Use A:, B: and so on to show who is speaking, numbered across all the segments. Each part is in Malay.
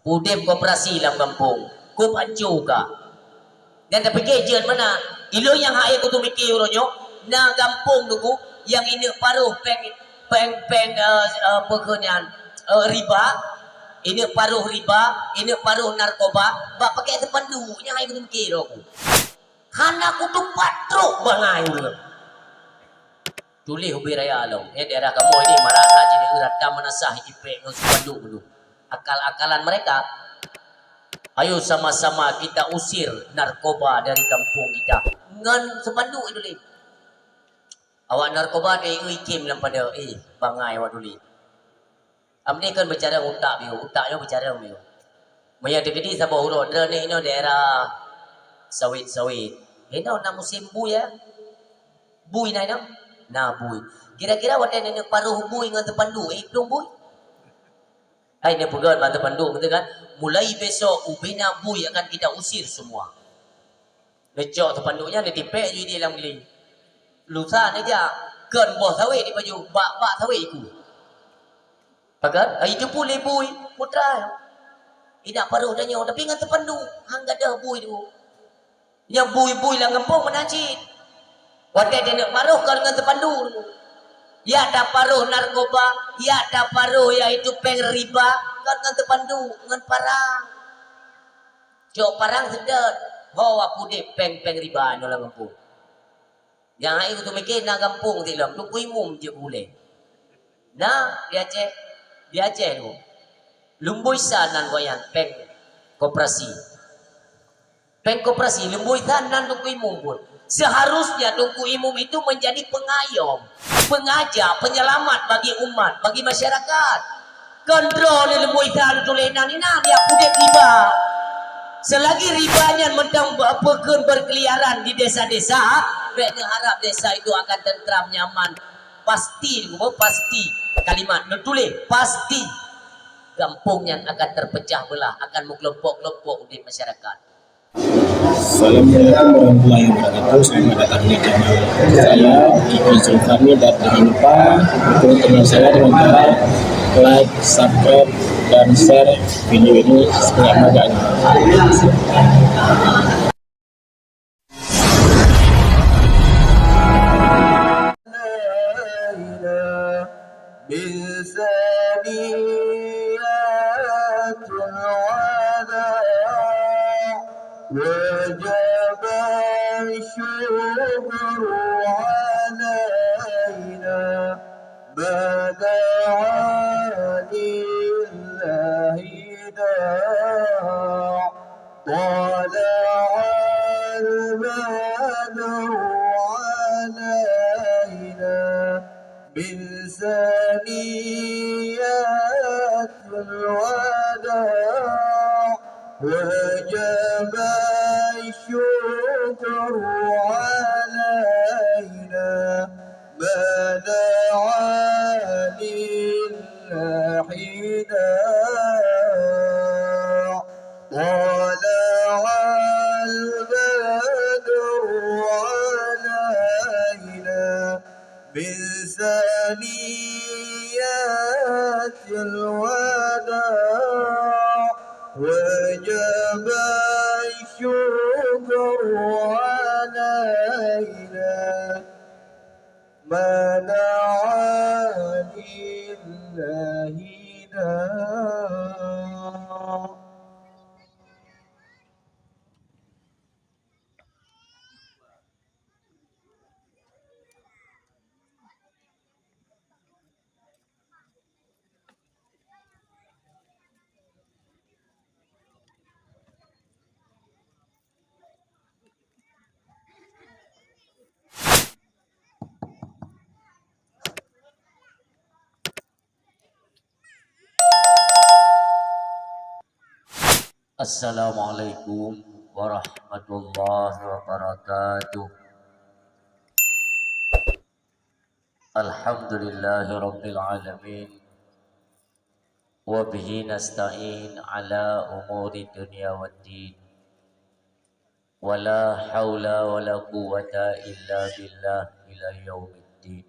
A: Pudem koperasi dalam kampung. Kup hancur ka. Dan tapi kejen mana? Ilo yang hai aku tu mikir uronyo. Na kampung tu yang ini paruh peng pekerjaan riba. Ini paruh riba, ini paruh narkoba. Bak pakai tepandu yang hai aku tu mikir aku. Hana aku tu patruk bangai dulu. Tulis ubi raya alau. Daerah kamu ini marata jini urat kamanasah ipek nuspandu dulu. Akal-akalan mereka. Ayo sama-sama kita usir narkoba dari kampung kita. Ngan sepandu itu li. Awak narkoba dia ikim dalam pada bangai awak dulu. Amni kan bicara utak biu, utaknya bicara biu. Maya degedi sabah urut. Ini daerah sawit-sawit. Ini nak musim bui ya. Bui na ina. Nah bui. Kira-kira wadah ini paruh bui ngan tepandu. Belum bui. Ini pegang bantu pandu betul kan? Mulai besok ubina bui akan kita usir semua. Lecok tepandunya dia tipek je di dalam geling. Lusa aja ken bos sawit di baju bak sawit iku. Pakat? Itu boleh bui putra. Tidak paruh tanya tapi ngan tepandu hang gadah bui tu. Yang bui-bui lah ngempung menajid. Wadah dia nak paruh kalau ngan tepandu. Ya ada paruh narkoba, ya ada paruh yaitu peng riba, kan ngan tepandu, ngan parang. Jok parang sedot, bawa pude peng riba no lang kampung. Yang ai tu mikir na kampung tilam, tu kuimum je boleh. Nah, dia cek tu. Lumbui sanan goyan peng koperasi. Peng koperasi lumbui sanan tu kuimum pun. Seharusnya Tunku Imum itu menjadi pengayom, pengajar, penyelamat bagi umat, bagi masyarakat. Kontrol ilmu ikan tulenan ini dia punya riba. Selagi ribanya mentang berkeliaran di desa-desa, mereka harap desa itu akan tentram, nyaman. Pasti kalimat nutulis pasti kampung yang akan terpecah belah, akan mengelompok-kelompok di masyarakat.
B: Assalamualaikum warahmatullahi wabarakatuh. Selamat datang di channel saya Iki Zulkarni, dan jangan lupa dukung channel saya dengan cara like, subscribe, dan share video ini sebanyak-banyaknya.
C: وجب الشكر علينا ما دعا لله داع طلع البدر علينا من ثنيات الوداع وجب الشكر علينا ما دعا لله داع طلع البدر علينا من ثنيات الوداع وجب الشكر علينا ما دعا لله داع.
A: Assalamualaikum warahmatullahi wabarakatuh. Alhamdulillahi rabbil alamin. Wa bihi nasta'in ala umuri dunya waddin. Wa la hawla wa la quwwata illa billah ila yaumiddin.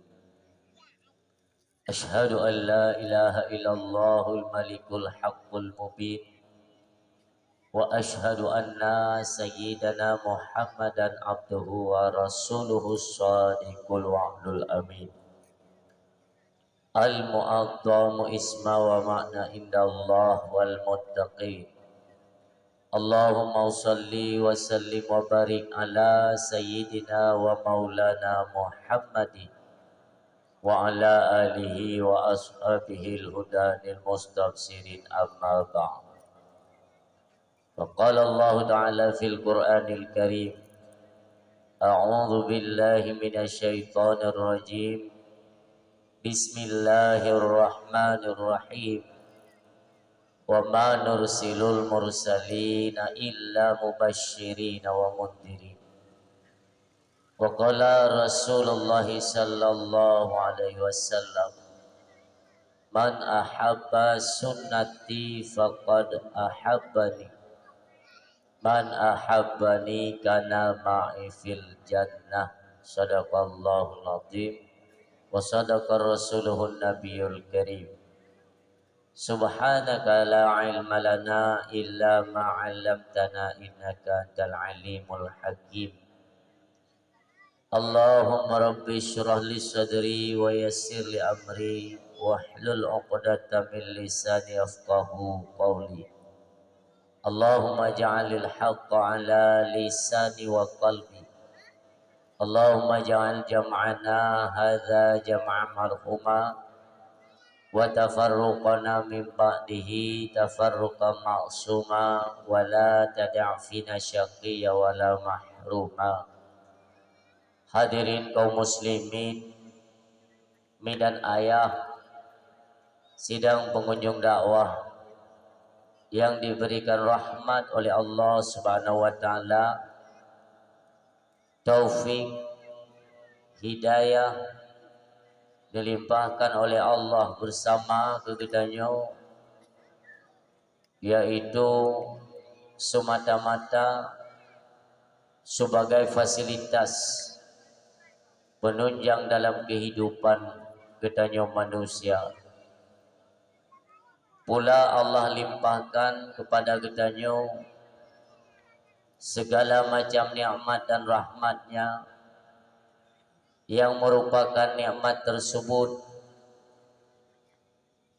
A: Ashhadu an la ilaha illallahul malikul haqqul mubin. وأشهد أن سيدنا محمدا عبده ورسوله الصادق الوعد الأمين المعظم اسما ومعنى عند الله والمتقين. اللهم صل وسلم وبارك على سيدنا ومولانا محمد وعلى آله وأصحابه الهدى المستبصرين أما بعد. فقال الله تعالى في القرآن الكريم: أعوذ بالله من الشيطان الرجيم بسم الله الرحمن الرحيم وما نرسل المرسلين إلا مبشرين ومنذرين. وقال رسول الله صلى الله عليه وسلم: من أحب سنتي فقد أحبني من أحبني كان معي في الجنة. صدق الله العظيم وصدق رسوله النبي الكريم. سبحانك لا علم لنا إلا ما علمتنا إنك أنت العليم الحكيم. اللهم رب اشرح لي صدري ويسر لي أمري واحلل عقدة من لساني يفقهوا قولي. اللهم اجعل الحق على لساني وقلبي. اللهم اجعل جمعنا هذا جمعا مرحوما وتفرقنا من بعده تفرقا معصوما ولا تدع فينا شقيا ولا محروما. Hadirin kaum muslimin, mi dan ayah, sidang pengunjung dakwah yang diberikan rahmat oleh Allah Subhanahu wa taala, taufik, hidayah dilimpahkan oleh Allah bersama kegiatannya, yaitu semata-mata sebagai fasilitas penunjang dalam kehidupan kegiatannya manusia. Pula Allah limpahkan kepada kegiatannya segala macam nikmat dan rahmatnya, yang merupakan nikmat tersebut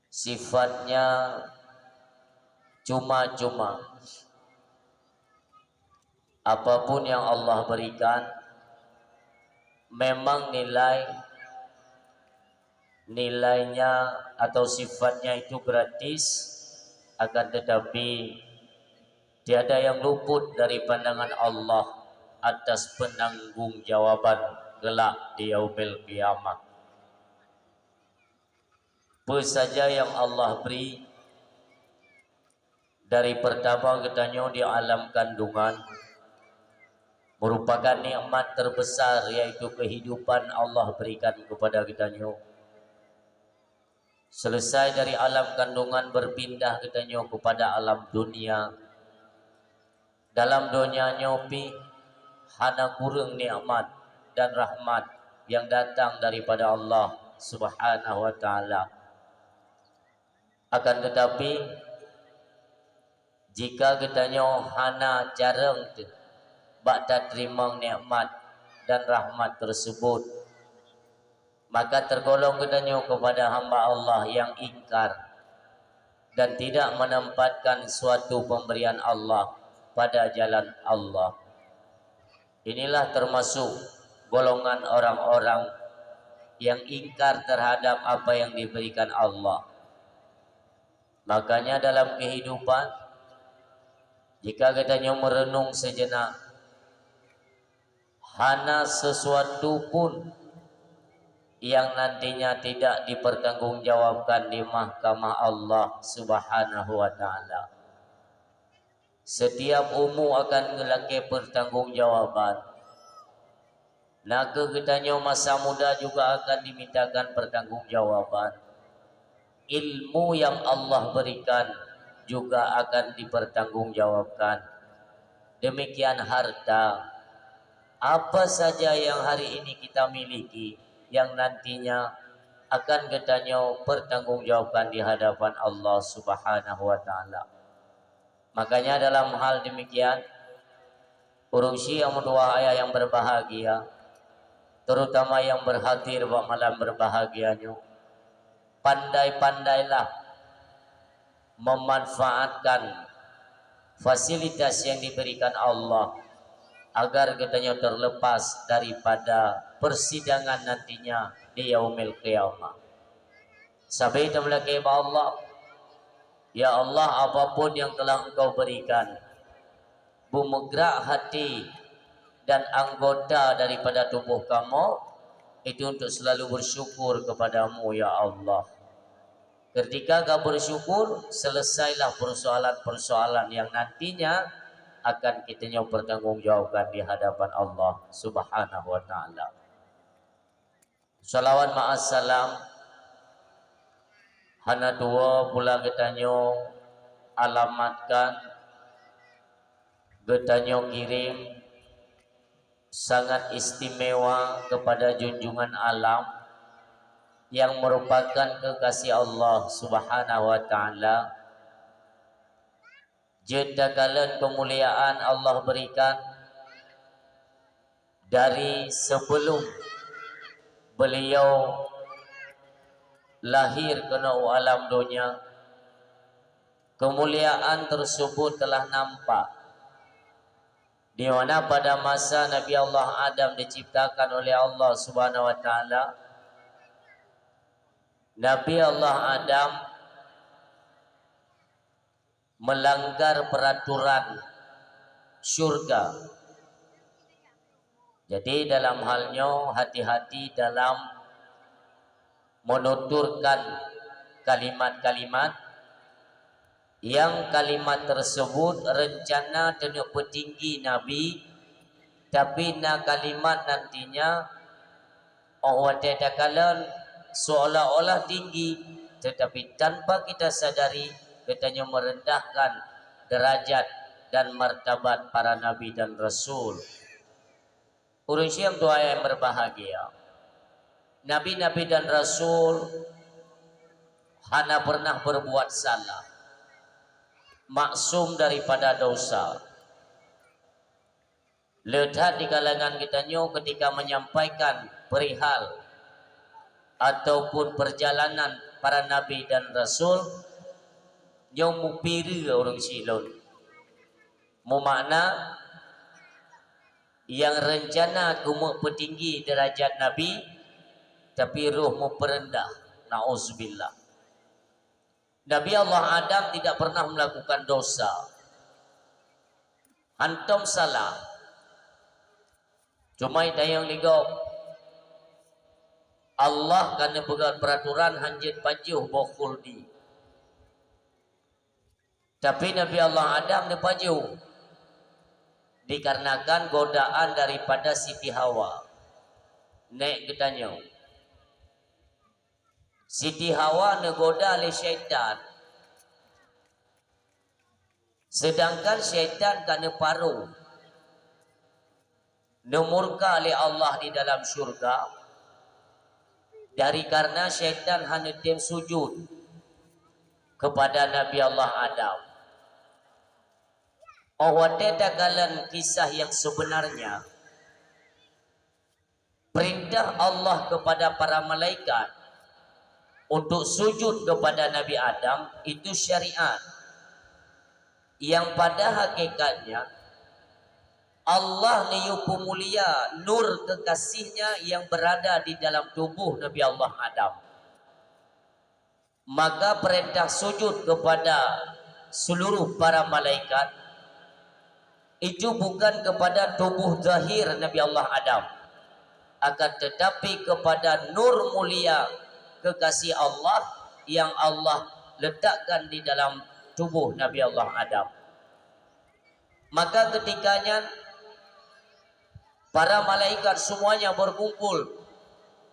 A: sifatnya cuma-cuma. Apapun yang Allah berikan memang nilainya atau sifatnya itu gratis, akan tetapi tiada yang luput dari pandangan Allah atas penanggung-jawaban kelak di yaumil qiyamah. Apa saja yang Allah beri, dari pertama katanya di alam kandungan, merupakan nikmat terbesar, yaitu kehidupan Allah berikan kepada kitanya. Selesai dari alam kandungan berpindah kitanya kepada alam dunia. Dalam dunia nyopi hana kurang nikmat dan rahmat yang datang daripada Allah Subhanahu wa taala. Akan tetapi jika kitanya hana jarang bakta terima nikmat dan rahmat tersebut, maka tergolong kitanya kepada hamba Allah yang ingkar dan tidak menempatkan suatu pemberian Allah pada jalan Allah. Inilah termasuk golongan orang-orang yang ingkar terhadap apa yang diberikan Allah. Makanya dalam kehidupan, jika katanya merenung sejenak, hana sesuatu pun yang nantinya tidak dipertanggungjawabkan di mahkamah Allah Subhanahu wa taala. Setiap umur akan ngelaki pertanggungjawaban. Naga kitanya masa muda juga akan dimintakan pertanggungjawaban. Ilmu yang Allah berikan juga akan dipertanggungjawabkan. Demikian harta, apa saja yang hari ini kita miliki, yang nantinya akan kitanya pertanggungjawabkan di hadapan Allah Subhanahu wa taala. Makanya dalam hal demikian, urung yang dua ayah yang berbahagia, terutama yang berhadir wa malam berbahagianya, pandai-pandailah memanfaatkan fasilitas yang diberikan Allah agar kitanya terlepas daripada persidangan nantinya di yaumil qiyamah. Sampai melaki Allah, ya Allah, apapun yang telah Engkau berikan, bumegrak hati dan anggota daripada tubuh kamu itu untuk selalu bersyukur kepadamu ya Allah. Ketika kau bersyukur, selesailah persoalan-persoalan yang nantinya akan kitanya bertanggungjawabkan di hadapan Allah Subhanahu wa taala. Salawat ma'assalam hana dua pula kitanya alamatkan, kitanya kirim sangat istimewa kepada junjungan alam yang merupakan kekasih Allah Subhanahu wa taala. Jedakalan kemuliaan Allah berikan dari sebelum beliau lahir ke alam dunia. Kemuliaan tersebut telah nampak di mana pada masa Nabi Allah Adam diciptakan oleh Allah Subhanahu wa taala, Nabi Allah Adam melanggar peraturan syurga. Jadi dalam halnya hati-hati dalam menuturkan kalimat-kalimat yang kalimat tersebut rencana dan petinggi Nabi, tapi na kalimat nantinya Allah tetakalan seolah-olah tinggi, tetapi tanpa kita sadari katanya merendahkan derajat dan martabat para nabi dan rasul. Urang yang doa yang berbahagia, nabi-nabi dan rasul hana pernah berbuat salah, maksum daripada dosa. Lihat di kalangan kitanya ketika menyampaikan perihal ataupun perjalanan para nabi dan rasul, yang mupiri orang silon, mumakna yang rencana kumuk petinggi derajat nabi, tapi ruhmu perendah. Nauzubillah. Nabi Allah Adam tidak pernah melakukan dosa. Antum salah. Cuma yang ligau Allah karena pegang peraturan hanjit pajuh bokhuldi. Tapi Nabi Allah Adam dia pajuh dikarenakan godaan daripada Siti Hawa. Nek kitanya Siti Hawa negoda oleh syaitan, sedangkan syaitan kena paruh nemurka oleh Allah di dalam syurga. Dari karena syaitan hanya tim sujud kepada Nabi Allah Adam. Awatedagalan kisah yang sebenarnya, perintah Allah kepada para malaikat untuk sujud kepada Nabi Adam itu syariat yang pada hakikatnya Allah niyupu mulia nur kekasihnya yang berada di dalam tubuh Nabi Allah Adam. Maka perintah sujud kepada seluruh para malaikat itu bukan kepada tubuh zahir Nabi Allah Adam, akan tetapi kepada nur mulia kekasih Allah yang Allah letakkan di dalam tubuh Nabi Allah Adam. Maka ketikanya para malaikat semuanya berkumpul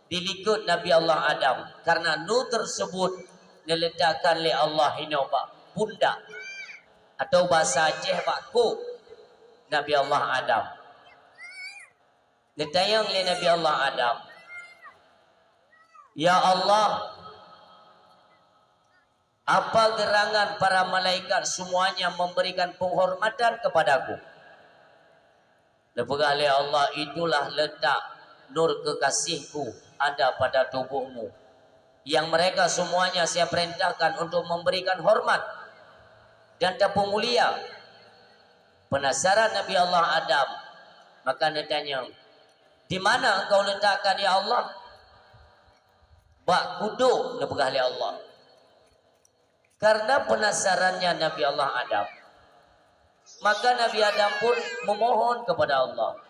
A: di likut Nabi Allah Adam, karena nur tersebut diletakkan oleh Allah hinoba pundak atau bahasa Aceh bakku Nabi Allah Adam. Ditayang oleh Nabi Allah Adam, ya Allah, Apa gerangan para malaikat semuanya memberikan penghormatan kepadaku. Lepas oleh Allah, itulah letak nur kekasihku ada pada tubuhmu, yang mereka semuanya saya perintahkan untuk memberikan hormat dan tapu mulia. Penasaran Nabi Allah Adam, maka dia tanya, di mana engkau letakkan ya Allah? Bak kuduk lepas oleh Allah. Karena penasarannya Nabi Allah Adam, maka Nabi Adam pun memohon kepada Allah,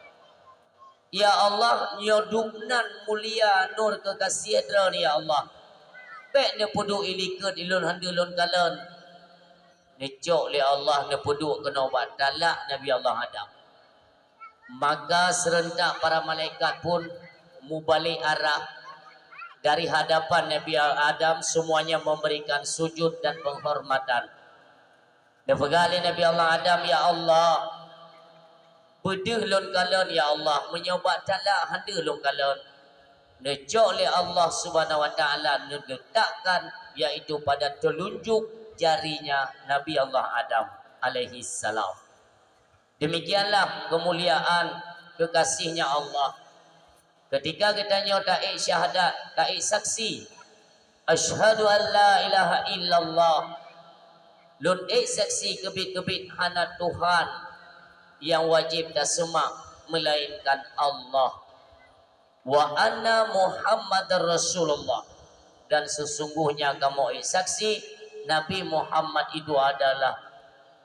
A: ya Allah, nyoduknan mulia nur kekasih ni ya Allah. Baik ne puduk ilikut ilun handulun kalan. Necok le Allah ne puduk kena buat talak Nabi Allah Adam. Maka serentak para malaikat pun mubalik arah dari hadapan Nabi Adam, semuanya memberikan sujud dan penghormatan. Dan pegali Nabi Allah Adam, ya Allah, bedeh lon kalan ya Allah, menyobat talak handa lon kalan. Necok oleh Allah Subhanahu wa taala letakkan yaitu pada telunjuk jarinya Nabi Allah Adam alaihi salam. Demikianlah kemuliaan kekasihnya Allah. Ketika kita nyotai syahadat, ta'i saksi, asyhadu an la ilaha illallah, lun saksi kebit-kebit hana Tuhan yang wajib dah semak melainkan Allah. Wa anna Muhammadar Rasulullah, dan sesungguhnya kamu saksi Nabi Muhammad itu adalah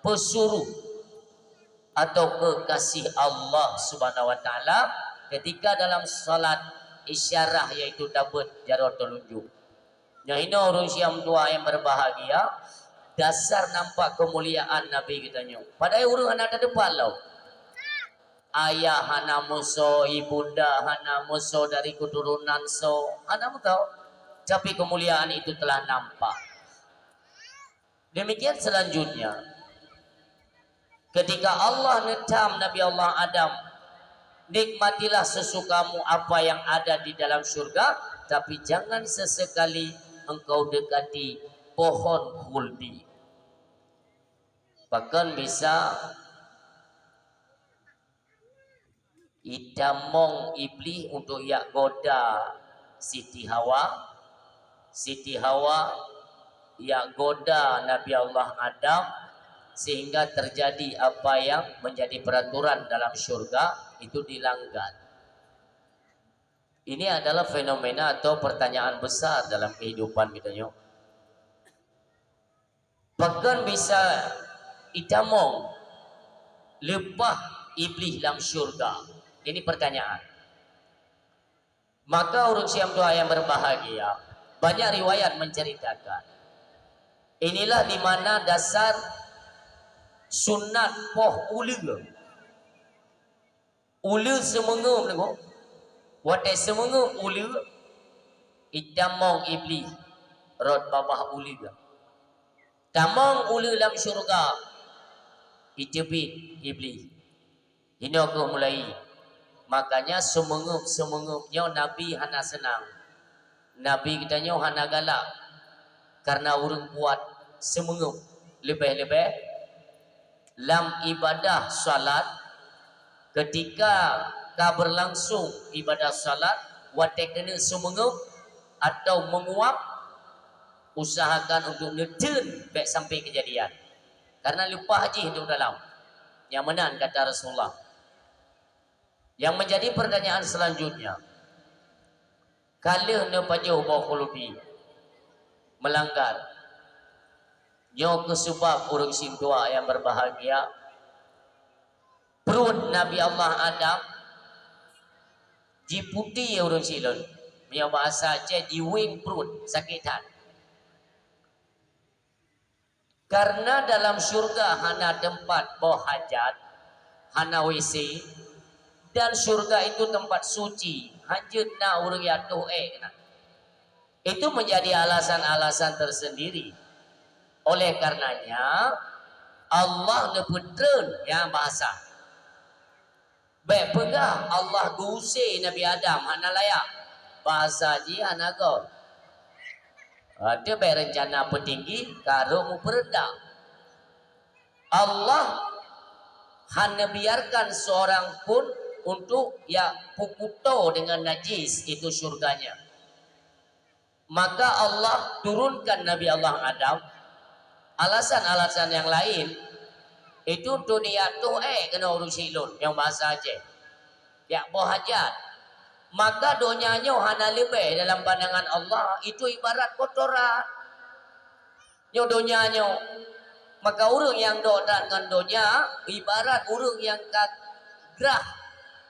A: pesuruh atau kekasih Allah Subhanahu wa taala ketika dalam salat isyarah yaitu tabut jarak telunjuk. Yang ini orang Syam tua yang berbahagia, dasar nampak kemuliaan Nabi kita nyo. Padahal orang anak ada depan lo. Ayah hana muso, ibunda hana muso dari keturunan so, hana mu tahu. Tapi kemuliaan itu telah nampak. Demikian selanjutnya, ketika Allah netam Nabi Allah Adam, nikmatilah sesukamu apa yang ada di dalam surga, tapi jangan sesekali engkau dekati pohon khuldi. Bahkan bisa idamong iblis untuk yak goda Siti Hawa. Siti Hawa yak goda Nabi Allah Adam, sehingga terjadi apa yang menjadi peraturan dalam surga itu dilanggar. Ini adalah fenomena atau pertanyaan besar dalam kehidupan kita nyo. Bahkan bisa idamong lebah iblis dalam surga. Ini pertanyaan. Maka orang Syam tua yang berbahagia, banyak riwayat menceritakan inilah di mana dasar sunat poh ulu. Ulu semengum tengok. Watai semengum ulu itamong iblis rod babah ulu. Tamong ulu dalam syurga ijebit iblis. Ini aku mulai. Makanya semengum-semengumnya Nabi hana senang. Nabi kitanya hana galak. Karena orang kuat semengum. Lebih-lebih dalam ibadah salat, ketika berlangsung ibadah salat, watak kena semengum atau menguap, usahakan untuk ngeturn baik sampai kejadian. Karena lupa haji hidup dalam. Yang menang kata Rasulullah. Yang menjadi pertanyaan selanjutnya, kalau ne pajuh bakhulubi melanggar, nyo kesebab orang Syam tua yang berbahagia, perut Nabi Allah Adam jiputi orang silon, punya bahasa je jiwing perut sakitan. Karena dalam syurga hana tempat bau hajat, hana WC, dan surga itu tempat suci, hanya na urang yatuh kena. Itu menjadi alasan-alasan tersendiri. Oleh karenanya Allah neputren yang bahasa. Baik pegah Allah gusir Nabi Adam hana layak. Bahasa ji hana go. Ada berencana petinggi karung peredam. Allah hanya biarkan seorang pun untuk ya pukuto dengan najis itu surganya. Maka Allah turunkan Nabi Allah Adam. Alasan-alasan yang lain itu dunia tuh kena urus silun yang bahasa Aceh. Ya bohajat. Maka donyanya hana lebih dalam pandangan Allah itu ibarat kotoran. Nyo donyanya. Maka urang yang doa dengan donya ibarat urang yang kagrah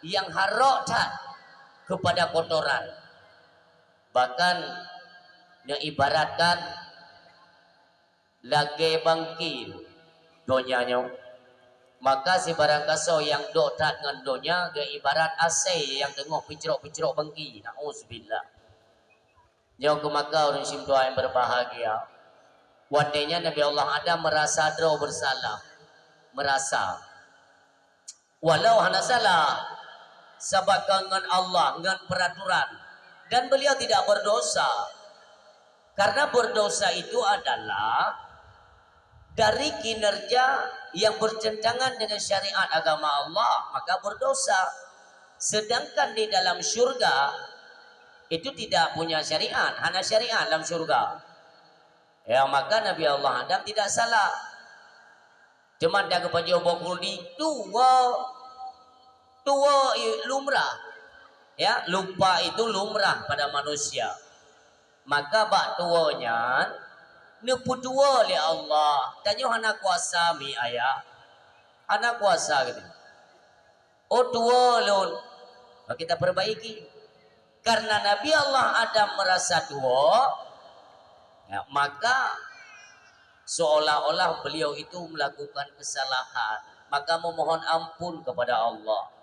A: yang harotan kepada kotoran. Bahkan yang ibaratkan lagi bangkil donyanya. Maka si barang kaso yang dotat dengan donya ke ibarat asai yang tengok picrok-picrok bangki. Na'udzubillah. Jauh ke maka orang simtua yang berbahagia. Wadenya Nabi Allah Adam merasa draw bersalah. Merasa. Walau hana salah. Sebab dengan Allah, dengan peraturan. Dan beliau tidak berdosa. Karena berdosa itu adalah dari kinerja yang bertentangan dengan syariat agama Allah, maka berdosa. Sedangkan di dalam syurga itu tidak punya syariat, hanya syariat dalam syurga. Ya maka Nabi Allah Adam tidak salah. Cuma dah kepada bokul di tua lumrah. Ya, lupa itu lumrah pada manusia. Maka bak tuanya nepu tua oleh Allah. Tanya hana kuasa mi ayah. Hana kuasa gitu. Oh tua lun. Kita perbaiki. Karena Nabi Allah Adam merasa tua, ya, maka seolah-olah beliau itu melakukan kesalahan. Maka memohon ampun kepada Allah.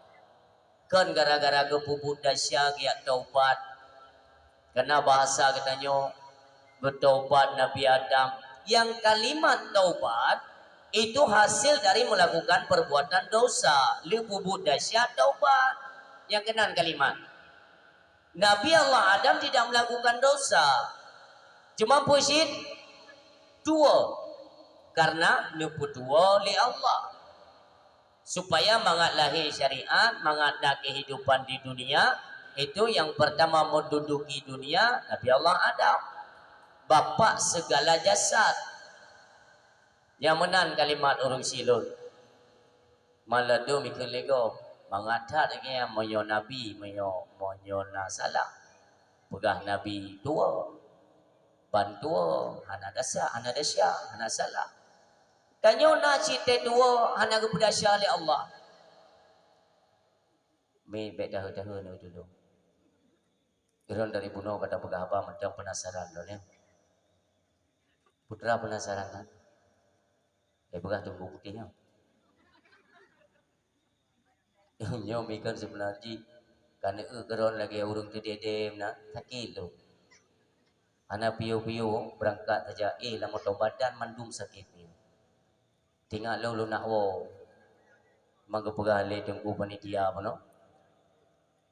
A: Kan gara-gara kepuput dahsyat ya taubat. Karena bahasa katanya bertaubat Nabi Adam. Yang kalimat taubat itu hasil dari melakukan perbuatan dosa. Lupubut dahsyat taubat. Yang kenan kalimat. Nabi Allah Adam tidak melakukan dosa. Cuma pusit dua. Karena lupu dua oleh Allah. Supaya mangat lahir syariat, mangat nak kehidupan di dunia. Itu yang pertama menduduki dunia Nabi Allah Adam. Bapak segala jasad. Yang menan kalimat orang silun. Maladu mikir lego. Mengatat lagi yang menyo Nabi, menyo salah. Pegah Nabi tua. Bantua, hana dasar, hana salah. Tanya nak cita dua, hana kepedasya oleh Allah. Me baik dah dulu. Iron dari bunuh kata pegah apa macam penasaran loh ya. Putra penasaran kan? Pegah tunggu putihnya. Nyo mikir sebenarnya karena keron lagi urung tu dedem nak sakit lo. Anak piu-piu berangkat saja lama badan mandum sakit ni. Tinggal lo nak wo. Mangga pegah le tunggu panitia apa no?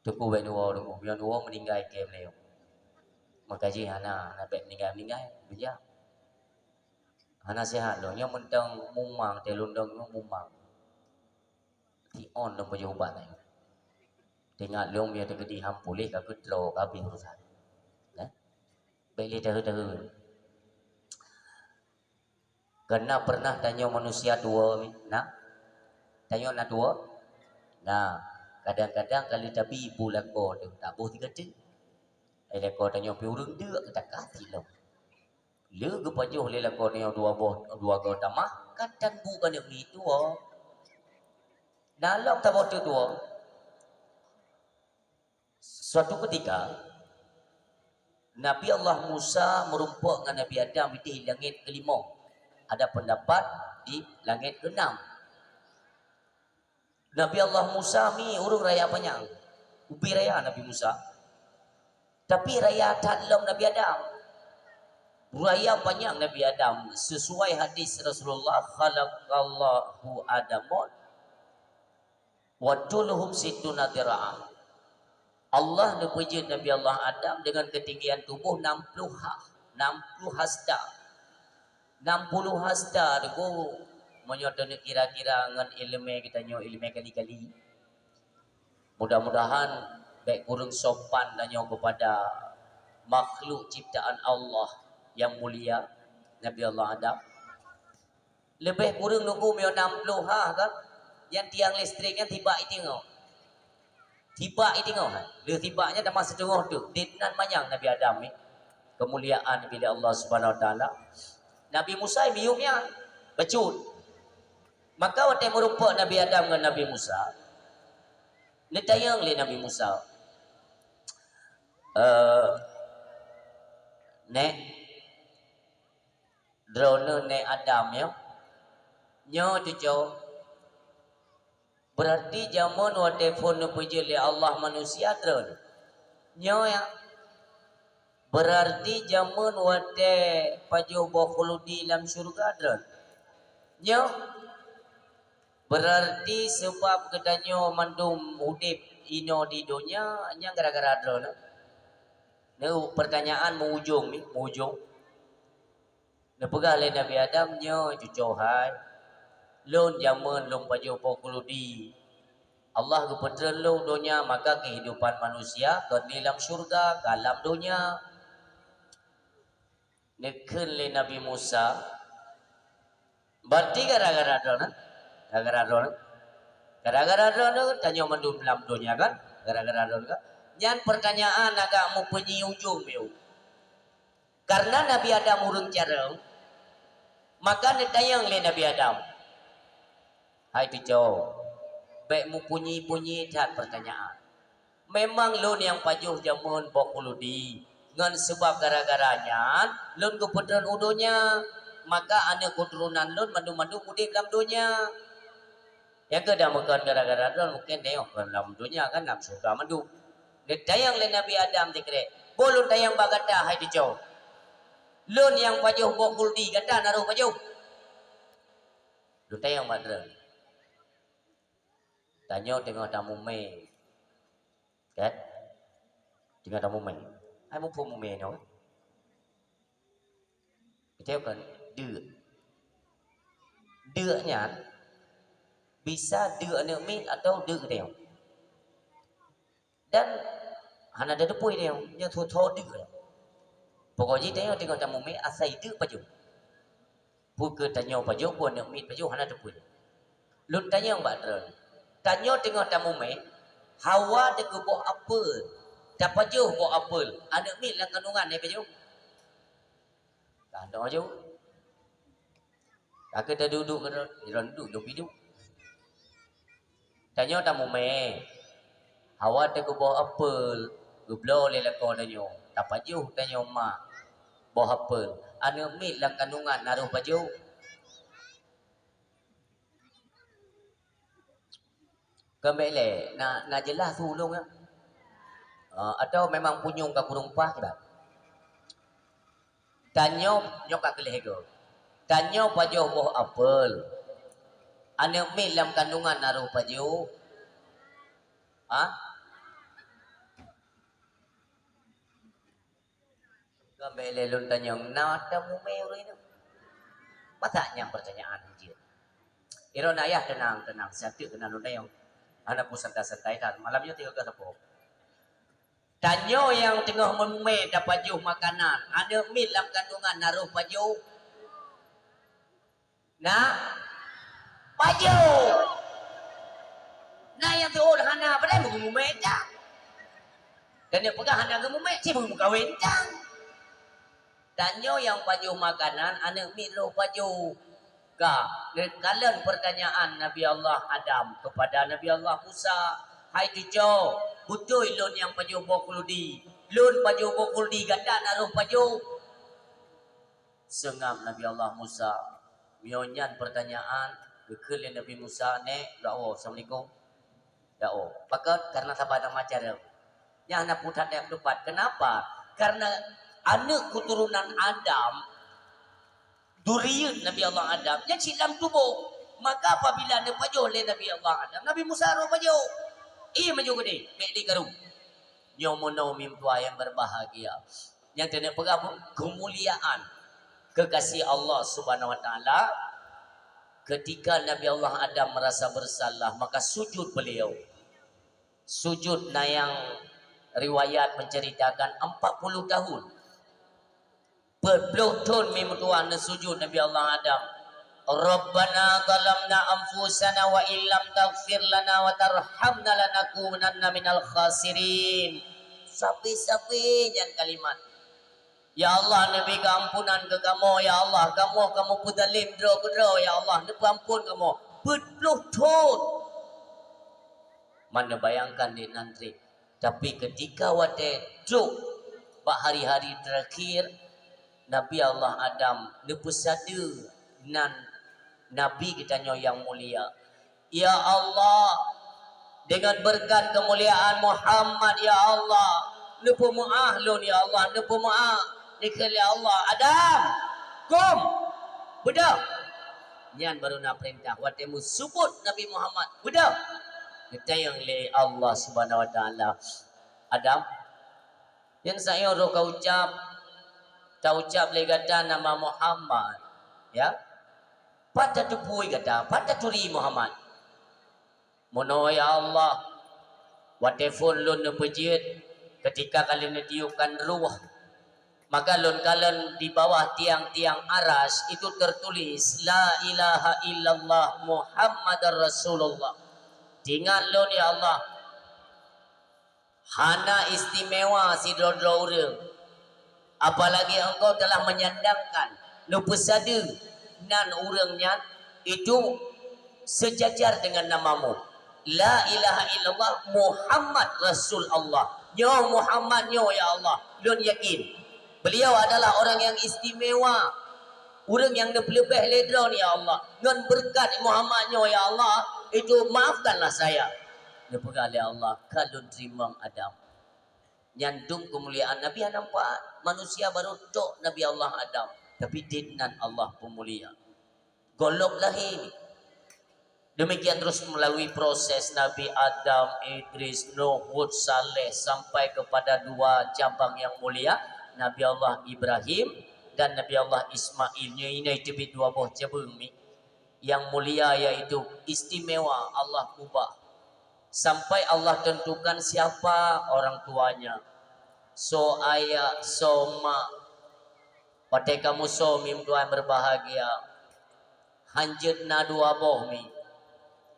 A: Tunggu baik dua tunggu. Yang dua meninggal kem leo. Makaji anak baik meninggal bija. Anak sehat lo. Yang mentang mumang telundang mumang. Ti on lo punya ubat ni. Tengok long dia tergedi ham pulih ke tlo kabeh urusan. Nah. Baik dah. Karena pernah tanya manusia dua nak. Tanya nak dua. Nah, kadang-kadang kalau tapi ibu lako tu tak boleh tiga tu. Ai lako tanya pi urang deuk tak kati lo. Le ke pajuh le lako ni dua go tamah kadang bukan yang itu. Dalam tabot dua. Suatu ketika Nabi Allah Musa merumpuk dengan Nabi Adam di langit kelima. Ada pendapat di langit keenam. Nabi Allah Musa mi urung raya panjang. Ubi raya Nabi Musa. Tapi raya tak dalam Nabi Adam. Raya panjang Nabi Adam sesuai hadis Rasulullah khalaqallahu Adamun wa tuluhum situna dira'ah. Allah nepujud Nabi Allah Adam dengan ketinggian tubuh 60 hah. 60 hasta. 60 hasta tu menyodon kira-kira ngan ilmu kita nyo ilmu kali-kali. Mudah-mudahan baik kurang sopan dan nyo kepada makhluk ciptaan Allah yang mulia Nabi Allah Adam. Lebih kurang nunggu 60 kan. Yang tiang listriknya tiba itu tengok. Tiba itu tengok. Dia tibanya dah masa tengok tu. Ditnan banyak Nabi Adam ni. Kemuliaan bila Allah Subhanahu Wa Taala. Nabi Musa biungnya becut. Maka waktu merupakan Nabi Adam dengan Nabi Musa. Netayang le Nabi Musa. Nek drone nek Adam ya. Nyo cucu. Berarti zaman waktu telefon pejeli Allah manusia drone. Nyo ya. Berarti zaman waktu paju bokhuludi dalam syurga drone. Nyo. Berarti sebab katanya mandum udip ino di dunia nya gara-gara drone. Ni pertanyaan mengujung ni, mengujung. Ni pegah le Nabi Adam nya cucu hai. Lun zaman lun paju bokhuludi. Allah kepada lu dunia maka kehidupan manusia ke dalam syurga, ke dalam dunia. Nekun le Nabi Musa. Berarti gara-gara drone. Gara-gara drone. Gara-gara drone tanya mandum dalam dunia kan? Gara-gara drone kan? Yang pertanyaan agak mau penyi ujung meu. Karena Nabi Adam urung cara, maka ditayang le Nabi Adam. Hai pijo. Baik mu punyi-punyi dat pertanyaan. Memang lun yang pajuh jamun bokhuludi. Ngan sebab gara-garanya lun keputusan udonya, maka anak keturunan lun mandu-mandu mudip dalam dunia. Yang kedua bukan gara-gara lun mungkin tengok dalam dunia kan dalam surga mandu. Dia tayang le Nabi Adam dikre. Bolon tayang bagata hai pijo. Lun yang pajuh bokhuludi kata naruh pajuh. Lun tayang madra. Tanya tengok tamu me. Kan? Tengok tamu me. Ai mu pun mu me no. Kita kan Dua-nya bisa dua nekmin atau dua dia. Dan hana ada depui dia, nya tho-tho dua. Pokoknya tengok tamu me asai dua paju. Bukan tanya paju pun nekmin paju hana depui. Lu tanya mbak dron. Tanya tengok tamu me, Hawa de buah apel. Dapat je buah apel. Anak mi lah kandungan ni paju. Tak ada je. Tak kita duduk duduk hidup. Tanya tamu me, Hawa de buah apel. Gublo le lako tanya. Dapat je tanya mak. Buah apel. Anak mi lah kandungan naruh paju. Kembali nak jelas sulung ya. Atau memang punyung ke kurung pah kita. Tanyo nyok kelih go. Tanyo pajuh buah apel. Anak mi dalam kandungan naruh pajuh. Kembali lun tanyong nada mu meru itu. Masanya pertanyaan dia. Iron ayah tenang. Siapa kena lun tanyong. Anak pun santai-santai dan malamnya tinggal ke tepuk. Tanyo yang tengah memume dapat juh makanan. Ada mit dalam kandungan naruh pajuh. Nah, pajuh. Nah yang tu hana pada memume dah. Dan dia pegang hana memume si memuka wencang. Tanyo yang pajuh makanan, anak mit lo pajuh. Kalian pertanyaan Nabi Allah Adam kepada Nabi Allah Musa, hai cucu, betul lun yang pajuh bokhuludi, lun pajuh bokhuludi ganda naruh pajuh. Sengam Nabi Allah Musa, mionyan pertanyaan, kekelian Nabi Musa ne, dakwah, assalamualaikum, dakwah. Pakat karena sahabat macam yang anak putat yang tepat. Kenapa? Karena anak keturunan Adam. Duriyun Nabi Allah Adam yang silam tubuh. Maka apabila ada pajuh oleh Nabi Allah Adam, Nabi Musa roh pajuh. Ia maju gede, mek di garu. Nyomono mim tua yang berbahagia. yang tidak pegang kemuliaan kekasih Allah Subhanahu wa taala. Ketika Nabi Allah Adam merasa bersalah, maka sujud beliau. Sujud yang riwayat menceritakan 40 tahun. Berpuluh tahun memutuan sujud Nabi Allah Adam. Rabbana zalamna anfusana wa illam taghfir lana wa tarhamna lanakunanna minal khasirin. Sampai-sampai jangan kalimat. Ya Allah, Nabi keampunan ke kamu. Ya Allah, kamu pudalim dro. Ya Allah, Nabi ampun kamu. Berpuluh tahun. Mana bayangkan di nanti. Tapi ketika wate duk hari-hari terakhir, Nabi Allah Adam nepusadu nan Nabi kita yang mulia. Ya Allah, dengan berkat kemuliaan Muhammad, ya Allah, nepu mu'ah lun, ya Allah, nepu mu'ah nikah ya Allah. Adam, kum budak nyan baru nak perintah watemu subut Nabi Muhammad budak kita yang le Allah Subhanahu wa taala. Adam yang saya ro kau ucap le kata nama Muhammad ya pada tupui kata pada turi Muhammad mono ya Allah watefun lun nepejit ketika kalian tiupkan ruh. Maka lun kalian di bawah tiang-tiang aras itu tertulis La ilaha illallah Muhammadar Rasulullah. Tinggal lun ya Allah. Hana istimewa si dodro orang. Apalagi engkau telah menyandangkan nupusadu nan orangnya itu sejajar dengan namamu. La ilaha illallah Muhammad Rasulullah. Nyo Muhammad nyo ya Allah. Lun yakin. Beliau adalah orang yang istimewa. Orang yang lebih ledra ni ya Allah. Dengan berkat Muhammadnya ya Allah. Itu maafkanlah saya. Lepas ya Allah. Kalau terima Adam. Nyandung kemuliaan Nabi yang nampak. Manusia baru tok Nabi Allah Adam. Tapi dinan Allah pemulia. Golok lahir. Demikian terus melalui proses Nabi Adam, Idris, Nuh, Hud, Saleh. Sampai kepada dua cabang yang mulia. Nabi Allah Ibrahim dan Nabi Allah Ismail. Ini tebit dua buah cabang ni yang mulia yaitu istimewa Allah ubah sampai Allah tentukan siapa orang tuanya. So ayah, so mak. Pada kamu so mim doa berbahagia. Hanjut na dua buah mi.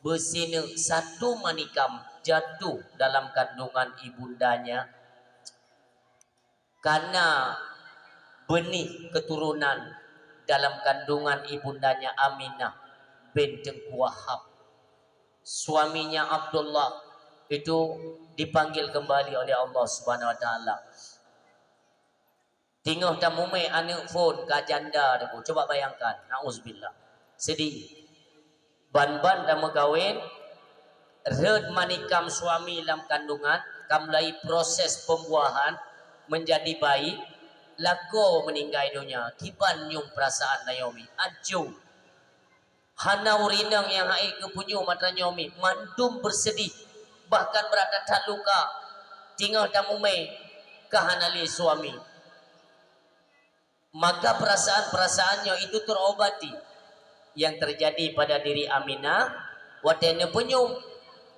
A: Bersini satu manikam jatuh dalam kandungan ibundanya. Karena benih keturunan dalam kandungan ibundanya Aminah bin Tengku Wahab. Suaminya Abdullah itu dipanggil kembali oleh Allah Subhanahu wa taala. Tinggal tamume anak phone ka janda debu. Coba bayangkan, nauzubillah. Sedih. Ban-ban dah megawin red manikam suami dalam kandungan, kamulai proses pembuahan menjadi bayi, lago meninggal dunia. Kiban nyung perasaan Naomi ajo hana urinang yang hai kepunyu mata Naomi mandum bersedih bahkan berada tak luka tinggal tamume kahanali suami. Maka perasaan-perasaannya itu terobati. Yang terjadi pada diri Aminah watene punyu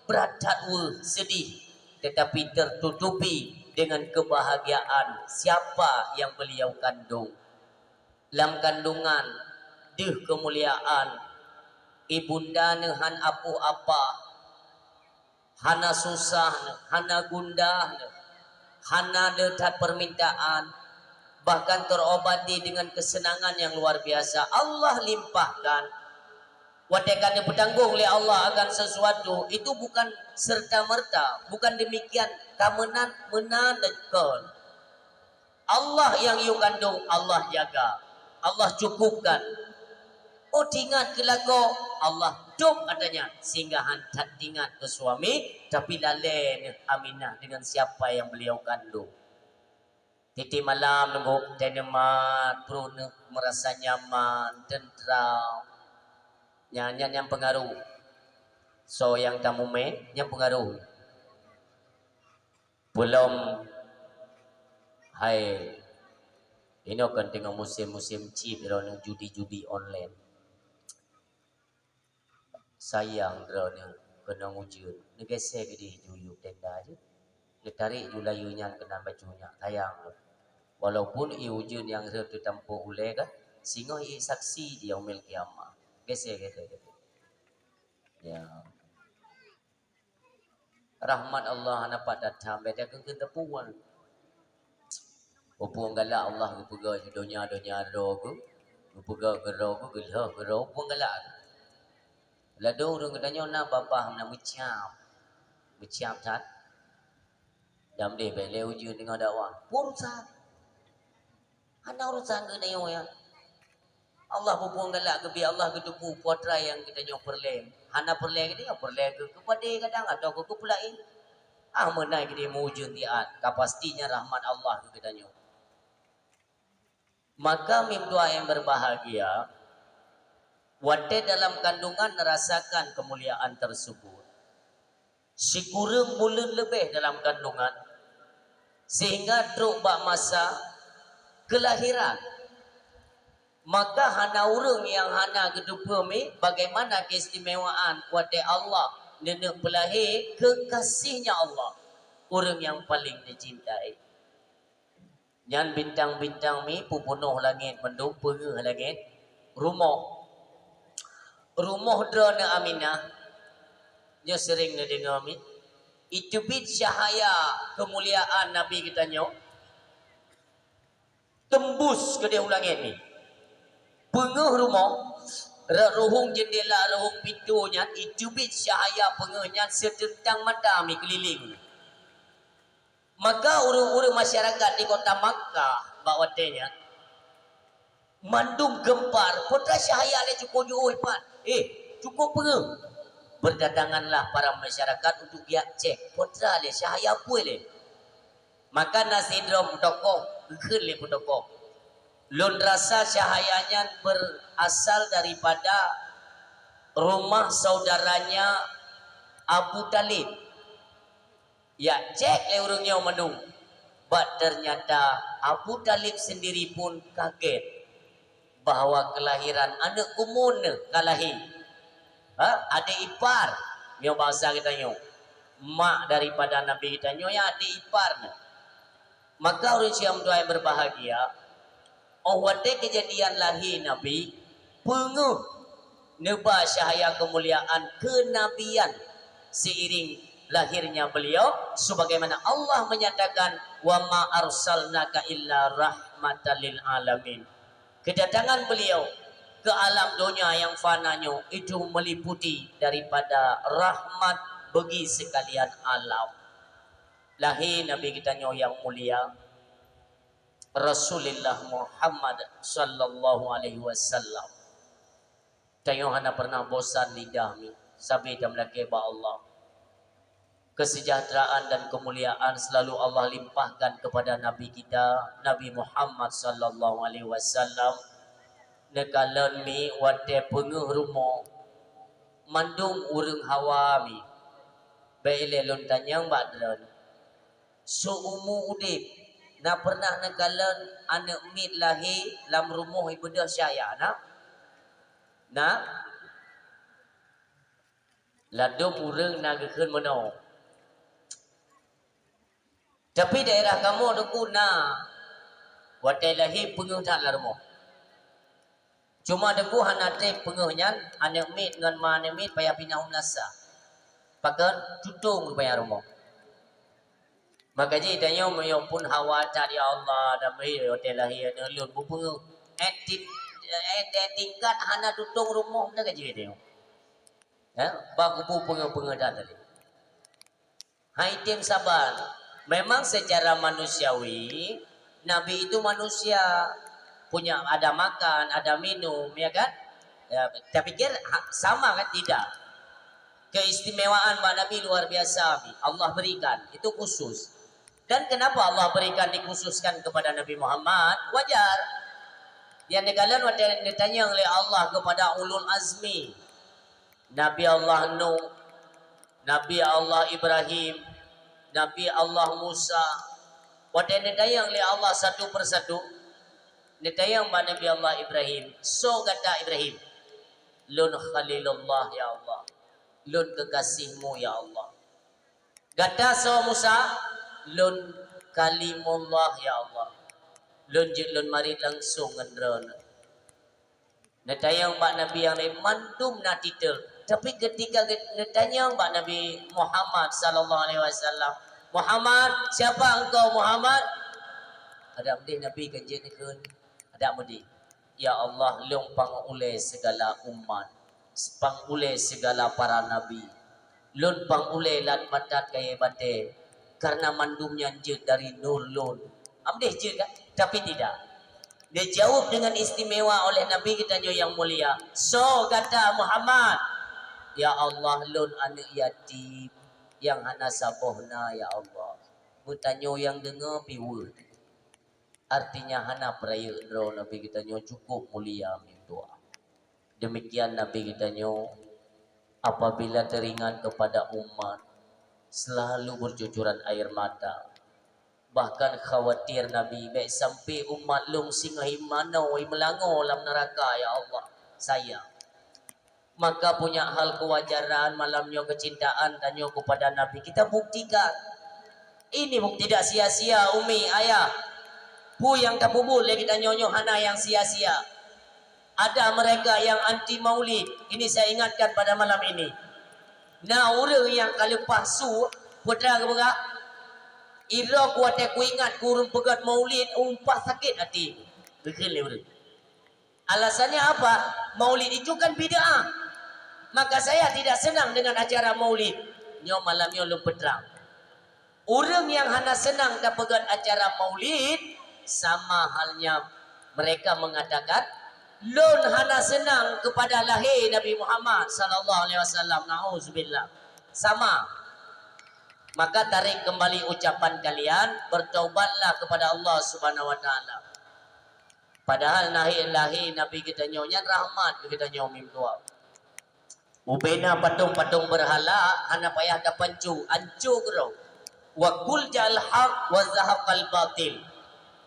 A: beradat sedih tetapi tertutupi dengan kebahagiaan siapa yang beliau kandung. Dalam kandungan deh kemuliaan ibunda nehan apu apa hana susah hana gundah hana detat permintaan bahkan terobati dengan kesenangan yang luar biasa. Allah limpahkan watekan bertanggung oleh Allah akan sesuatu itu bukan serta merta, bukan demikian kamenan menandakan. Allah yang you kandung, Allah jaga, Allah cukupkan. Oh tingat ke lagu Allah duk adanya sehingga hantar tingat ke suami tapi lalen Aminah dengan siapa yang beliau kandung. Titi malam nunggu tenemat perut merasa nyaman, tentram. Nyanyian yang pengaruh. So yang tamu yang pengaruh. Belum hai Ini akan tengok musim-musim chip yang judi-judi online. Sayang yang kena ngujur. Negesek di juyuk tenda aja. Ditarik julayunya kena bajunya. Sayang. Walaupun iujun yang tertempuh oleh kan, sehingga saksi dia umil kiamah. Gesek. Ya. Rahmat Allah dapat datang. Beda ketepuan. Upung galak Allah kepuga dunia rogo. Kepuga rogo gelha rogo upung galak. Lado urang katanya na babah na mucap. Mucap tat. Dam de bele ujun dengan dakwah. Urusan. Ana urusan ke dayo ya. Allah upung galak ke bi Allah ketupu putra yang kita nyo perlem. Hana perlem dia perlem ke kepada kadang atau ke pulain. Menai ke dia mujun tiat. Kapastinya rahmat Allah ke kita nyo. Maka mimdua yang berbahagia wate dalam kandungan merasakan kemuliaan tersebut. Si kurang bulan lebih dalam kandungan sehingga truk bak masa kelahiran. Maka hana urang yang hana kedupa mi bagaimana keistimewaan wate Allah nenek pelahir kekasihnya Allah. Orang yang paling dicintai. Yang bintang-bintang mi pupunuh langit mendung perih langit rumah drona Aminah dia sering dengar mi itu bit cahaya kemuliaan Nabi kita nyo tembus ke dia langit ni pengeh rumah ruhung jendela ruhung pintunya itu bit cahaya pengehnya setentang mata mi keliling. Maka urang-urang masyarakat di kota Makkah bawatenya mandum gempar putra cahaya le cukup jauh pan cukup pengeh berdatanganlah para masyarakat untuk dia cek putra le cahaya apa le maka nasidrom tokoh geun le tokoh lun rasa cahayanya berasal daripada rumah saudaranya Abu Talib. Ya cek le urangnya menung. Ternyata Abu Talib sendiri pun kaget bahwa kelahiran anak kumun kalahi. Ada ipar. Nyo bahasa kita nyo. Mak daripada Nabi kita nyo ya ada ipar. Maka orang yang doa berbahagia. Wate kejadian lahir Nabi penguh neba cahaya kemuliaan kenabian seiring lahirnya beliau sebagaimana Allah menyatakan wa ma arsalnaka illa rahmatan lil alamin. Kedatangan beliau ke alam dunia yang fananya itu meliputi daripada rahmat bagi sekalian alam. Lahir Nabi kita yang mulia Rasulullah Muhammad sallallahu alaihi wasallam. Tayo hana pernah bosan lidah mi sabi damlake ba Allah. Kesejahteraan dan kemuliaan selalu Allah limpahkan kepada Nabi kita Nabi Muhammad sallallahu alaihi wasallam. Nekalan mi wate pengeh rumah mandung urang hawa mi baile lon tanyang badran seumu udip na pernah nekalan anak mit lahir lam rumah ibadah syaya na ladum urang nagakeun mano. Tapi daerah kamu ada guna watai lahir pengeh tak lah rumah. Cuma ada guna hanate pengehnya anak mit dengan mana mit payah pindah umlasa. Pakai tutung payah rumah. Maka jadi tanya mayong pun hawatat ya Allah dan mai watai lahir ada lun pengeh. Tingkat hana tutung rumah nak jadi tanya. Baku pengeh dah tadi. Hai tim sabar. Memang secara manusiawi Nabi itu manusia punya ada makan, ada minum, ya kan? Ya, saya pikir sama kan? Tidak. Keistimewaan Nabi luar biasa Allah berikan, itu khusus. Dan kenapa Allah berikan dikhususkan kepada Nabi Muhammad? Wajar. Yang negara ditanya oleh Allah kepada ulul azmi. Nabi Allah Nuh, Nabi Allah Ibrahim, Nabi Allah Musa. Wadai dayang oleh Allah satu persatu. Netayang ba Nabi Allah Ibrahim. So kata Ibrahim. Lun Khalilullah ya Allah. Lun kekasihmu ya Allah. Kata so Musa. Lun Kalimullah ya Allah. Lun lun mari langsung ngendron. Netayang ba Nabi yang lain mandum na titel. Tapi ketika netayang ba Nabi Muhammad sallallahu alaihi wasallam. Muhammad, siapa engkau Muhammad? Ada mudi Nabi kanjeun ada mudi. Ya Allah, long pangule segala umat, pangule segala para nabi. Lun pangule lan batat kaya bate karena mandumnya je dari nur lun. Amdeh je kan? Tapi tidak. Dia jawab dengan istimewa oleh Nabi kita yang mulia. So kata Muhammad, ya Allah lun anak yatim yang hana sabohna ya Allah. Mutanyo yang dengar piwur. Artinya hana peraya endro Nabi kita cukup mulia mintua. Demikian Nabi kita apabila teringat kepada umat selalu bercucuran air mata. Bahkan khawatir Nabi baik sampai umat lung singahi mana melango dalam neraka ya Allah. Sayang. Maka punya hal kewajaran malamnya kecintaan tanya kepada Nabi. Kita buktikan. Ini bukti tidak sia-sia umi ayah. Pu yang kabubul lagi kita nyonyo hana yang sia-sia. Ada mereka yang anti maulid. Ini saya ingatkan pada malam ini. Nah orang yang kalau pasu putra keberak. Ira kuat aku ingat kurun pegat maulid umpah sakit hati. Betul orang. Alasannya apa? Maulid itu kan bid'ah. Maka saya tidak senang dengan acara maulid. Nyo malamnya lu pedrang. Orang yang hana senang dapat acara maulid sama halnya mereka mengatakan lun hana senang kepada lahir Nabi Muhammad sallallahu alaihi wasallam. Nauzubillah. Sama. Maka tarik kembali ucapan kalian, bertaubatlah kepada Allah Subhanahu wa taala. Padahal lahir Nabi kita nyonya rahmat kita nyomim tua. Ubena patung-patung berhala hana payah da pancu ancu gero. Wa kul jal haq wa zahaqal batil.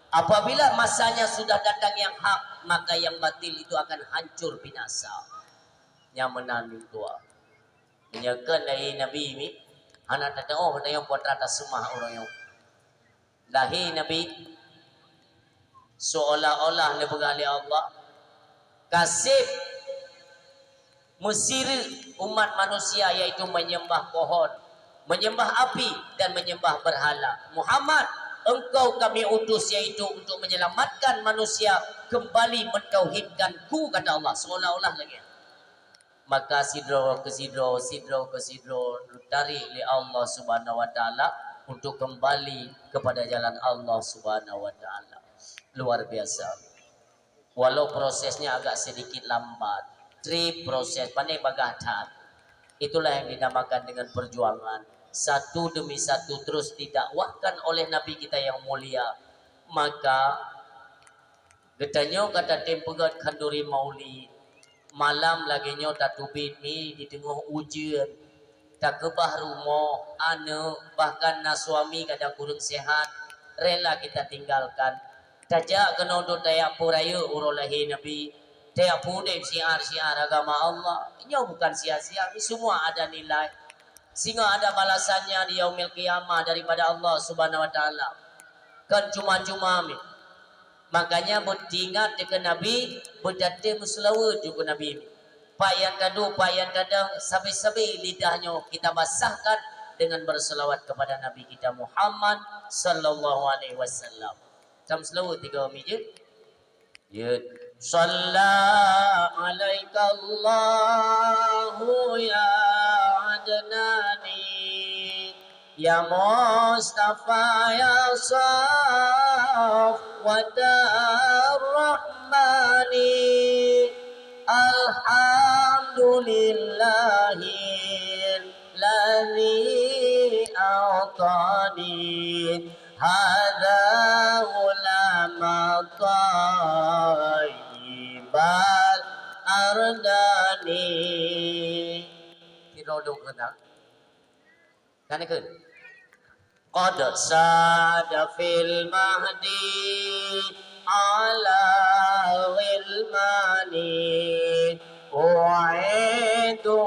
A: Apabila masanya sudah datang yang hak, maka yang batil itu akan hancur binasa. Yang menandu tua. Menyakan dari Nabi ini, anak tata oh yang putra semua orang yang lahir Nabi seolah-olah lebegali Allah kasih Mesir umat manusia yaitu menyembah pohon, menyembah api dan menyembah berhala. Muhammad, engkau kami utus yaitu untuk menyelamatkan manusia kembali mentauhidkanku kata Allah seolah-olah lagi. Maka sidro ke sidro tarik oleh Allah Subhanahu wa taala untuk kembali kepada jalan Allah Subhanahu wa taala. Luar biasa. Walau prosesnya agak sedikit lambat. Proses pandai bagadat. Itulah yang dinamakan dengan perjuangan. Satu demi satu terus didakwahkan oleh Nabi kita yang mulia. Maka getanyo kata tempegat kanduri maulid. Malam lagi nyo tak tubit mi di tengah ujian. Tak kebah rumah, bahkan na suami kadang kurang sehat. Rela kita tinggalkan. Tajak kena untuk tayak puraya urolahi Nabi. Tayak pudek siar agama Allah. Ini bukan sia-sia. Ini semua ada nilai. Sehingga ada balasannya di yaumil qiyamah daripada Allah Subhanahu wa taala. Kan cuma-cuma mi. Makanya bertingat dengan Nabi, berdatang selawat juga Nabi. Payan kadang sabi-sabi lidahnya kita basahkan dengan berselawat kepada Nabi kita Muhammad sallallahu alaihi wasallam. Jam selawat 3 minit. Ya. Shalla alaika Allahu ya adnani ya Mustafa ya Safwatar Rahmani alhamdulillahil ladzi a'tani hadza ulama tayyibal ardani. Kira dong kenal kan ikut qad sada fil mahdi ala ghilmani u'idu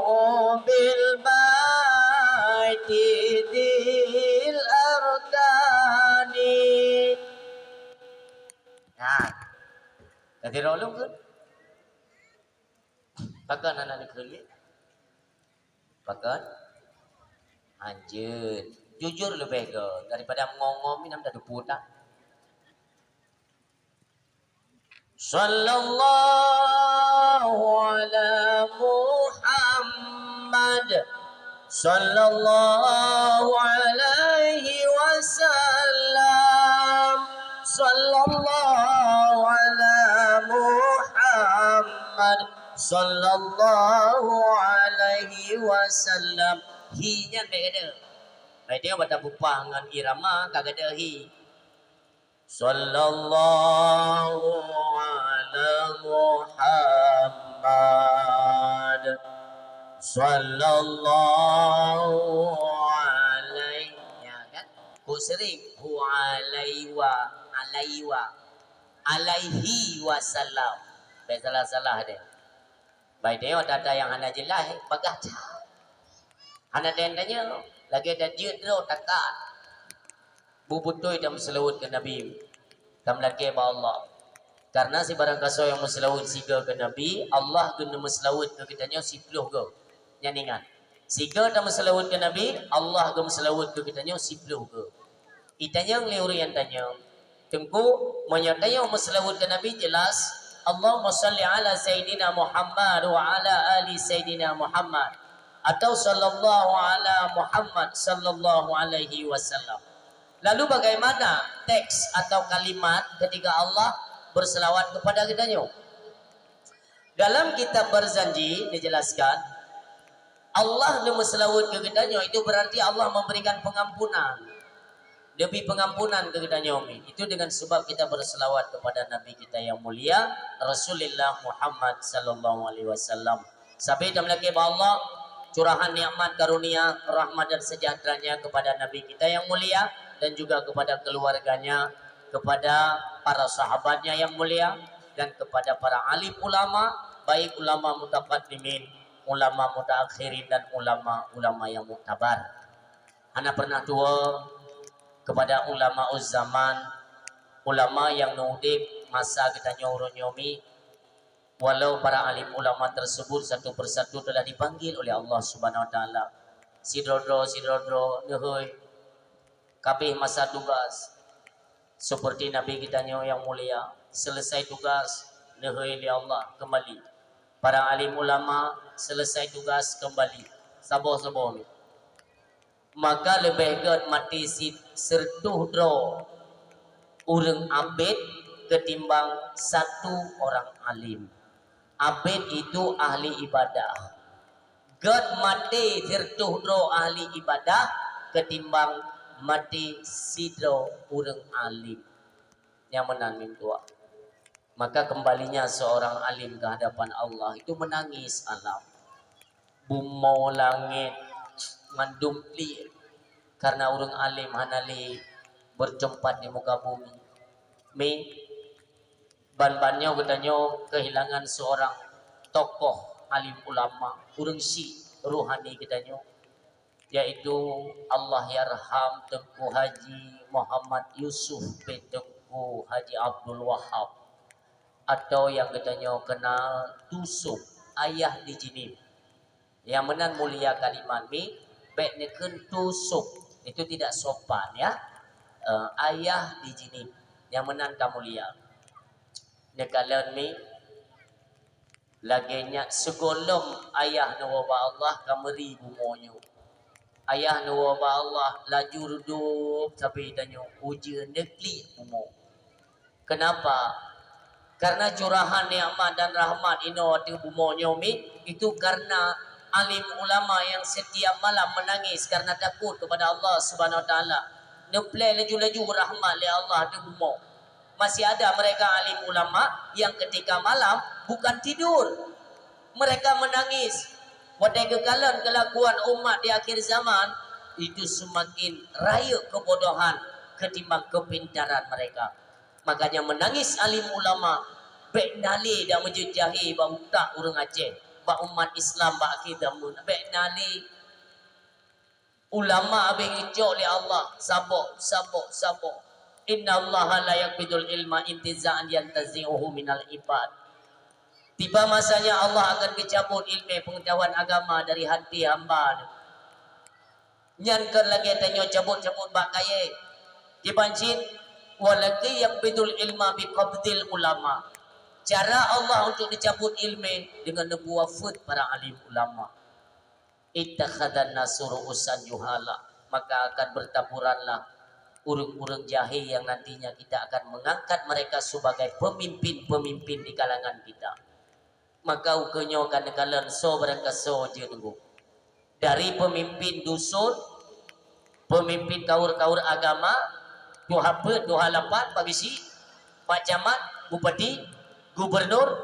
A: bil baiti dil ardani. Nah, tadi rolong kan? Pakan anak ni kelik. Pakan anjir. Jujur lebih ke daripada ngomong minam dah duput tak. Sallallahu ala Muhammad sallallahu alaihi wasallam sallallahu ala Muhammad sallallahu alaihi wasallam. Hi nya baik ada. Baik dia baca bupah dengan irama kagak ada hi. Sallallahu ala Muhammad sallallahu alaihi kan ku sering hu alaihi wasallam. Baik salah dia. Baik dia ada yang hana jelas bagah. Hana tanya lagi ada jidro takat. Bubutoi dan selawat ke Nabi. Tam lagi ba Allah. Karena si barang kaso yang selawat siga ke Nabi, Allah guna selawat ke kitanya 10 ke. Nyaningan. Siga dan selawat ke Nabi, Allah guna selawat ke kitanya 10 ke. Itanya ngeliuri yang tanya. Tengku menyatanya selawat ke Nabi jelas Allahumma salli ala Sayyidina Muhammad wa ala ali Sayyidina Muhammad. Atau sallallahu ala Muhammad sallallahu alaihi wasallam. Lalu bagaimana teks atau kalimat ketika Allah berselawat kepada kitanya? Dalam kitab Berjanji dijelaskan Allah berselawat ke kitanya itu berarti Allah memberikan pengampunan. Lebih pengampunan ke kitanya itu dengan sebab kita berselawat kepada Nabi kita yang mulia Rasulullah Muhammad sallallahu alaihi wasallam. Sampai dalam lagi Allah curahan nikmat karunia rahmat dan sejahteranya kepada Nabi kita yang mulia dan juga kepada keluarganya, kepada para sahabatnya yang mulia dan kepada para alim ulama, baik ulama mutaqaddimin, ulama mutaakhirin dan ulama-ulama yang muktabar. Ana pernah tua kepada ulama zaman, ulama yang nudib masa kita nyomi. Walau para alim ulama tersebut satu persatu telah dipanggil oleh Allah Subhanahu wa taala. Sidrodro nehoi kabeh masa tugas. Seperti Nabi kita yang mulia, selesai tugas nehoi oleh Allah kembali. Para alim ulama selesai tugas kembali. Sabar-sabar. Maka lebih good mati sertuh dro urang abid ketimbang satu orang alim. Abid itu ahli ibadah. God mati tertuh dro ahli ibadah ketimbang mati sidro urang alim yang menangis tua. Maka kembalinya seorang alim ke hadapan Allah itu menangis alam. Bumau langit mandumpli karena urang alim hanali bertempat di muka bumi. Ban-bannya katanya kehilangan seorang tokoh alim ulama urang si ruhani katanya yaitu Allah yarham Tengku Haji Muhammad Yusuf bin Tengku Haji Abdul Wahab atau yang katanya kenal tusuk ayah di Jinib yang menan mulia kalimat mi baik neken tusuk itu tidak sopan ya. Ayah di Jinib yang menan kamulia nekalan mi laginya segolong ayah nuwaba Allah kameri bumonyo ayah nuwaba Allah laju redup sampai tanya ujian nekli bumo. Kenapa? Karena curahan nikmat dan rahmat inawati bumonyo mi itu karena alim ulama yang setiap malam menangis karena takut kepada Allah Subhanahu wa taala. Neplay laju-laju rahmat li Allah di bumo. Masih ada mereka alim ulama yang ketika malam bukan tidur. Mereka menangis. Wadai kekalan kelakuan umat di akhir zaman itu semakin raya kebodohan ketimbang kepintaran mereka. Makanya menangis alim ulama bek nali dah masjid Jahir ba utak urang Aceh ba umat Islam ba kita mun bek nali ulama abeng ijok li Allah sabok inna Allah la yaqbidul ilma intiza'an yantazi'uhu minal ibad. Tiba masanya Allah akan dicabut ilmu pengetahuan agama dari hati hamba. Nyankan lagi tanya cabut bak kaya dibancin walaki yaqbidul ilma biqabdil ulama. Cara Allah untuk dicabut ilmu dengan nebuah wafat para alim ulama. Ittakhadan nasuru usan juhala, maka akan bertaburanlah urang-urang jahil yang nantinya kita akan mengangkat mereka sebagai pemimpin-pemimpin di kalangan kita. Maka ukenyo kadang-kadang so berangkaso je nunggu. Dari pemimpin dusun, pemimpin kaur-kaur agama, doha pe, doha lapat, pagisi, pak camat, bupati, gubernur,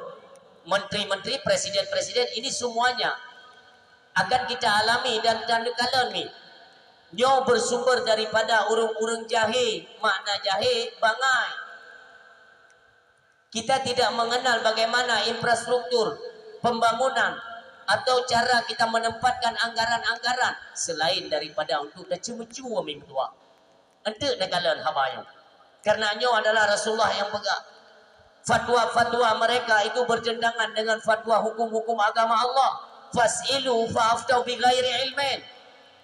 A: menteri-menteri, presiden-presiden, ini semuanya akan kita alami dan kadang-kadang ni nyo bersumber daripada urang-urang jahil. Makna jahil bangai. Kita tidak mengenal bagaimana infrastruktur pembangunan atau cara kita menempatkan anggaran-anggaran selain daripada untuk cuma-cuma mingdua. Ente nekalan habayo. Karena nyo adalah Rasulullah yang pegang. Fatwa-fatwa mereka itu bertentangan dengan fatwa hukum-hukum agama Allah. Fas'ilu fa'aftau bi ghairi ilmin.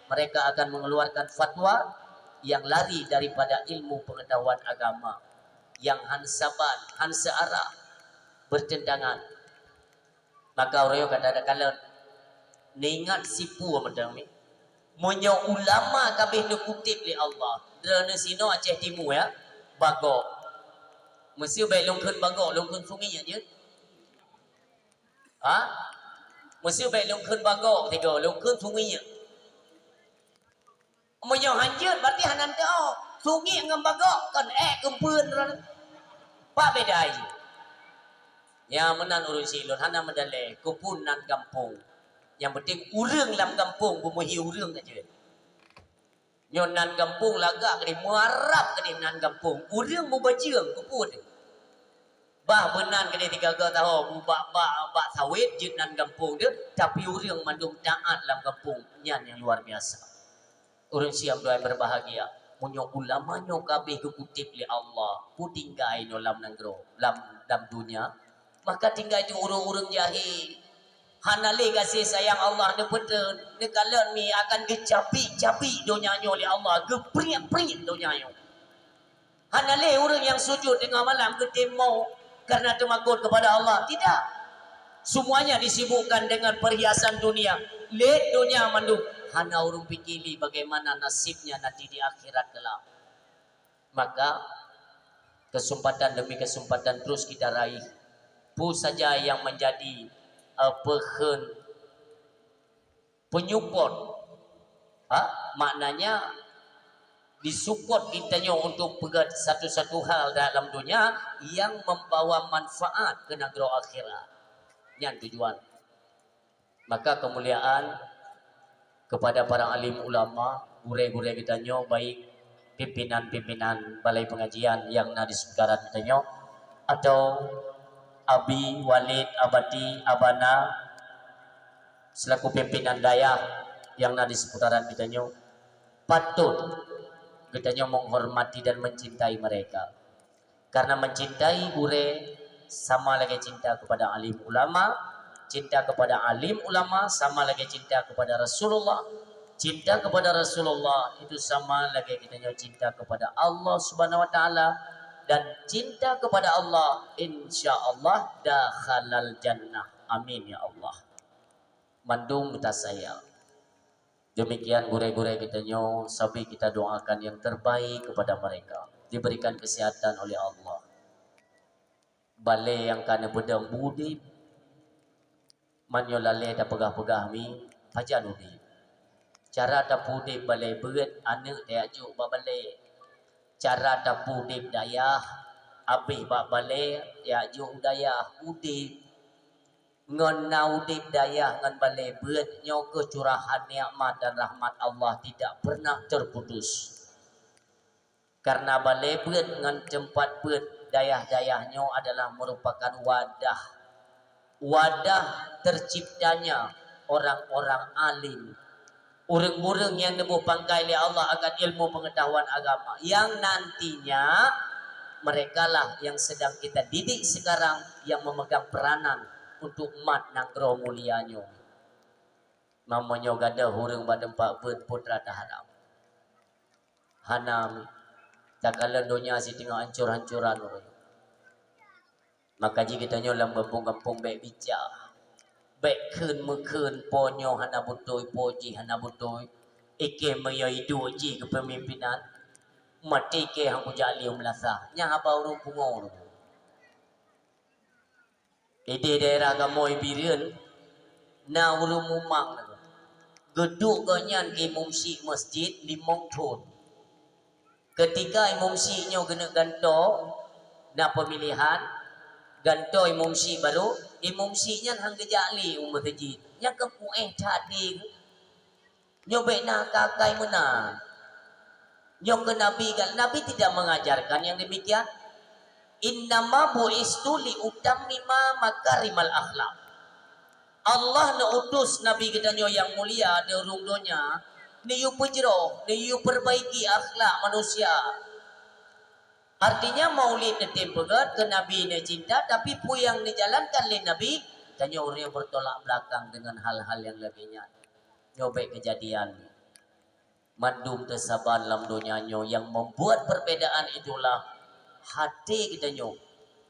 A: Mereka akan mengeluarkan fatwa yang lari daripada ilmu pengetahuan agama, yang hansaban, hansearah, bertentangan. Maka orang kata kalau ningat sipu macam ni, munyo ulama kabeh nu kutip li Allah. Dana sino Aceh Timur ya, bagok. Mesti baik longkeun bagok, longkeun sungai aja. Ha? Mesti baik longkeun bagok tiga, longkeun sungai. Munyo hanjeut berarti hanan teu sungai ngam bagok kan kempeun ran. Pak beda aja. Ya menan urun silun hana medale kupunan kampung. Yang penting urang dalam kampung bumuhi urang aja. Nyonan kampung lagak ke muarab ke nan kampung. Urang mu bajeung kupun. Bah benan ke 3 tahun bak sawit je nan kampung dia tapi urang mandum taat dalam kampung. Nyan yang luar biasa. Urang siam doa berbahagia. Munyo ulama nyo kabeh kutip li Allah. Pu tinggai no lam nanggro lam dunia. Maka tinggal itu urang-urang jahil. Hanale kasih sayang Allah ne betul. Ne kalau ni akan gecapi-capi dunia nyo li Allah. Gepriak-priak dunia nyo. Hanale urang yang sujud tengah malam ke temo karena temakut kepada Allah. Tidak. Semuanya disibukkan dengan perhiasan dunia. Let dunia manduk. Hana urung pikiri bagaimana nasibnya nanti di akhirat kelak. Maka kesempatan demi kesempatan terus kita raih. Pu saja yang menjadi penyupport. Maknanya disupport kitanya untuk pegang satu-satu hal dalam dunia yang membawa manfaat ke negara akhirat. Yang tujuan. Maka kemuliaan kepada para alim ulama, gure-gure kita nyo, baik pimpinan-pimpinan balai pengajian yang ada di seputaran kita nyo, atau Abi, Walid, Abati, Abana, selaku pimpinan daya yang ada di seputaran kita nyo, patut kita nyo menghormati dan mencintai mereka. Karena mencintai gure sama lagi cinta kepada alim ulama. Cinta kepada alim ulama sama lagi cinta kepada Rasulullah. Cinta kepada Rasulullah itu sama lagi kita cinta kepada Allah Subhanahu wa taala, dan cinta kepada Allah insyaallah dakhalal jannah. Amin ya Allah. Mandung kita sayang. Demikian gure-gure kita sampai kita doakan yang terbaik kepada mereka. Diberikan kesehatan oleh Allah. Balai yang kana bedang budi manyo lale da pegah-pegah mi pajan udi. Cara da pudip balai beut ane dia juk ba balai. Cara da pudip dayah abih ba balai ya juk dayah udip. Ngon naudip dayah ngan balai beut nyo kecurahan nikmat dan rahmat Allah tidak pernah terputus. Karena balai beut ngan tempat beut dayah-dayahnya adalah merupakan wadah terciptanya orang-orang alim, orang-orang yang nemu pangkai oleh Allah akan ilmu pengetahuan agama, yang nantinya mereka lah yang sedang kita didik sekarang, yang memegang peranan untuk mat nangro mulianya. Namanya gada hurung badan pak putra tahanam hanam tak kala dunia si tengah hancur-hancuran orang. Maka jika kita nyolam kampung-kampung baik bijak, baik kun mekun ponyo hana butoi poji hana butoi ike mayai dua ji kepemimpinan mati ke hang kujali melasa nya haba urung pungor. Ide daerah gamoi bireun na urung mumang geduk ganyan ke mumsi masjid di Mongthon. Ketika imumsi nyo kena ganto na pemilihan ganto imumsi baru imumsi nya hang gejali masjid nya ke pueh tadi nyo baik nak kakai menang nyo ke nabi tidak mengajarkan yang demikian. Innama bu'istu li utammima makarimal akhlak. Allah na utus nabi kita nyo yang mulia di urung dunia niyu pujro, niyu perbaiki akhlak manusia. Artinya maulid netim pegat ke nabi ne cinta, tapi pu yang dijalankan oleh nabi tanya orang yang bertolak belakang dengan hal-hal yang lebihnya. Nyobek kejadian mandum tersabar dalam dunia nyo, yang membuat perbedaan itulah hati kita nyo.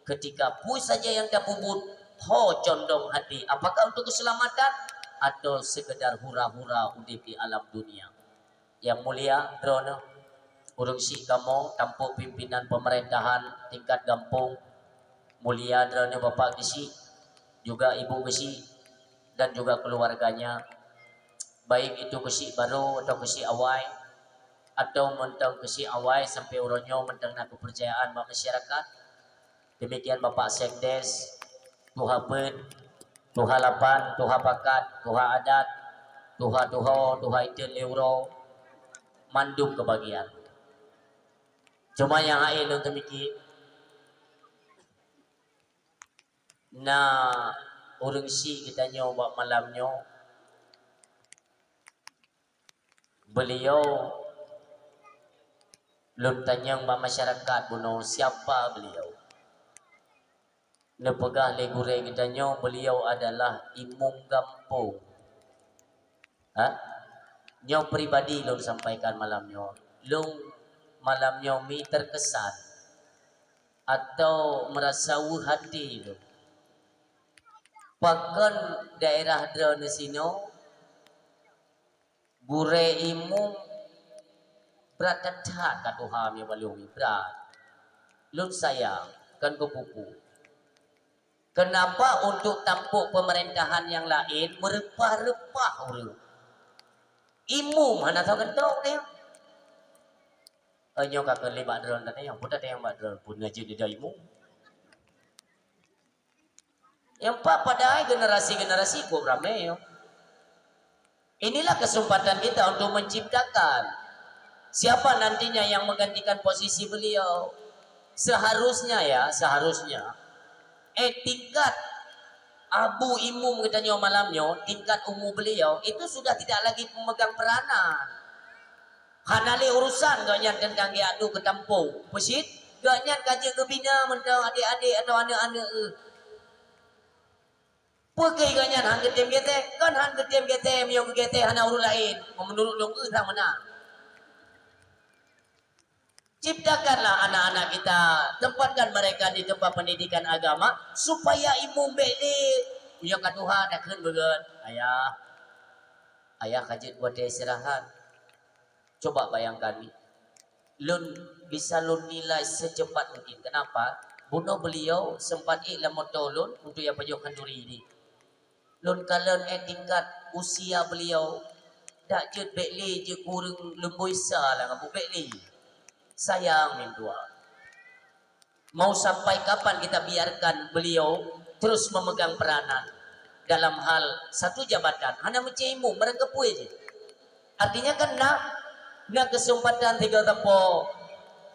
A: Ketika pu saja yang dapubut ho condong hati, apakah untuk keselamatan atau sekedar hura-hura udip di alam dunia. Yang mulia drone urung si kamu tampuk pimpinan pemerintahan tingkat kampung mulia drone bapak gesi juga ibu gesi dan juga keluarganya, baik itu gesi baru atau gesi awai atau mentang gesi awai sampai uronyo mentang nak kepercayaan masyarakat. Demikian Bapak Sekdes, Tuha Pet, Tuha Lapan, Tuha Pakat, Tuha Adat, Tuha Tuho, Tuha Itin Euro, mandum kebagian. Cuma yang lain untuk mikir, nah urung si kita nyoba malamnya, beliau luntanyang masyarakat buno siapa beliau. Nepegah legure kita nyo beliau adalah imam kampung. Nyo pribadi lo sampaikan malam nyo. Long malam nyo mi terkesan atau merasa hati lo. Pakan daerah drone sino gure imum berat katuham yang balumi berat. Lun sayang kan kepupu. Kenapa untuk tampuk pemerintahan yang lain merepah-repah orang? Imum mana tahu kentong dia. Nyo kakak lebat drone tadi yang putar yang bak drone pun ngaji dia imum. Yang pada generasi kok ramai yo. Inilah kesempatan kita untuk menciptakan siapa nantinya yang menggantikan posisi beliau. Seharusnya tingkat abu imum kita nyo malamnya, tingkat umum beliau itu sudah tidak lagi memegang peranan. Hanali urusan ganyan tentang diadu ke tampung pesit, ganyan kaji kebina mentang adik-adik atau anak-anak. Pakai ganyan hang getem gete, kan hang getem gete yang gete hana urus lain, menurut long sang mana. Ciptakanlah anak-anak kita, tempatkan mereka di tempat pendidikan agama supaya imum belik. Punya katuha dah keun beget. Ayah kajit buat dia istirahat. Coba bayangkan ni. Lun bisa lun nilai secepat mungkin. Kenapa? Bunuh beliau sempat iklan motor lun untuk yang pajokan duri ini. Lun kalian tingkat usia beliau dak jut bekli je kurang lembui lah ngapu bekli. Sayang mindua. Mau sampai kapan kita biarkan beliau terus memegang peranan dalam hal satu jabatan? Hanya mencimu merengkepu aja. Artinya kan nak kesempatan tiga tempo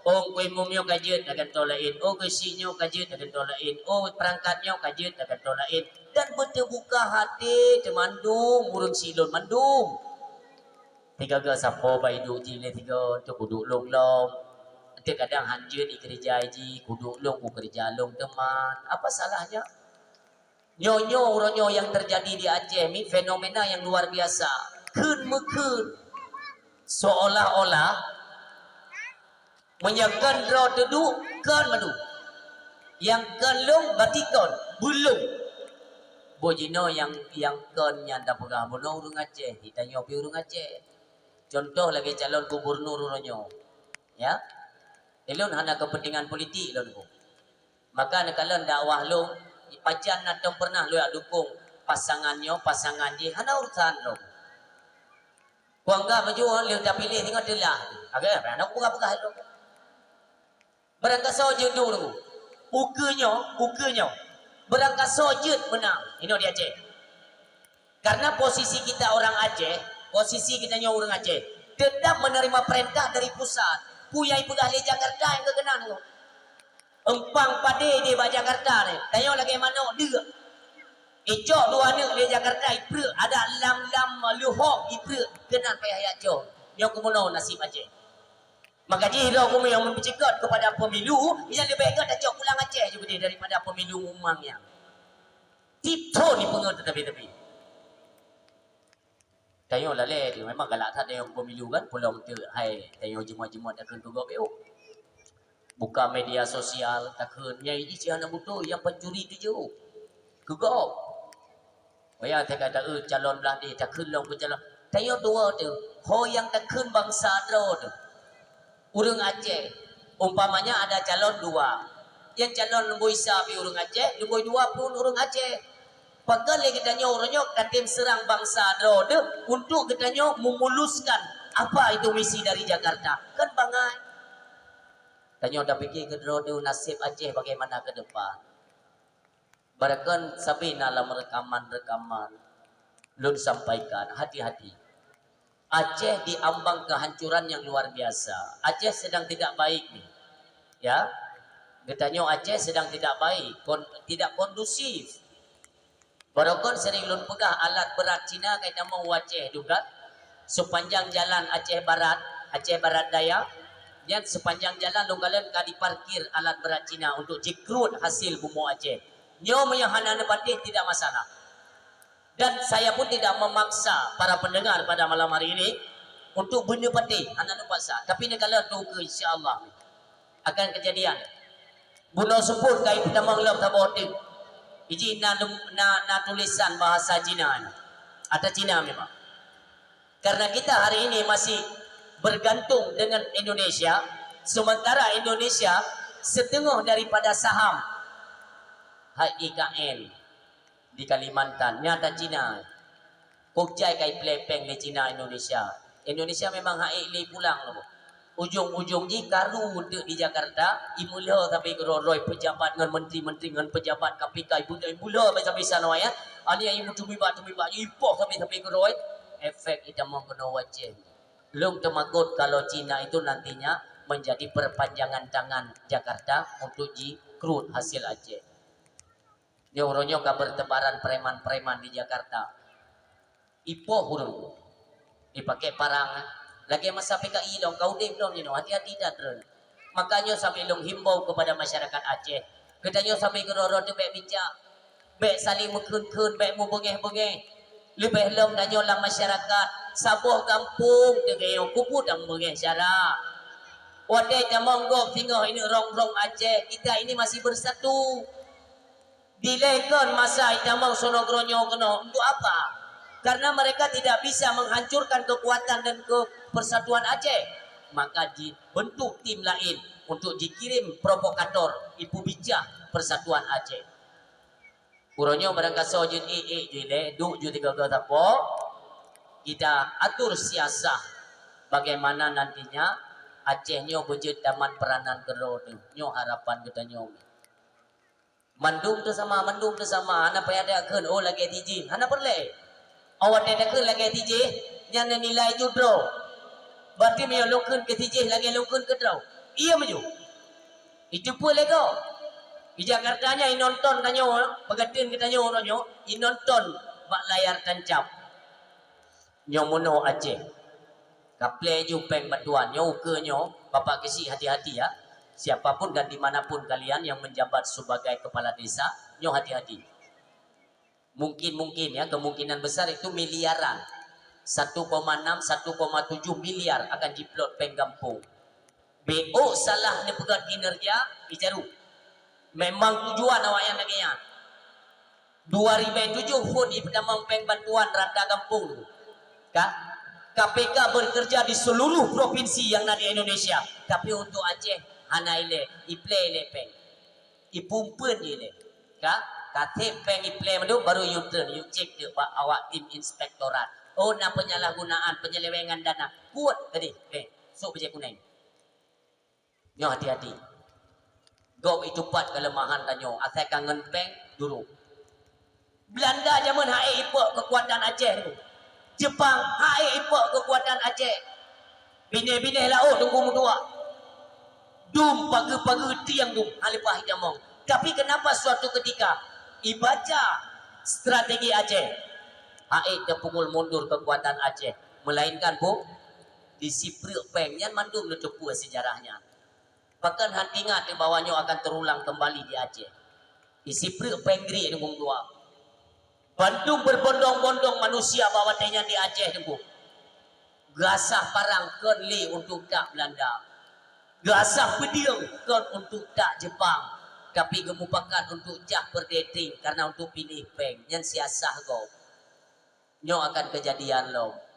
A: Oh kue mumio kajet akan tolain. Oh kesinya kajet akan tolain. Oh perangkatnya kajet akan tolain. Dan berterbuka hati temandung burung silon mandung. Tiga ga sapo bai duk ji le tiga tu kuduk long long. Nanti kadang hanjut di kerja ji kuduk long ku kerja long teman. Apa salahnya? Nyonyo uronyo yang terjadi di Aceh ini fenomena yang luar biasa. Kun mekun seolah-olah menyangkan roh duduk kan madu. Yang kelung batikon belum. Bojino yang kan nyanda pegah bono urung Aceh, ditanya pi urung Aceh. Contoh lagi calon gubernur uronyo. Ya. Elon hanya kepentingan politik lon ku. Maka kalau dakwah lo pajan atau pernah lo dukung pasangan je hana urusan lo. Kuangga maju lo dah pilih tengok delah. Agak nak pegah lo. Berangkat sojud dulu. Ukenya berangkat sojud menang. Ini dia Aceh. Karena posisi kita orang Aceh, posisi kita orang Aceh tetap menerima perintah dari pusat. Puyai pegah le Jakarta yang kekenaan lo. Empang pade di Jakarta ni. Tanya lagi mana dia. Icok dua ni di Jakarta ipre ada lam luhok ipre kenan payah ayat jo. Yang kemono nasib Aceh. Maka jihlah kami yang mempercekat kepada pemilu yang lebih baik dah cok pulang Aceh juga dia daripada pemilu umang yang. Tipto ni pengen tetapi. Tanya lah le memang galak tak ada yang pemilu kan pulau tu hai tanya jemaah-jemaah dah kena tugak beo. Buka media sosial takkan nyai di ciana butuh yang pencuri tu je. Gegap. Bayar tak kata calon belah ni takkan long calon. Tanya dua tu, ho yang takkan bangsa dro tu. Urang Aceh. Umpamanya ada calon dua. Yang calon Lembu Isa pi urang Aceh, Lembu dua pun urang Aceh. Pagal lagi tanya orangnya katim serang bangsa dro tu untuk katanya memuluskan apa itu misi dari Jakarta. Kan bangai. Tanya dah fikir ke tu nasib Aceh bagaimana ke depan. Barakan sabina dalam rekaman-rekaman lun sampaikan hati-hati. Aceh diambang kehancuran yang luar biasa. Aceh sedang tidak baik ni. Ya. Katanya Aceh sedang tidak baik, tidak kondusif. Barakan sering lun pegah alat berat Cina kait nama Aceh juga. Sepanjang jalan Aceh Barat Daya. Dan sepanjang jalan longgalan ka diparkir alat berat Cina untuk jikrut hasil bumbu Aceh. Nyo yang hanana patih tidak masalah. Dan saya pun tidak memaksa para pendengar pada malam hari ini untuk benda patih hanana paksa. Tapi negala tu ke insya-Allah akan kejadian. Buno sebut kai pertama ngelap taboting. Iji na tulisan bahasa Cina ni. Atau Cina memang. Karena kita hari ini masih bergantung dengan Indonesia, sementara Indonesia setengah daripada saham HIKN di Kalimantan nyata Cina. Kokjai kai plepeng di Cina Indonesia. Indonesia memang HIK pulang loh. Ujung-ujung ji karu untuk di Jakarta, imula sampai ke roi pejabat dengan menteri-menteri dengan pejabat KPK imula sampai sana ya. Ani yang tumiba ipoh sampai ke roi. Efek kita mau kena wajib. Long temagut kalau Cina itu nantinya menjadi perpanjangan tangan Jakarta untuk jikrut hasil Aceh. Dia orangnya kabar tebaran preman-preman di Jakarta. Ipoh hurung. Dipakai parang. Lagi masa PKI dong, kau deh dong, hati-hati dah terus. Makanya sampai long himbau kepada masyarakat Aceh. Katanya sampai ke roro tu baik bijak, baik saling mekun-kun, baik membengeh-bengeh. Lebih long tanya lah masyarakat, sabuh kampung tegayong kupu dan mengeh cara. Wadai jamong gok tinggal ini rong-rong Aceh, kita ini masih bersatu. Dilekan masa itamang sonogronyo kena untuk apa? Karena mereka tidak bisa menghancurkan kekuatan dan persatuan Aceh. Maka dibentuk tim lain untuk dikirim provokator Ibu Bijah Persatuan Aceh. Uronyo berangkat sojud jile duk ju tiga tapo. Kita atur siasah bagaimana nantinya Aceh nyo bejut daman peranan kero tu. Nyo harapan kita nyo. Mandung tu sama, anak payah ada kan oh lagi tiji. Anak perle. Awak dah ke lagi tijih yang nilai tu draw. Berarti dia lukun ke tijih lagi lukun ke draw. Iya maju. Itu pun lego. Di Jakarta nya nonton tanyo, pegatin kita nyo tanyo, nonton bak layar tancap. Nyomono Aceh. Kaple ju peng bantuan nyo ke nyo, Bapak Kesi hati-hati ya. Siapapun dan dimanapun kalian yang menjabat sebagai kepala desa, nyo hati-hati. Mungkin ya, kemungkinan besar itu miliaran. 1,6, 1,7 miliar akan diplot peng kampung. BO salah ni pegat kinerja, bicaru. Memang tujuan awak yang naginya. 2007 pun ipedamang peng bantuan rata kampung. KPK bekerja di seluruh provinsi yang ada di Indonesia. Tapi untuk Aceh, hana ile, iple ile peng. Ipumpen je ile. Katip peng iple madu baru you turn, you check ke awak tim inspektorat. Oh, na penyalahgunaan, penyelewengan dana. Kuat tadi. So bijak kuning. Nyo hati-hati. Gop itu pat kelemahan tanyo. Asal kangen peng dulu. Belanda zaman hae ipok kekuatan Aceh tu. Jepang hae ipok kekuatan Aceh. Bine-bine lah tunggu mudua. Dum pagi-pagi tiang dum halipah hidamong. Tapi kenapa suatu ketika ibaca strategi Aceh hae terpukul mundur kekuatan Aceh, melainkan bu disipril peng yang mandum letupu sejarahnya. Bahkan hati ingat di bawahnya akan terulang kembali di Aceh. Disipril penggri nunggu dua. Bandung berbondong-bondong manusia bawa tenya di Aceh nunggu. Gasah parang kenli untuk tak Belanda. Gasah pediang kan untuk tak Jepang. Tapi gemupakan untuk jak berdating karena untuk pilih peng yang siasah go. Nyo akan kejadian lo.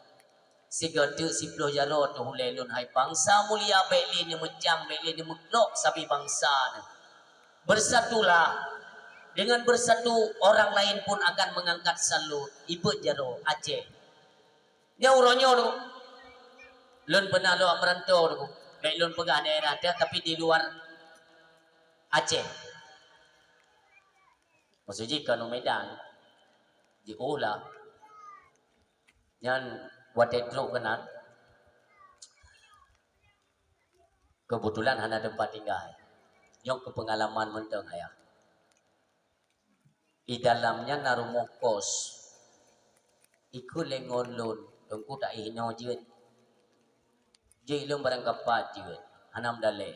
A: Si gertu si puluh jaro tu hulelun hai bangsa mulia beli ni mejang beli ni mutlok sabi bangsa ni. Bersatulah. Dengan bersatu orang lain pun akan mengangkat salut. Ibu jaro Aceh. Nya uronyo tu. Lun pernah lo merantau tu. Baik lun pegah daerah dia tapi di luar Aceh. Maksudnya kalau Medan diolah yang watetlo kanan kebetulan hanya tempat tinggal yang kepengalaman menteng ayah di dalamnya narumo kos ikut lengon lun tungku tak hino jut jilum barang kapat jut hanam dale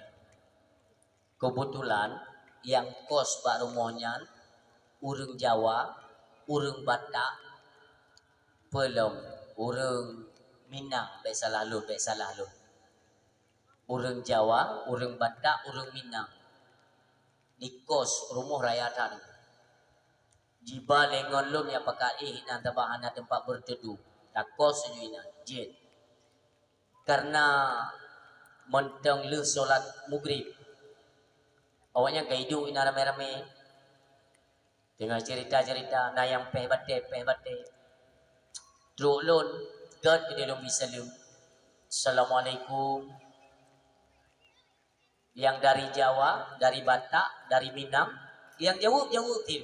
A: kebetulan yang kos pak rumahnya urang Jawa urang Batak pelem urang Minang, baik salah lu. Urang Jawa, urang Batak, urang Minang. Di kos rumah raya tadi. Jiba lengon lu yang pakai nan tabahana tempat berteduh. Tak kos sejuina, jet. Karena mentang lu solat maghrib. Awaknya gaidu ina rame-rame. Dengan cerita-cerita na yang peh bate. Drolon God di dalam bisalim. Assalamualaikum. Yang dari Jawa, dari Batak, dari Minang, yang jauh tim.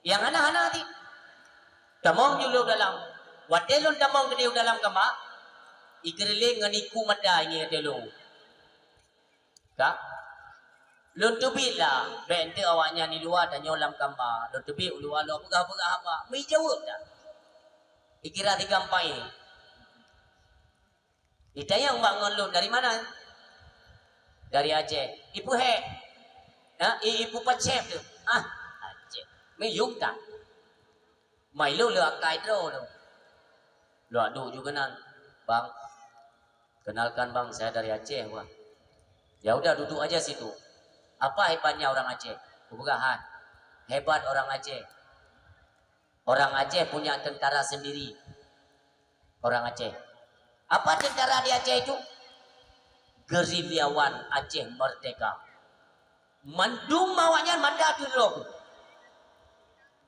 A: Yang anak-anak ti. Tamong dulu dalam. Watelon tamong ke dalam kama. Igerle nganiku mata ini telung. Kak. Lun tubi lah. Bente awaknya ni luar dan nyolam kama. Lun tubi luar lo pegah-pegah apa. Mi jauh dah. Ikira di kampai. Itayang bangun lu dari mana? Dari Aceh. Ibu he. Ibu pacep tu. Aceh. Meyung tak? Mai lu akai tro tu. Lu adu juga nan. Bang. Kenalkan bang, saya dari Aceh bang. Ya udah duduk aja situ. Apa hebatnya orang Aceh? Bukan. Hebat orang Aceh. Orang Aceh punya tentara sendiri. Orang Aceh. Apa tentara di Aceh itu? Gerilyawan Aceh Merdeka. Mandum mawanya manda dulu.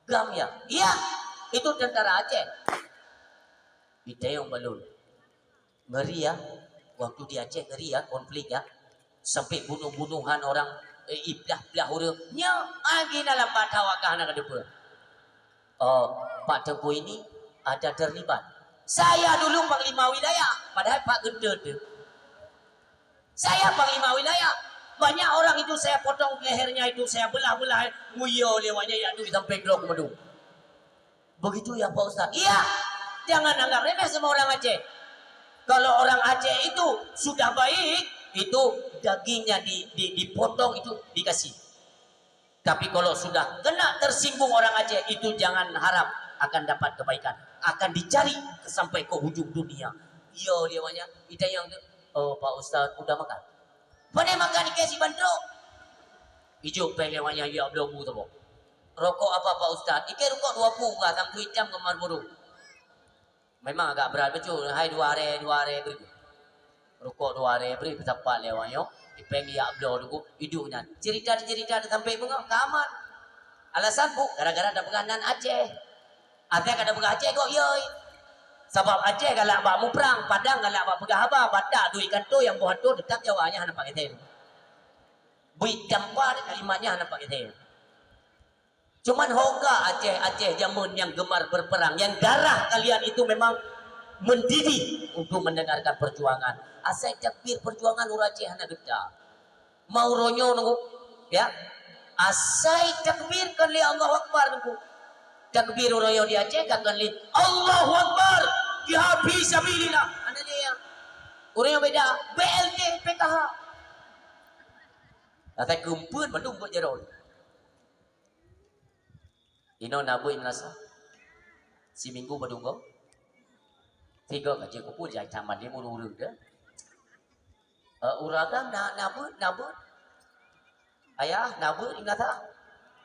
A: Gam ya? Iya. Itu tentara Aceh. Kita yang belum. Ngeri ya. Waktu di Aceh ngeri ya. Konflik ya. Sampai bunuh-bunuhan orang. Iblah huruf. Nya. Lagi dalam patawakah anak depan. Pak Tengku ini ada terlibat. Saya dulu Panglima Wilayah, padahal Pak Gendut. Saya panglima wilayah. Banyak orang itu saya potong lehernya itu, saya belah-belah, nguyo lewatnya ya tu sampai gelok madu. Begitu ya Pak Ustaz. Iya, jangan anggap remeh sama orang Aceh. Kalau orang Aceh itu sudah baik, itu dagingnya dipotong itu dikasih. Tapi kalau sudah kena tersinggung orang Aceh, itu jangan harap akan dapat kebaikan. Akan dicari sampai ke hujung dunia. Iya dia banyak. Kita yang oh Pak Ustaz udah makan. Mana makan dikasih bantu? Hijau pelewanya ya belum tu. Rokok apa Pak Ustaz? Ikan rokok 20 lah, sampai hitam kemar burung. Memang agak berat betul. Hai 2 hari beri. Rokok 2 hari beri berapa lewanya. Ipeng ya belum tu hidupnya. Cerita sampai bengak kamar. Alasan bu, gara-gara ada penganan Aceh. Aceh ada pegah Aceh kok yoi. Sebab Aceh galak bak muprang, Padang galak bak pegah haba, Batak tu ikan tu yang buat tu tetap jawanya hana pakai teh. Buik campur kalimatnya hana pakai teh. Cuman hoga Aceh zaman yang gemar berperang, yang darah kalian itu memang mendidih untuk mendengarkan perjuangan. Asai takbir perjuangan ur Aceh hana geda. Mau ronyo nunggu, ya. Asai takbir kan li Allahu Akbar nunggu. Takbir ronyo di Aceh kan li Allahu Akbar jihad fi sabilillah. Ana dia. Orang yang beda BLT PKH. Asai kumpul badung buat jerol. Ino nabu imlasa. Si minggu badunggo. 3 kaji kupu jai taman dia mulu-mulu dah. Uraga nabu. Ayah nabu imlasa.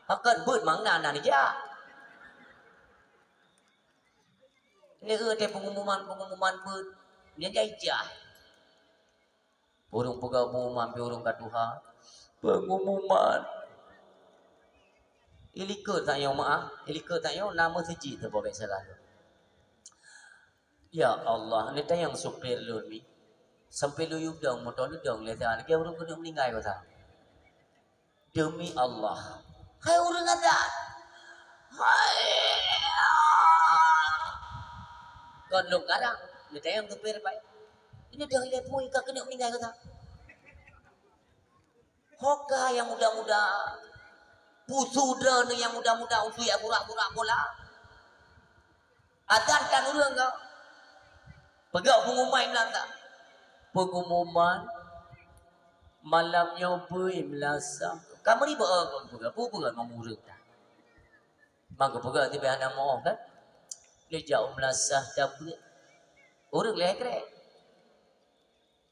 A: Hakan bud mang na ni ja. Ini ada pengumuman bud. Dia jai jah. Burung pengumuman burung katuha. Pengumuman. Ilika tak yang maaf, ilika tak yang nama seji tu bawa salah. Ya Allah, ni yang supir lu ni. Sampai lu yudang motor lu dong leta, lagi orang kena meninggal kata. Demi Allah. Hai orang ada. Hai. Kon lu kadang, ni yang supir baik. Ini dah lihat mu ika kena meninggal kata. Hoka yang muda-muda. Pusudra ni yang muda-muda untuk ya burak-burak bola. Adan kan urang kau. Pegak pengumuman lah tak. Pengumuman malamnya bui melasa. Kamu ni buat apa memurung tak. Maka pegak tiba anak mau kan. Dia jauh melasa dapat. Orang lekrek.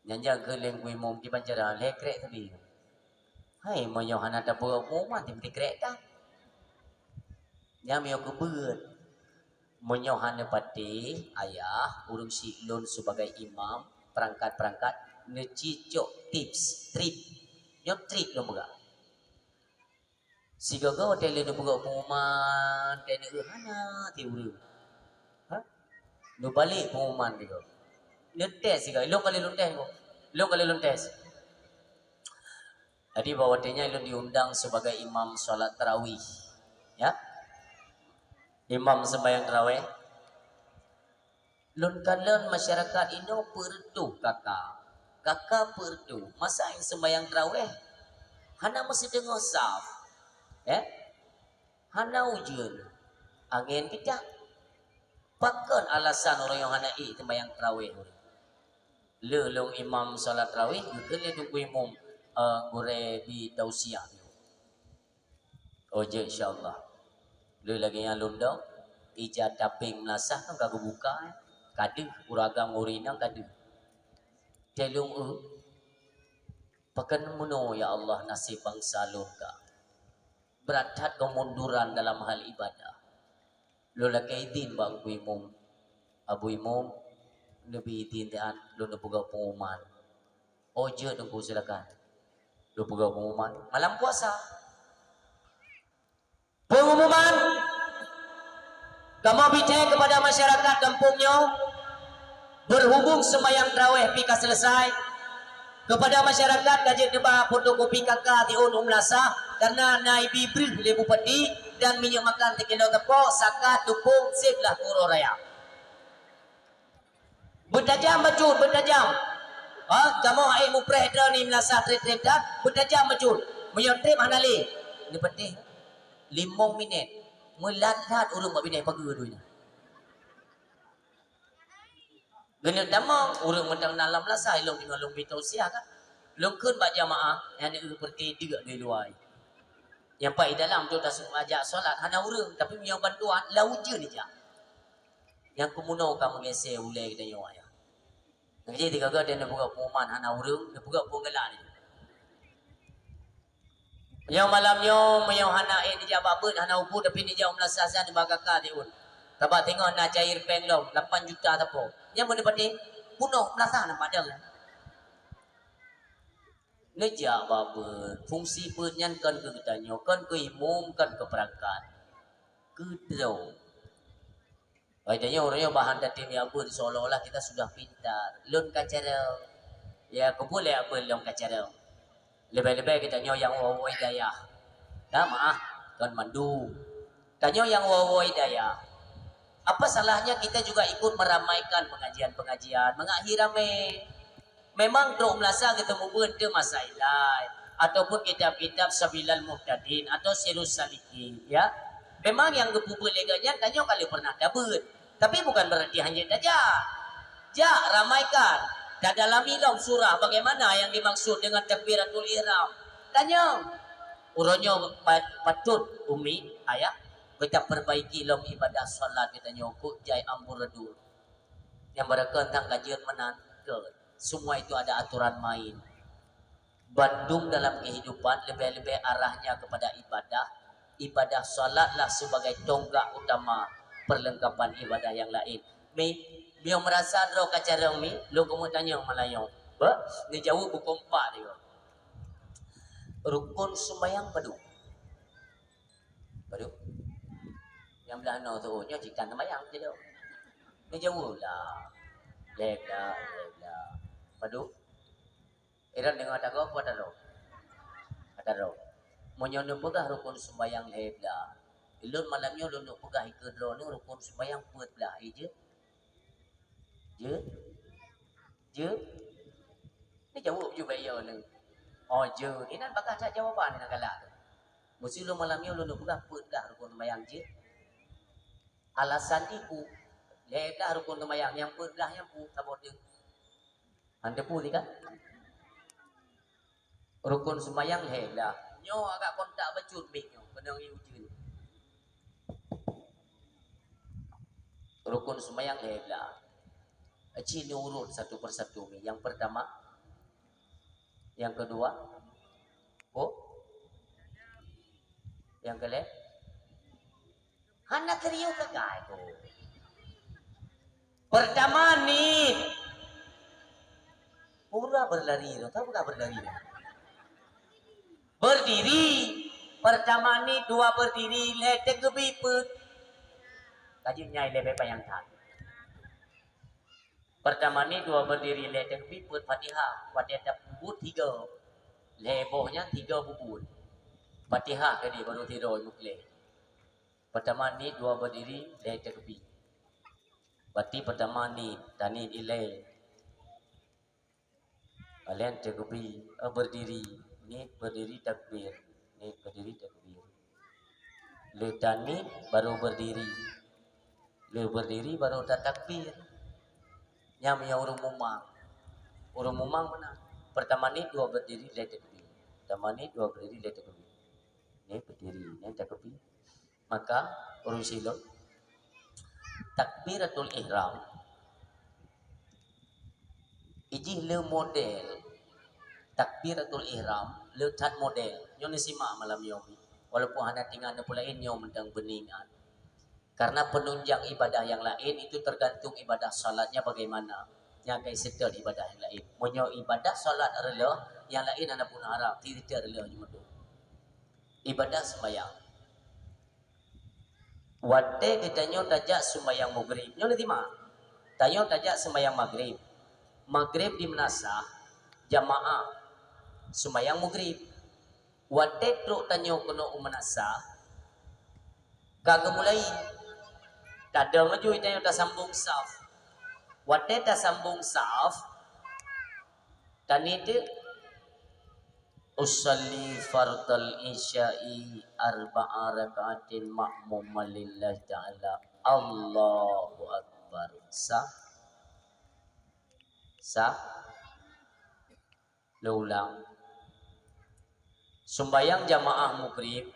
A: Yang jaga lengkui mungkin pancara lekrek tadi. Hai moyo hana ta buat pengumuman tim tikrek dah. Nya mio kebeut. Moyo hana pati ayah urung si lun sebagai imam perangkat-perangkat ngecicok tips trip. Yo trip lo boga. Si gogo hotel nu boga pengumuman tene hana ti urang. Ha? Nu balik pengumuman dia. Lu tes si lo kali lu tes ko. Lo kali lu tes. Jadi bahwatanya lu diundang sebagai imam sholat tarawih, ya, imam sembahyang tarawih. Lun kalian masyarakat ini perdu kakak perdu masa yang sembahyang tarawih, hana masih dengar saf, ya, hana ujian, angin kita, pakan alasan orang yang hana sembahyang tarawih, lelong imam sholat tarawih, kalian tunggu imam. Gure di tausiah ni. Oje insyaallah. Lu lagi yang lundang ija taping melasah kan kagak buka. Kadu uragam urinang kadu. Telung pakan muno ya Allah nasib bangsa lurga. Berat kemunduran dalam hal ibadah. Lu lagi izin bang imam. Abu imam lebih izin dan lu nak buka pengumuman. Oje tunggu silakan. Lu pegang pengumuman malam puasa. Pengumuman kamu bicara kepada masyarakat kampungnya berhubung sembahyang tarawih pika selesai kepada masyarakat gajit deba fotokopi kakak di umlasa karena naib ibril le bupati dan minyak makan 3 kilo tepok sakat dukung siplah kuro raya. Bertajam bacur bertajam. Kamu hai mu prehda ni menasa trip dah bertajam macul. Meyon trip hanali. Ni penting. 5 minit. Melat-lat urung buat bini pagi dulu ni. Gena damang urung mentang dalam lasa ilong tinggal long bitau sia kan. Long kun bak jamaah yang ada seperti dia di luar. Yang pai dalam tu tak suruh ajak solat hana urung tapi yang bantuan lau je ni je. Yang kumuno ka mengese ulai kita yo ya. Jadi tiga dia nak buka pengumuman hana urung, dia buka penggelar ni. Yang malamnya yang hana ni jawab ben hana upu tapi ni jawab melasasan di bagaka dia un. Tabak tengok nak cair peng lo 8 juta tapo. Yang mana pati punuh melasa nampak dah. Neja baben fungsi penyan kan ke katanya kan ke imum kan ke perangkat. Kedau. Katanya orangnya bahan datin yang apa seolah-olah kita sudah pintar. Lun kacara. Ya boleh apa lun kacara. Lebih-lebih kita nyo yang wawai daya. Dah maaf kan mandu. Tanyo yang wawai daya. Apa salahnya kita juga ikut meramaikan pengajian-pengajian, mengakhir rame. Memang dok melasa ketemu benda masalah ataupun kitab-kitab Sabilal Muhtadin atau Sirus Salikin ya. Memang yang gepupu leganya tanyo kali pernah dapat. Tapi bukan berarti hanya saja. Ja ramaikan. Dan dalam dalam surah bagaimana yang dimaksud dengan takbiratul ihram. Tanya. Urangnya patut umi ayah kita perbaiki dalam ibadah solat kita nyokuk jai amburadul. Yang mereka tentang kajian menangkan. Semua itu ada aturan main. Bandung dalam kehidupan lebih-lebih arahnya kepada ibadah. Ibadah solatlah sebagai tonggak utama perlengkapan ibadah yang lain. Dia merasa draw kacara ni, lu kamu tanya Melayu. Ba, ni jauh buku 4 dia. Rukun sembahyang padu. Padu. Yang belah no tu nya cikan sembahyang je dah. Ni jauh lah. Lega. Padu. Iran dengar tak apa dah lo. Kata lo. Monyono pegah rukun sembahyang lega. Ilun malamnya lu nak pegah ikut lo ni rukun sembahyang puat belah aja. Je. Ni jawab juga ya ni. Oh je. Ini nak bakal tak jawapan nak galak tu. Mesti lu malamnya lu nak pegah puat dah rukun sembahyang je. Alasan iku lega rukun sembahyang yang puat dah yang pu sabot je. Anda pu ni kan? Rukun sembahyang lega. Nyo agak kontak becut mik nyo pedang ujun. Rukun sembahyang lega. Cini urut satu persatu ni. Yang pertama, yang kedua, yang kelima, hana teriu kagak tu. Pertama ni, pura berlari, tahu tak berlari? Berdiri. Pertama ni 2 berdiri, letek gebiput. Kajinya lebih payang tak. Pertama ni 2 berdiri letek biput Fatihah. Fatihah bubut 3. Lebohnya 3 bubut. Fatihah tadi baru tidur mukle. Pertama ni 2 berdiri letek bi. Berarti pertama ni tani ilai. Kalian tegubi berdiri. Ni berdiri takbir. Ni berdiri takbir. Le tani baru berdiri. Le berdiri baru takbir. Yang urung mumang mana? Pertama ni 2 berdiri letak kebi. Pertama ni 2 berdiri letak kebi. Ni berdiri, ni takbir. Maka urung silap takbiratul ihram. Iji le model takbiratul ihram, le tat model. Nyo ni simak malam yomi. Walaupun hanya tinggal ada pula nyo mentang beningan. Karena penunjang ibadah yang lain itu tergantung ibadah salatnya bagaimana. Yang kait setel ibadah yang lain. Menyo ibadah salat rela, yang lain anda pun harap tidak rela cuma tu. Ibadah sembahyang. Wate kita nyo tajak sembahyang maghrib. Nyo nanti mah. Tayo tajak sembahyang maghrib. Maghrib di menasah jamaah sembahyang maghrib. Wate truk tanyo kena menasah. Kagak mulai. Kadang maju itu yang tak sambung saf. Wate tak sambung saf. Tani itu usalli fardal isya'i arba'a raka'atin ma'muma lillahi ta'ala. Allahu Akbar. Sah? Sah? Ulang. Sembayang jamaah maghrib,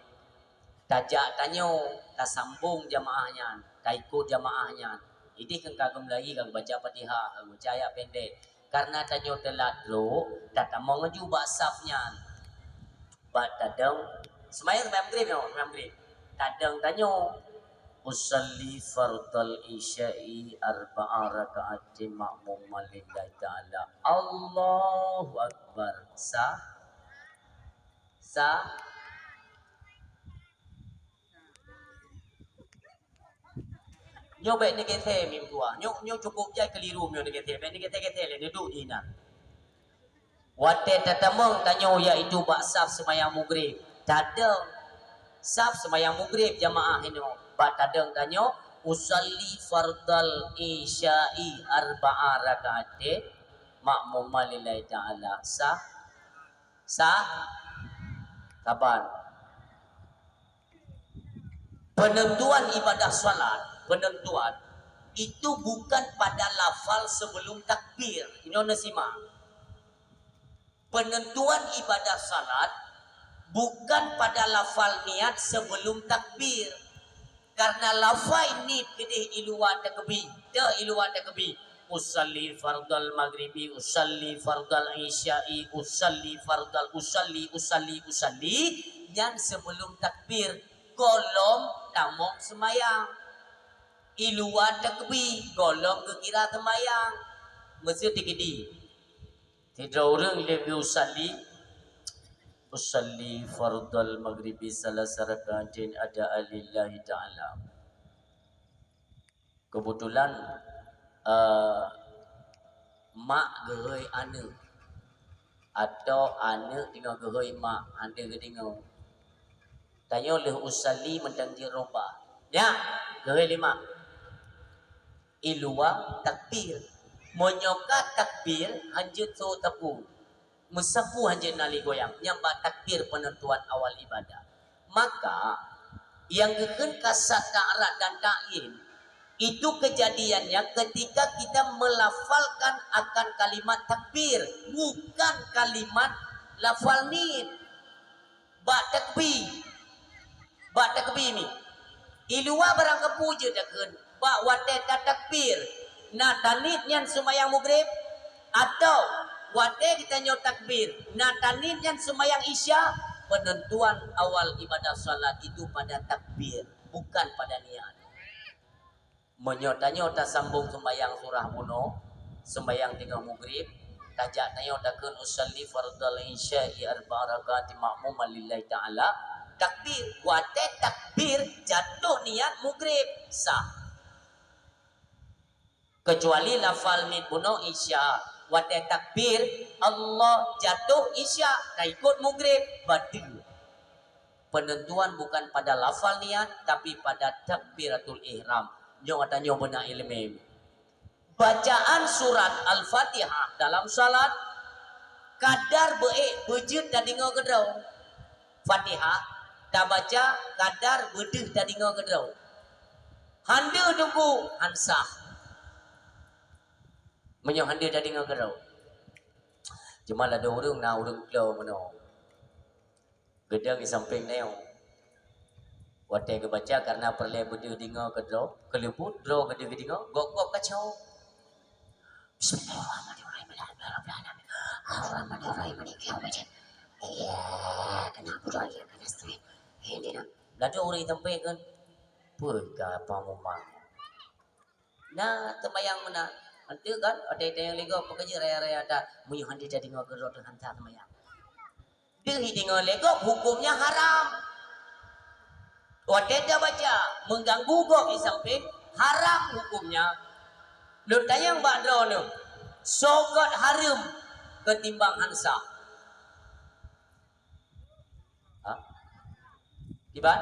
A: tajak tanyo, tak sambung jamaahnya, tak ikut jamaahnya. Ini kan kagum lagi kag baca Fatihah, kag baca ayat pendek. Karena tanyo telat dulu, tak mau ngejubah safnya. Bat tadang, sembayang maghrib yo, maghrib. Tadang tanyo, usalli fardal isya'i arba'a raka'atin ma'muma lillahi ta'ala. Allahu Akbar. Sah? Sah? Nyo baik negete mim tua. Nyo cukup jai keliru mio negete. Baik negete le duduk di na. Wate tatamong tanyo iaitu bak saf semayang maghrib. Tadang saf semayang maghrib jamaah ino. Bak tadang tanyo usalli fardal isya'i arba'a raka'atin ma'muma lillahi ta'ala. Sah? Sah? Kapan? Penentuan ibadah salat, penentuan itu bukan pada lafal sebelum takbir. Ini ona simak. Penentuan ibadah salat bukan pada lafal niat sebelum takbir. Karena lafal ni kedih iluan takbir, iluan takbir. Usalli fardal maghribi, usalli fardal isya'i, usalli fardal usalli yang sebelum takbir golong tamong semayang. Iluan takbir golong kekira semayang. Mesti tikidi. Tidak orang lebih usalli fardal maghribi salasa raka'atin ada alillahi ta'ala. Kebetulan mak geroi ane atau ane tinggal geroi mak ande gedingo tanyo leh usalli mentang jiroba ya geroi lima ilua takbir monyoka takbir hanjut so tapu musapu hanjut nali goyang nyamba takbir penentuan awal ibadah. Maka yang keken kasat ta'arat dan ta'in itu kejadiannya ketika kita melafalkan akan kalimat takbir, bukan kalimat lafal nid. Ba takbir ni. Ilua barang kepuja takun. Ba wate takbir. Na tanid yang semayang maghrib atau wate kita nyo takbir. Na tanid yang semayang isya. Penentuan awal ibadah salat itu pada takbir, bukan pada niat. Menyota-nyota sambung sembayang surah muno, sembayang tengah maghrib, tajak nyota kun usalli fardal isya'i arba'a raka'atin ma'muma lillahi ta'ala. Takbir, wate takbir jatuh niat maghrib sah. Kecuali lafal ni muno isya, wate takbir Allah jatuh isya, tak ikut maghrib batil. Penentuan bukan pada lafal niat tapi pada takbiratul ihram. Nyo ada nyo benar ilmu. Bacaan surat Al-Fatihah dalam salat kadar bejut dan dengar gedrau. Fatihah dah baca kadar bedeh dan dengar gedrau. Handa tunggu hansah. Menyo handa dan dengar gedrau. Cuma ada orang na orang kelau mano. Gedang di samping neo. Watai ke baca karena perle benda dengar ke draw kelebut draw ke dia dengar gok kacau. Bismillahirrahmanirrahim. Iya, kenapa doa dia kena straight. Ini nak. Lalu orang tempat kan. Perga apa memang. Nah, tembayang mana? Nanti kan ada yang lego pekerja raya-raya ada muyuhan dia dengar ke draw dengan hantar tembayang. Dia dengar lego hukumnya haram. Wadeda baca mengganggu kok di samping haram hukumnya. Lu tayang badro lu. Sogot haram ketimbang hansa. Ha? Tiba?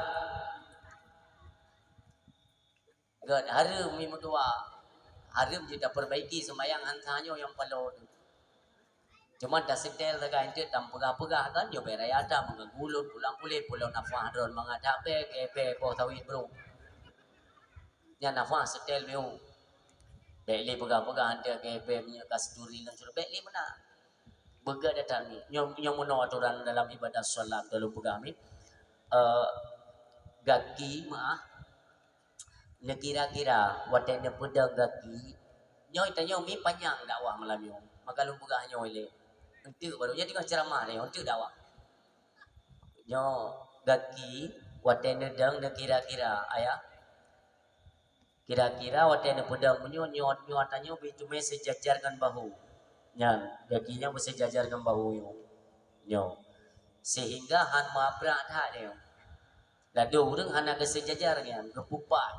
A: God haram ni mutua. Haram kita perbaiki sembahyang hansanya yang palo tu. Cuma dah setel tekan itu tam pegah-pegah kan yo beraya ada mengegulut pulang kulit pulau nafah ron mengadap ke po tawi bro. Nya nafah setel meu. Beli pegah-pegah ante ke punya kasturi lan suruh beli mana. Bega datang ni. Nyom menawa aturan dalam ibadah solat dalam pegah ni. Gaki mah nekira-kira watene pedang gaki. Nyoy tanya mi panjang dakwah malam yo. Maka lu pegah nyoy le. Untuk baru jadi kan ceramah ni untuk dakwah. Nyo gaki watene dang kira-kira ayah. Kira-kira watene pedang punyo nyot tanyo bitu me sejajar dengan bahu. Nyan gakinya bersejajar dengan bahu yo. Nyo. Sehingga han mabrak dah dia. Ladu reng han ke sejajar nyan kepupat.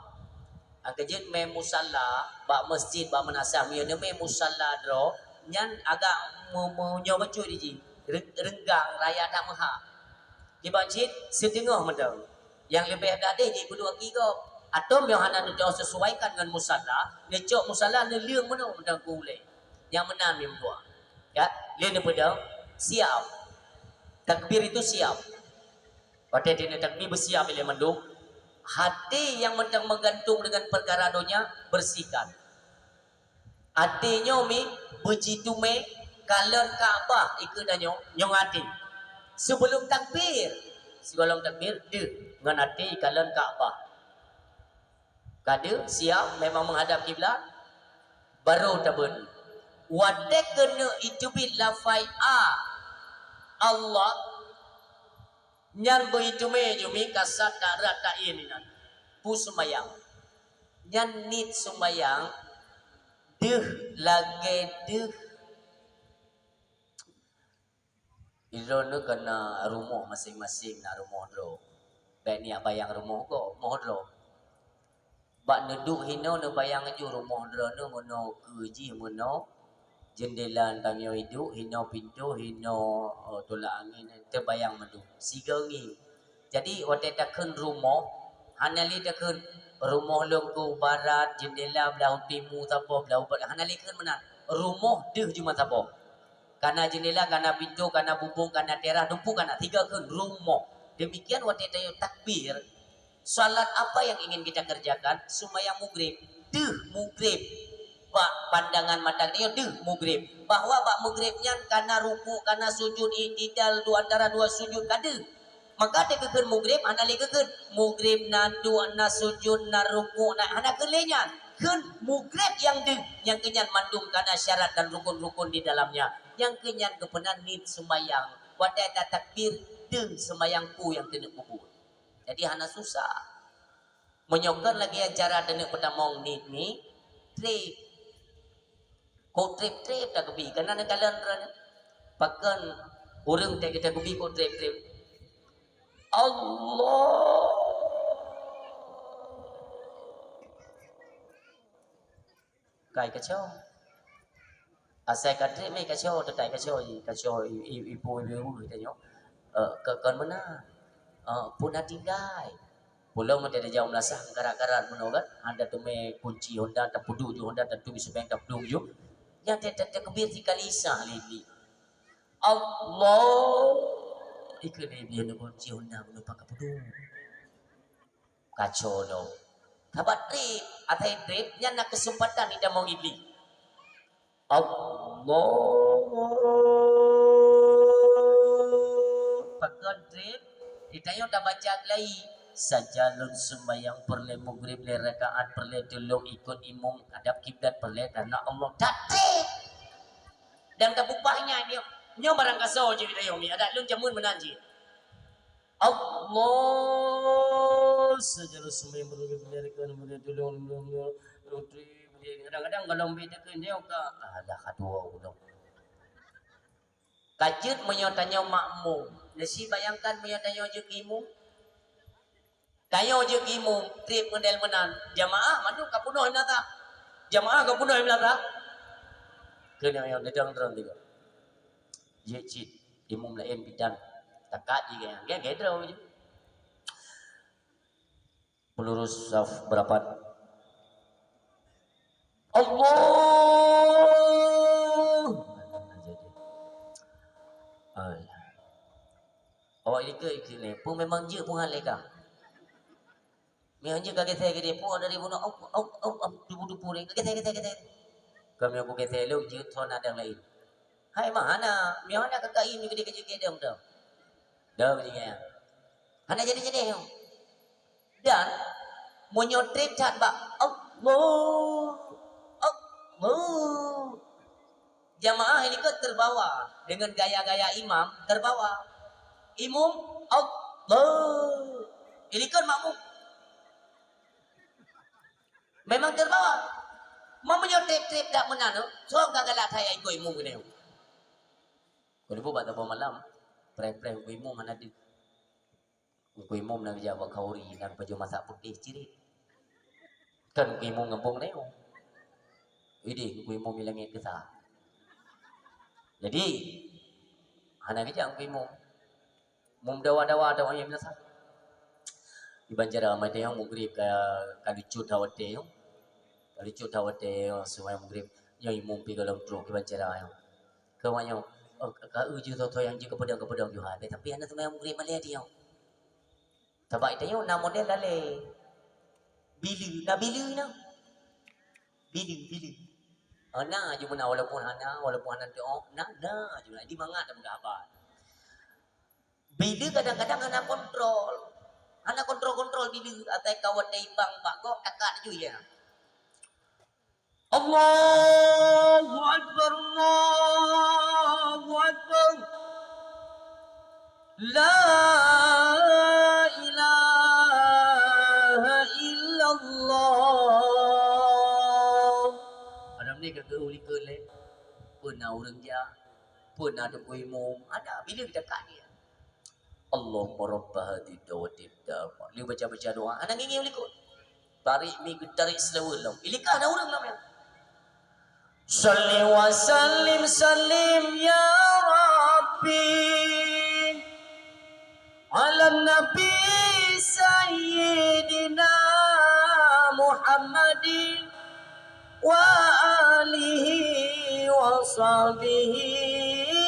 A: Angkejit me musalla ba masjid ba menasam yo me musalla dro nyan agak nyo bacu di renggang raya tak maha. Di masjid setengah medang. Yang lebih ada je kedua kira. Atom yang hana nak sesuaikan dengan musalla, necok musalla ne liang mana medang kuleh. Yang menang ni dua. Ya, liang pedang siap. Takbir itu siap. Pada dia takbir bersiap bila mendung. Hati yang medang menggantung dengan perkara donya bersihkan. Hatinya mi begitu me kaler Kaabah ikutannya nyong hati. Sebelum takbir de ngan hati kaler Kaabah. Kada siap memang menghadap kiblat baru tabun. Wadek kena itu bil lafai Allah nyan begitu me jumi kasat darat tain nan. Pu sumayang. Nyan nit sumayang deh lagi deh ilon kena rumah masing-masing na rumah dro. Baik ni bayang rumah ko, moh dro. Bak neduk hino ne bayang ju rumah dro ne mono keji mono jendela tamyo hidup hino pintu hino tolak angin terbayang madu sigangi. Jadi waktu takun rumah hanali takun rumah longku barat jendela belah timur tapo belah barat hanali kan mana rumah deh cuma tapo. Karena jendela, karena pintu, karena bubung, karena teras, dumpu, karena tiga kan rumah. Demikian waktu tayo takbir. Salat apa yang ingin kita kerjakan? Sembahyang maghrib. Deh maghrib. Bak pandangan mata dia deh maghrib. Bahwa bak maghribnya karena ruku, karena sujud itidal dua antara dua sujud kada. Maka dia keker maghrib, anda lagi keker maghrib na dua na sujud na ruku na anda kelenya. Kan maghrib yang deh yang kenyan mandung karena syarat dan rukun-rukun di dalamnya. Yang kenyan kepenan nit sembahyang. Wadai takbir deh sembahyangku yang kena kubur. Jadi hana susah. Menyokar lagi acara tenek pertama ni trip. Kau trip tak kebi. Karena nak kalian pakan orang tak kita kebi kau trip. Allah. Kai kacau. Asal katre mai kacau tetai kacau ibu tanya. Kan mana? Pun tinggal. Pulau mesti ada jauh melasah karat-karat menolak. Anda tu me kunci Honda tak pudu ju Honda tak tu bisa bang tak pudu ju. Yang tak kebir sekali sah lili. Allah. Ikut dia nak kunci Honda menupak pudu. Kacau lo. Kabat trip, atai trip, yang nak kesempatan tidak mau iblis. Allah. Pakai trip, ditayo dah baca lagi. Sajalun sembahyang perle maghrib le rakaat perle tulung ikut imam hadap kiblat perle karena Allah tatik. Dan tabupahnya dia, nyo barang kasau je kita yomi ada lun jamun menanji. Allah sajalun sembahyang perle rakaat perle tulung kadang-kadang kalau bedakan dia ka ada kadua ulang. Kajut menyotanya makmum. Nasi bayangkan menyotanya je imam. Kayo je imam trip model menan. Jamaah mandu ka punuh nata. Jamaah ka punuh nata. Kena yang dedang terang juga. Je cit imam lain bidan. Takat je kan. Kan gedro je. Pelurus saf berapat. Allah. Bawa ikut ni. Pun memang je pun hal leka. Memang je kaget saya dia pun dari bunuh dupu-dupu ni. Kaget. Kami aku kata lu je tuan ada lain. Hai mana? Miana kakak ini gede kedem dah. Dah begini. Hana jadi yo. Dan menyotret cat ba Allah. Jamaah ini kan terbawa dengan gaya-gaya imam terbawa. Imam Allah. Ini kan makmum. Memang terbawa. Mau menyotret tak menano. So gagalat saya ikut imam ni. Kalau buat apa malam, pre-pre imam mana di. Imam nak jawab kauri dan baju masak putih ciri. Kan imam ngembung ni. Ini imam bilangnya kesah. Jadi, hana kerja aku mum dawa yang biasa. Di Banjara mai yang mugrib kali cut awate yo. Kali cut awate semua mugrib yo imum pi dalam tro di Banjara yo. Kawanyo ka uju to yang ji kepada yo ha tapi hana semua mugrib malai dia yo. Tabai tayo na model dale. Bilu na. Bilu. Ana je mana walaupun ana doa na je di mangat dah apa. Bila kadang-kadang ana kontrol bila atai kawan dai bang pak kok takat ju ya. Allahu akbar. La ilaha illallah. Ni kata ulikun le pernah orang dia pernah ada imam ada bila kita kat dia Allahumma rabb hadhihi da'wati tamma li baca doa anak ngingin ulikun tarik mi tarik selawat ilikah ada orang lam ya salli wa sallim ya rabbi ala nabi sayyidina Muhammadin wa alihi wa sahbihi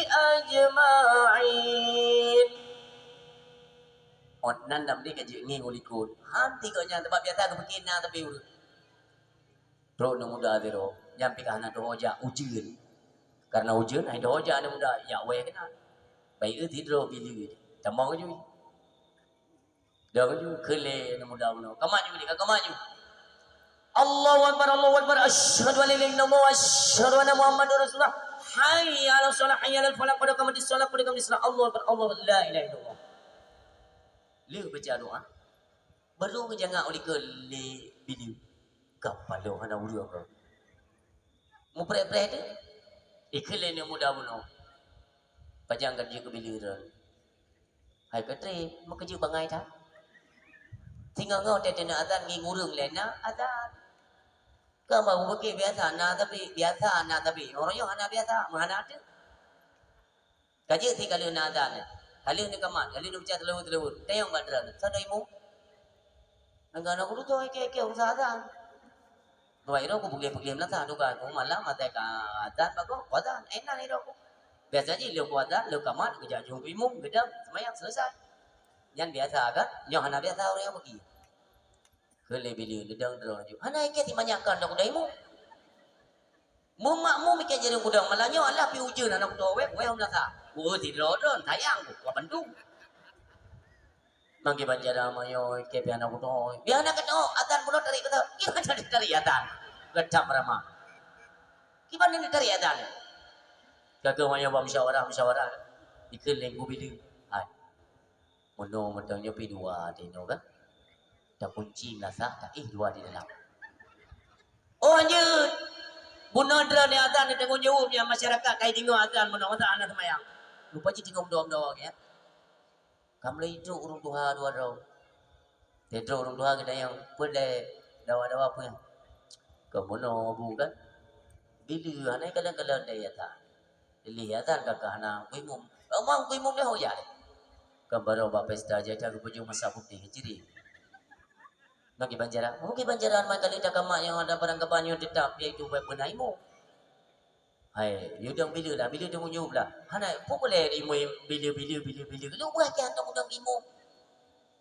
A: ajma'in. Nan nam ni kaji nging ulikun. Hanti kau jangan tempat biasa kau bikin na tapi ulu. Bro no muda dero. Nyampi kahana do hoja ujian. Karena ujian ai do hoja na muda ya we kena. Baik ti dro bilu. Tamang ju. Dah ju kele na muda uno. Kamaju ni kamaju. Allahu Akbar asyhadu an la ilaha illallah wa asyhadu anna Muhammadar Rasulullah hayya 'alas shalah hayya 'alal falah qad qamatis shalah qad qamatis salah Allahu Akbar Allah la ilaha illallah. Lu baca doa baru ke jangan oleh ke le video kapalo hana uru apa mu pre-pre tu ikhle ne muda buno pajang kerja ke biliran hai katre mau kerja bangai tak tinggal ngau tete na azan ngi ngurung lena azan kamu bukan biasa na tapi orang yang hana biasa mana ada kaji ti kalau na azan kali ni kamat kali ni baca telur tayang badran sadaimu angana aku tu ke usah azan Wai ro ko bugle la ta do ka ko malam mate ka azan ba ko azan enak ni ro ko biasa je lu ko azan lu kamat ke jaju imum gedam semayang selesai yang biasa kan yang hana biasa orang yang pergi kele bila ledang derang ju hana ke ti manyakan dak daimu mu makmu mikir jadi kudang malanya Allah pi ujeun anak tu we hom laka oh ti rodon tayang ko bandung mangki Banjara mayo ke pi anak tu biar anak tu azan pun tarik kata gimana tarik azan gedam ramah gimana ni tarik azan kagak mayo musyawarah dikeling ku bila hai mono modalnya pi dua dino kan dah kunci melasa tak dua di dalam oh anjir bunuh dera ni azan ni tengok jawabnya masyarakat kai tengok azan bunuh azan anak semayang lupa je tengok doang ya kamu itu urung tuha dua ro tetro urung tuha kita yang pede dawa apa yang kamu no bukan bila anai kadang-kadang dia tak lihat kakak anak kuimum mau kuimum dia hoja kabar oba pesta jaga baju masa putih ciri bagi Banjara mungkin Banjara mai kali dak mak yang ada barang kebanyu tetap iaitu benaimu Hai, you dang bila temu nyu lah. Hana pun boleh imo bila. Lu buat kan tong dang imo.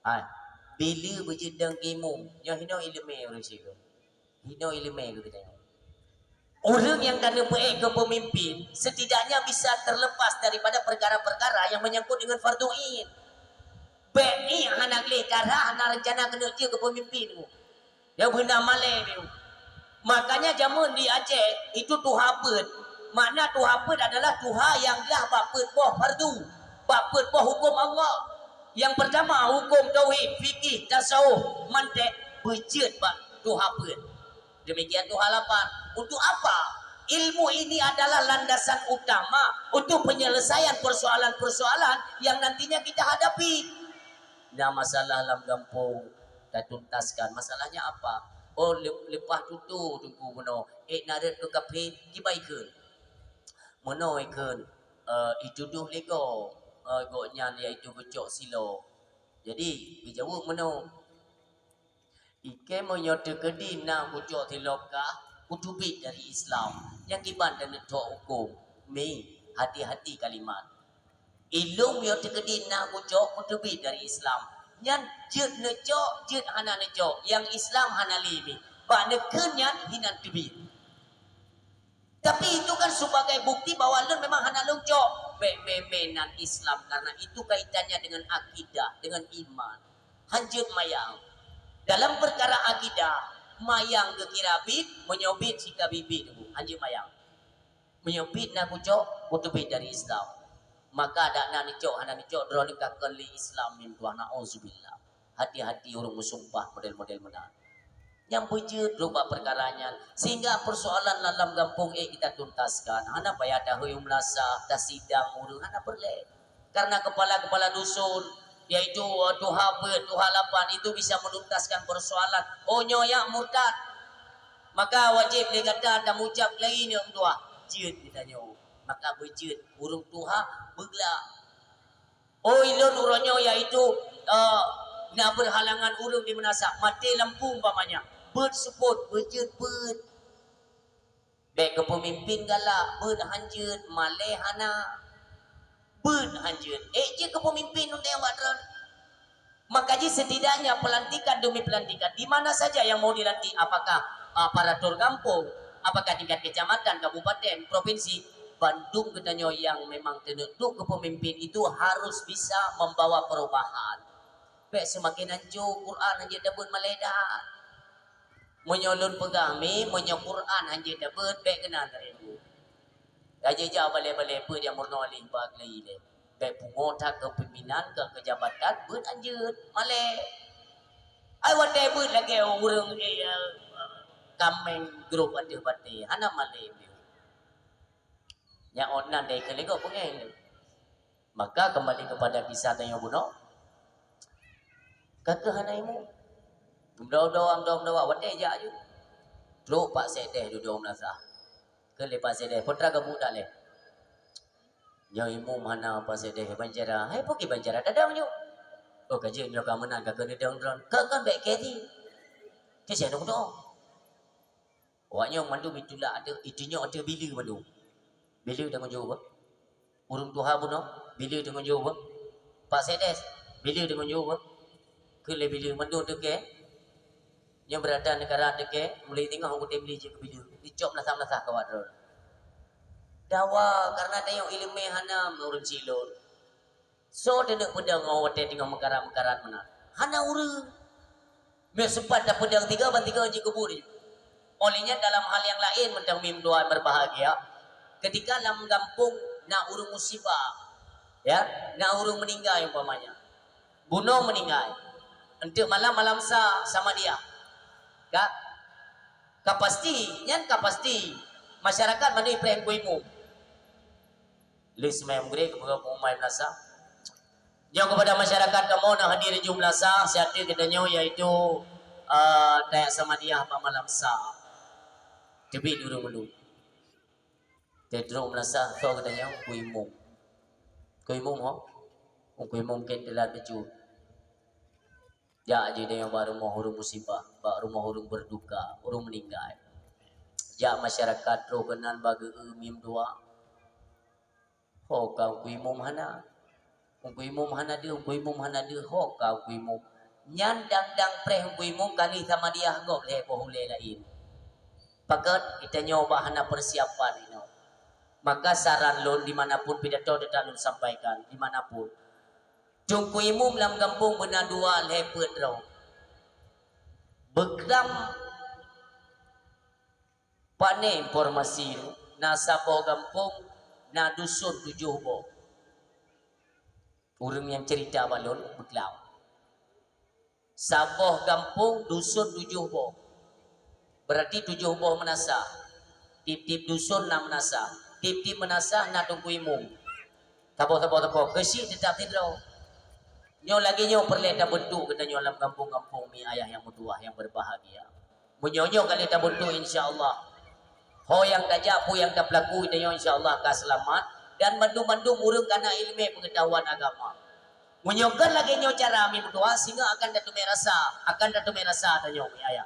A: Hai, bila berjedang imo. Yang hino ilmu orang situ. Hino ilmu kita. Orang yang kena baik ke pemimpin setidaknya bisa terlepas daripada perkara-perkara yang menyangkut dengan fardu ain. Baik hana le cara hana rencana kena dia ke pemimpin tu. Dia benda malai dia. Makanya zaman di Aceh itu Tuhan bet. Makna Tuhan bet adalah Tuhan yang dah bapet boh fardu. Bapet boh hukum Allah. Yang pertama hukum tauhid, fikih, tasawuf, mantik, berjet bak Tuhan bet. Demikian Tuhan lapan. Untuk apa? Ilmu ini adalah landasan utama untuk penyelesaian persoalan-persoalan yang nantinya kita hadapi. Nah masalah dalam kampung kita tuntaskan. Masalahnya apa? Oh lepas tutu tunggu meno naret tu kapin dibaikan meno ikan itu duh lego goknya iaitu gocok silo jadi bijawuk meno ike menyote kedi na gocok silo ka utubit dari Islam yang kiban dan tok hukum mi hati-hati kalimat ilung yo tekedi na gocok utubit dari Islam nyan jut necok jut hana necok yang Islam hana limi ba nekenyan hinan tibit tapi itu kan sebagai bukti bahwa lun memang hana lucok menan Islam karena itu kaitannya dengan akidah dengan iman hanjut mayang dalam perkara akidah mayang ke kirabit menyobit sika bibit hanjut mayang menyobit na gocok utubit dari Islam maka ada nak nicok hana nicok drone kakon li Islam mim tuah nauzubillah hati-hati orang bersumpah model-model mana yang bejut lupa perkaranya sehingga persoalan dalam kampung kita tuntaskan hana payah dah huyum lasa dah sidang urang hana boleh karena kepala-kepala dusun yaitu tuha bet tuha lapan itu bisa menuntaskan persoalan oh nyoyak murtad maka wajib dia kata dah ucap lain yang tua jut ditanya maka berjut urung tuha begla oh ilun uronyo yaitu nak berhalangan urung di menasak mati lampu umpamanya bersebut berjut ber baik ke pemimpin galak berhanjut maleh hana berhanjut je ke pemimpin untuk yang buat maka ji setidaknya pelantikan demi pelantikan di mana saja yang mau dilantik apakah aparatur kampung apakah tingkat kecamatan kabupaten provinsi Bandung katanya yang memang tentu kepemimpin itu harus bisa membawa perubahan. Baik semakin hancur Quran hanya dapat meledak. Menyolun pegami, menyol Quran hanya dapat baik kena teribu. Raja jauh balik-balik apa dia murno alih bag lagi le. Baik pengota kepimpinan ke kejabatan ber anjut malek. Ai wadai ber lagi orang kameng grup ada batai. Hana malek. Yang onan dari kelego pengen. Maka kembali kepada kisah tanya buno. Kata hanaimu. Mdawa wadai je aju. Teruk pak sedeh duduk melasa. Ke lepas sedeh putra ke budak le. Yang imu mana pak sedeh banjara. Hai pergi banjara dadang nyu. Oh kajian nyo kamenan ka kena dang dron. Kan baik keti. Ke saya dong. Awaknya mandu bitulah ada itunya ada bila mandu. Bila dengan jawab urung tuha pun bila dengan jawab Pak Sedes bila dengan jawab ke bila mandu deke yang berada negara deke mulai tengah aku beli je ke bila dicop nasah-nasah kawat dawa karena tengok ilmu hana urun silur so dia nak pedang awak tengok mekarat-mekarat mana hana urung me sempat dah pedang 3 je kubur olehnya dalam hal yang lain mentang mim doa berbahagia ketika dalam kampung nak urung musibah ya nak urung meninggal umpamanya bunuh meninggal untuk malam-malam sama dia kak pasti masyarakat mana ibrahim kuimu list main grek kepada pemain nasa yang kepada masyarakat kamu nak hadir jumlah sah siapa katanya yaitu tayak sama dia apa malam tapi dulu Tedro melasa so katanya kuimum ho kuimum kan telah baju ya aja dia yang baru mau hurung musibah baru mau hurung berduka hurung meninggal Ja masyarakat ro kenan bagi mim dua. Ho kau kuimum hana. Kuimum hana dia, kuimum hana dia. Ho kau kuimum. Nyan dang preh kuimum kali sama dia gok le boleh lain. Pakat kita nyoba hana persiapan ini. Maka saran lon dimanapun pidato kita lon sampaikan dimanapun. Jung kuimum lam kampung benar dua lepet ro. Bekram pane informasi na sabo kampung na dusun 7 bo. Urang yang cerita balon beklau. Saboh kampung dusun 7 bo. Berarti 7 bo menasa. Tip-tip dusun na menasa. Tip-tip menasa na tungku imum. Tapo kesi tetap tidraw. Nyo lagi nyo perleta bentuk kita nyo dalam kampung-kampung mi ayah yang bertuah yang berbahagia. Menyonyo kali ta bentuk insyaallah. Ho yang dajak pu yang dah pelaku itu insyaallah ka selamat dan bandung-bandung urang kana ilmu pengetahuan agama. Menyokan lagi nyo cara mi berdoa sehingga akan datu merasa tanyo mi ayah.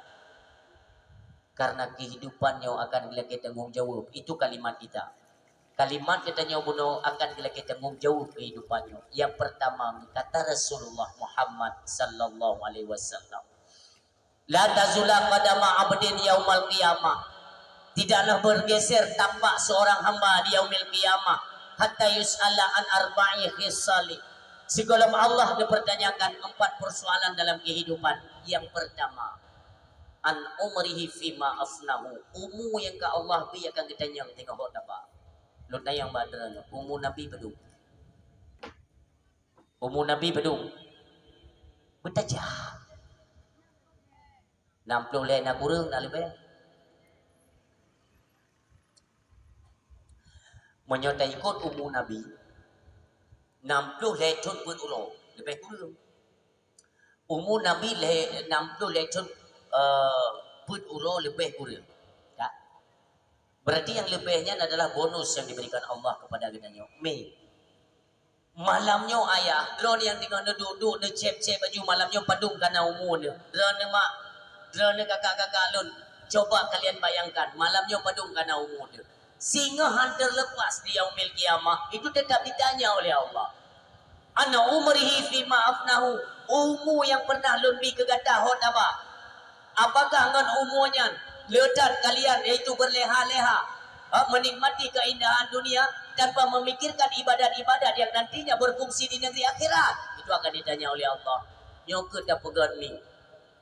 A: Karena kehidupan nyo akan dilaki tanggung jawab. Itu kalimat kita. Kalimat kita nyo buno akan dilaki tanggung jawab kehidupan nyo. Yang pertama kata Rasulullah Muhammad sallallahu alaihi wasallam. La tazula qadama 'abdin yaumal qiyamah. Tidaklah bergeser tapak seorang hamba di yaumil qiyamah hatta yus'ala an arba'i khisali. Sebelum Allah dipertanyakan 4 persoalan dalam kehidupan. Yang pertama, an umrihi fima afnahu. Umur yang ke Allah bi akan ditanya tengok apa. Lu tayang badran umur Nabi bedung. Umur Nabi bedung. Betajah. 60 le nak kurang nak lebih. Menyertai ikut umur Nabi 60 letun berurau lebih kurang. Umur Nabi 60 letun berurau lebih kurang. Tak? Berarti yang lebihnya adalah bonus yang diberikan Allah kepada kita. Malamnya ayah, drone yang tengah duduk cep baju malamnya padung karena umur dia. Drone kakak-kakak lun. Coba kalian bayangkan, malamnya padung karena umur dia. Sehingga hantar lepas di yaumil kiamah itu tetap ditanya oleh Allah. Ana umrihi fi ma'afnahu. Umur yang pernah lun bi kegatah hot apa? Apakah ngan umurnya ledat kalian yaitu berleha-leha menikmati keindahan dunia tanpa memikirkan ibadat-ibadat yang nantinya berfungsi di negeri akhirat? Itu akan ditanya oleh Allah. Nyoke tak pegat ni.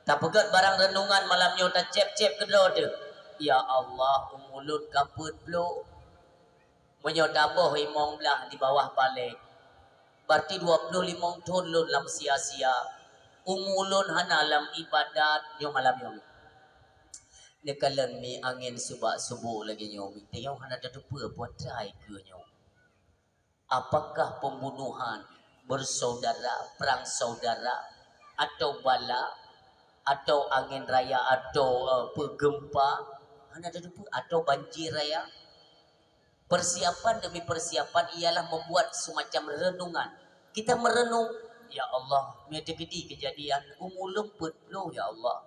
A: Tak pegat barang renungan malamnya tak cep-cep kedua tu. Ya Allah, umulun kaput belum menyodaboh imong belah di bawah balik. Berarti 25 tahun lun lam sia-sia. Umulun hanalam ibadat yo malam yo. Nekalan mi angin subak-subuk lagi nyo. Tengok hana ada dupa buat try ke nyo. Apakah pembunuhan bersaudara, perang saudara atau bala atau angin raya atau gempa ada dupa atau banjir raya. Persiapan demi persiapan ialah membuat semacam renungan. Kita merenung, ya Allah, medegedi kejadian umulung petlo ya Allah.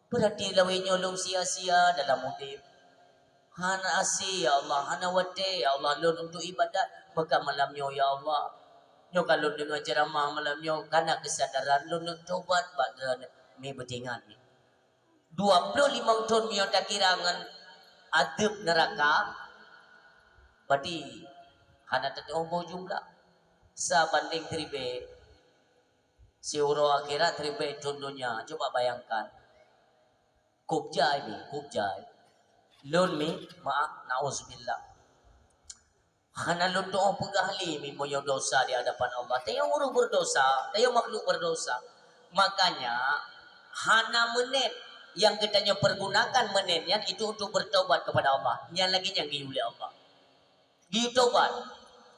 A: Berarti lawenya long sia-sia dalam mudim. Hana asi ya Allah, hana wate ya Allah lon untuk ibadat. Maka malamnya ya Allah. Nyo kalau dengar ceramah malamnya karena kesadaran lon tobat badran mi betingan ni. 25 tahun mio tak kirangan adab neraka. Berarti hana terombo jumlah. Sabanding tribe siuro akhirat tribe contohnya. Coba bayangkan. Kubjai ni, kubjai. Lun mi, maaf, na'uzubillah. Hana lun doa pegahli mi moyo dosa di hadapan Allah. Tayo orang berdosa, tayo makhluk berdosa. Makanya hana menit yang kitanya pergunakan menitnya itu untuk bertobat kepada Allah. Yang lagi yang oleh Allah. Tobat.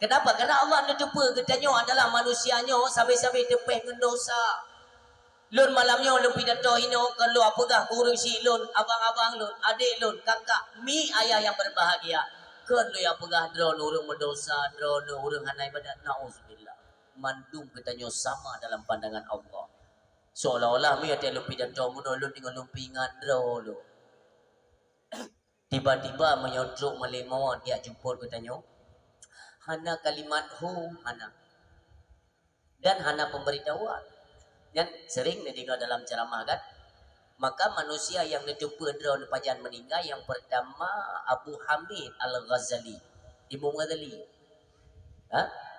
A: Kenapa? Karena Allah netepa kitanya adalah manusianya sampai-sampai tepeh dengan dosa. Lun malamnya lun pidato ino kalau apakah guru si lun, abang-abang lun, adik lun, kakak, mi ayah yang berbahagia. Kalau apakah drone urang mendosa, drone urang hana ibadat, na'uzubillah. Mandung kitanya sama dalam pandangan Allah. Seolah-olah mi ada lupi dan doa muno lun dengan lupi ngadro lo. Tiba-tiba menyodok melemah dia jemput katanya. Hana kalimat hu hana. Dan hana pemberitahuan. Yang sering didengar dalam ceramah kan. Maka manusia yang nedupa draw nepajan meninggal yang pertama Abu Hamid Al-Ghazali. Imam Ghazali.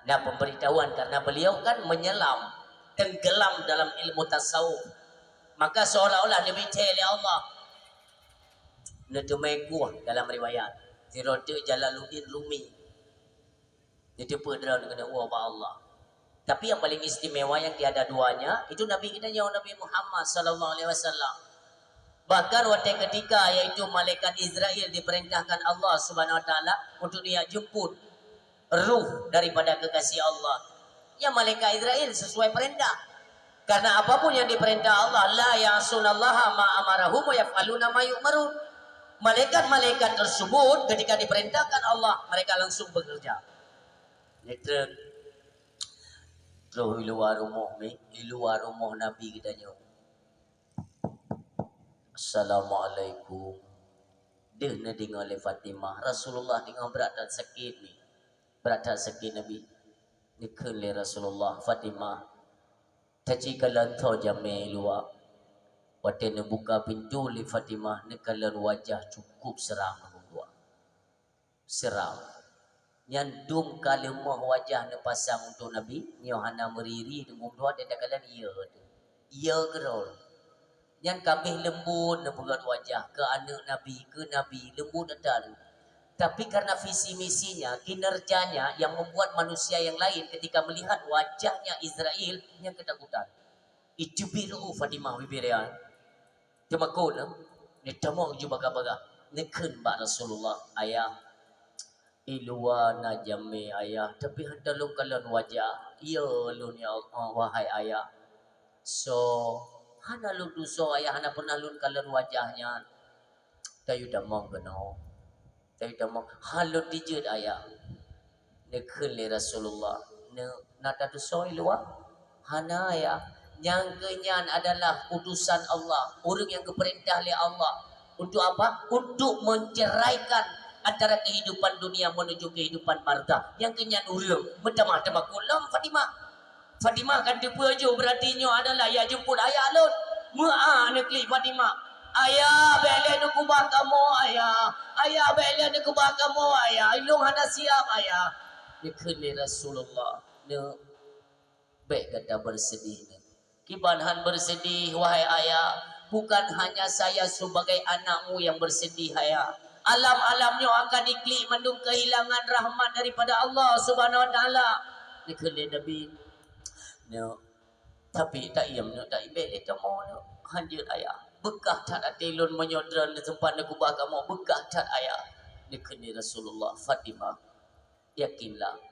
A: Nah pemberitahuan karena beliau kan menyelam, tenggelam dalam ilmu tasawuf. Maka seolah-olah Nabi oleh Allah. Netumai kuah dalam riwayat. Tirode Jalaluddin Rumi. Itu pedra dengan Allah. Tapi yang paling istimewa yang tiada duanya itu Nabi kita yang Nabi Muhammad sallallahu alaihi wasallam. Bahkan waktu ketika yaitu malaikat Israel diperintahkan Allah Subhanahu wa taala untuk dia jemput ruh daripada kekasih Allah. Ya malaikat Israel sesuai perintah. Karena apapun yang diperintah Allah, la ya'sunallaha ma amarahum wa yaf'aluna ma yu'marun. Malaikat-malaikat tersebut ketika diperintahkan Allah, mereka langsung bekerja. Netra roh luar rumah Nabi kita nyo. Assalamualaikum. Dia na dengar oleh Fatimah. Rasulullah dengar berat dan sakit ni. Berat dan sakit Nabi. Nikun le Rasulullah Fatimah. Taji kalan tho jame luar. Waktu nak buka pintu li Fatimah, ni kalan wajah cukup seram dua. Seram. Nyandum kalemah wajah ni pasang untuk Nabi, Yohana meriri dengan dua dia kalan iya tu. Iya gerol. Yang kami lembut nak pegat wajah ke anak Nabi, ke Nabi lembut dan. Tapi karena visi misinya, kinerjanya yang membuat manusia yang lain ketika melihat wajahnya Israel yang ketakutan. Itu biru Fatimah bibirian. Cuma kau ni tamang juga baga-baga. Ni ba Rasulullah ayah. Ilua na jame ayah. Tapi hendak lu kalian wajah. Ya lu ni wahai ayah. So hana lu duso ayah hana pernah lu kalian wajahnya. Tayu damang benau. Tayu damang halut dijud ayah. Ni le Rasulullah. Ni nata duso ilua. Hana ayah. Yang kenyan adalah utusan Allah, orang yang keperintah oleh Allah. Untuk apa? Untuk menceraikan antara kehidupan dunia menuju kehidupan barzah. Yang kenyan orang bertama-tama kulam Fatimah. Fatimah kan dipuju berarti nyo adalah ya jemput ayah alun. Mu'a nekli Fatimah. Ayah bela nak kubah kamu ayah. Ayah bela nak kubah kamu ayah. Ilung hana siap ayah. Dikene Rasulullah. Ne baik kata bersedih ni. Kibanhan bersedih wahai ayah. Bukan hanya saya sebagai anakmu yang bersedih ayah. Alam-alamnya akan diklik mandung kehilangan rahmat daripada Allah Subhanahu wa taala. Dikene Nabi. No. Tapi tak iam no tak ibel itu mau no. Hanjir ayah. Bekah tak atelun menyodran di tempat nak kubah kamu. Bekah tak ayah. Dikene Rasulullah Fatimah. Yakinlah.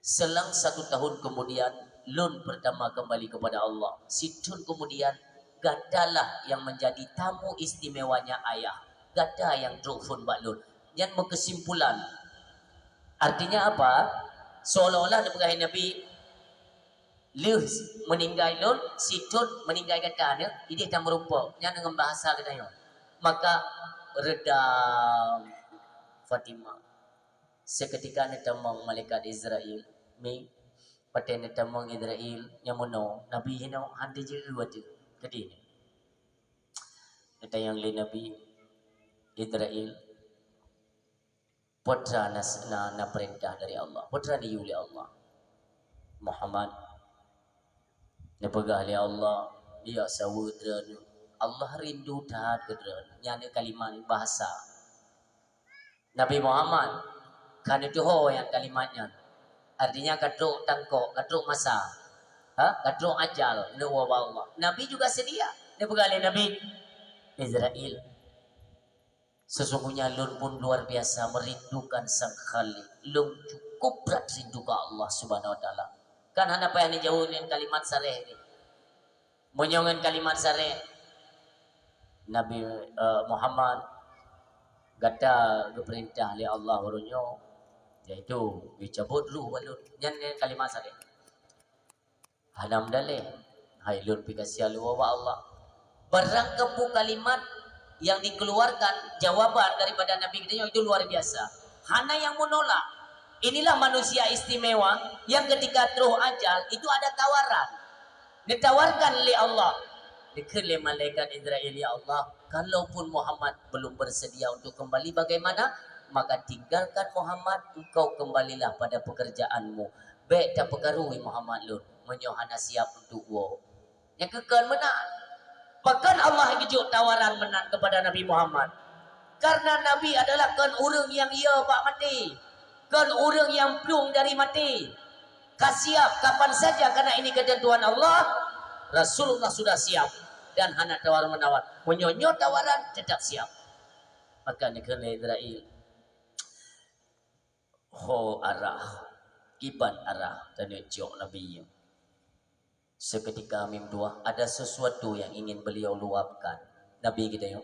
A: Selang 1 tahun kemudian Lun pertama kembali kepada Allah. Situn kemudian gadalah yang menjadi tamu istimewanya ayah. Gada yang drofun bak Lun. Yang berkesimpulan. Artinya apa? Seolah-olah dia Nabi Lun meninggal Lun, situn meninggal gadanya. Ini tak merupa. Yang dengan bahasa katanya. Maka redam Fatimah. Seketika netamang malaikat Israel. Mi paten netamang Israel nyamono Nabi hino hande je watu jadi netayang le Nabi Israel putra na perintah dari Allah, putra diu oleh Allah Muhammad nepegah oleh Allah dia sawudra Allah rindu dah kedra nyane kalimat bahasa Nabi Muhammad kan itu yang kalimatnya. Artinya kadruk tangkok, kadruk masa. Kadruk ajal. Allah. Nabi juga sedia. Dia berkali Nabi Israel. Sesungguhnya Lun pun luar biasa merindukan sang Khalik. Lun cukup berat rindu ke Allah Subhanahu wa taala. Kan hana payah ni jauhin kalimat sareh ni. Menyongan kalimat sareh. Nabi Muhammad kata keperintah oleh Allah warunyo yaitu dicabut dulu balun nyan kalimat sare hanam daleh hai lun pikasi alu wa Allah barang kepu kalimat yang dikeluarkan jawaban daripada Nabi kita itu luar biasa. Hana yang menolak. Inilah manusia istimewa yang ketika teruh ajal itu ada tawaran. Ditawarkan oleh Allah. Oleh malaikat Israel, ya Allah, kalaupun Muhammad belum bersedia untuk kembali bagaimana? Maka tinggalkan Muhammad, engkau kembalilah pada pekerjaanmu. Baik tak perkarui Muhammad lun, menyohana siap untuk wo. Yang kekal menang. Bahkan Allah kejuk tawaran menang kepada Nabi Muhammad. Karena Nabi adalah kan orang yang ia bak mati. Kan orang yang plung dari mati. Kasiap kapan saja karena ini ketentuan Allah. Rasulullah sudah siap dan hana tawar menawar menyonyo tawaran tetap siap. Maka negara Israel ho arah kiban arah dan jok Nabi seketika mim dua ada sesuatu yang ingin beliau luapkan Nabi kita yo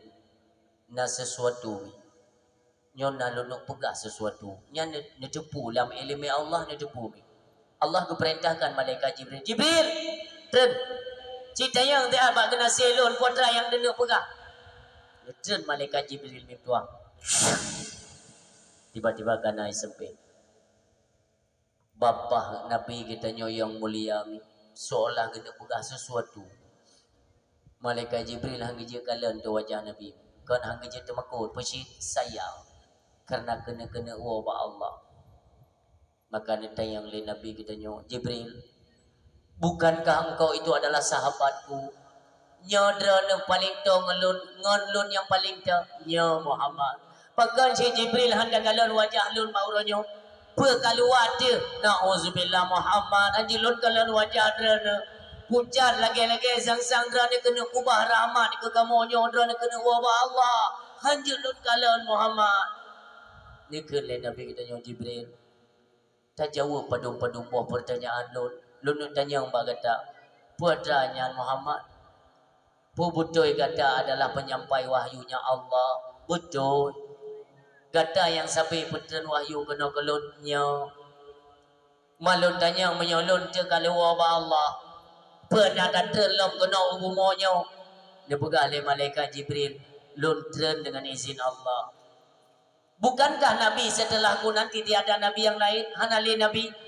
A: na sesuatu nyon na lunuk pegah sesuatu nya ne depu dalam ilmu Allah ne depu Allah keperintahkan malaikat Jibril tren cita yang dia abak kena selon putra yang dena pegah. Tren malaikat Jibril ni tuang. Tiba-tiba kena sempit. Bapa Nabi kita yang mulia ni seolah kena pegah sesuatu. Malaikat Jibril hang je kalen tu wajah Nabi. Kan hang je temakut pesi sayang karena kena wa Allah. Maka ni tayang le Nabi kita Jibril, bukankah engkau itu adalah sahabatku? Nyodra yang paling tahu ngelun yang paling tahu nya Muhammad. Pakan si Jibril hendak galon wajah lun mauronyo. Perkaluan dia. Nauzubillah Muhammad. Anjilun galon wajah drana. Pucat lagi-lagi sang-sang drana kena ubah rahmat ke kamu nyodra kena wabah Allah. Anjilun galon Muhammad. Ni kele Nabi kita Jibril. Tak jawab padung-padung buah pertanyaan lun. Lunuk tanya mbak kata, putranya Muhammad, betul kata adalah penyampai wahyunya Allah. Betul. Kata yang sampai putra wahyu kena kelunnya. Malun tanya menyolun je kalau wabah Allah. Pernah kata lom kena umumonyo. Dia pegang oleh malaikat Jibril. Luntren dengan izin Allah. Bukankah Nabi setelah aku nanti tiada Nabi yang lain? Hanali Nabi.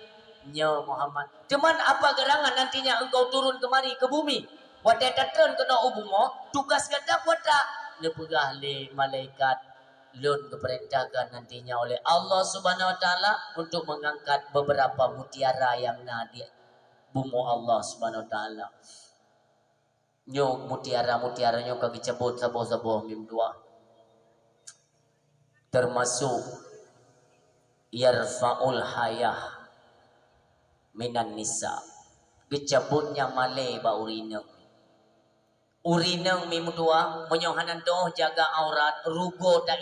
A: Ya Muhammad. Cuman apa gerangan nantinya engkau turun kemari ke bumi? Wadai datang kena ubumo, tugas kata putra. Dia pegah le malaikat lun keperintahkan nantinya oleh Allah Subhanahu Wa Taala untuk mengangkat beberapa mutiara yang nadia bumo Allah Subhanahu Wa Taala. Nyo mutiara nyo kaki cabut saboh mim dua. Termasuk yarfaul hayah minan nisa, kecabutnya malai ba urinang mim dua menyohanan doh jaga aurat rugo tak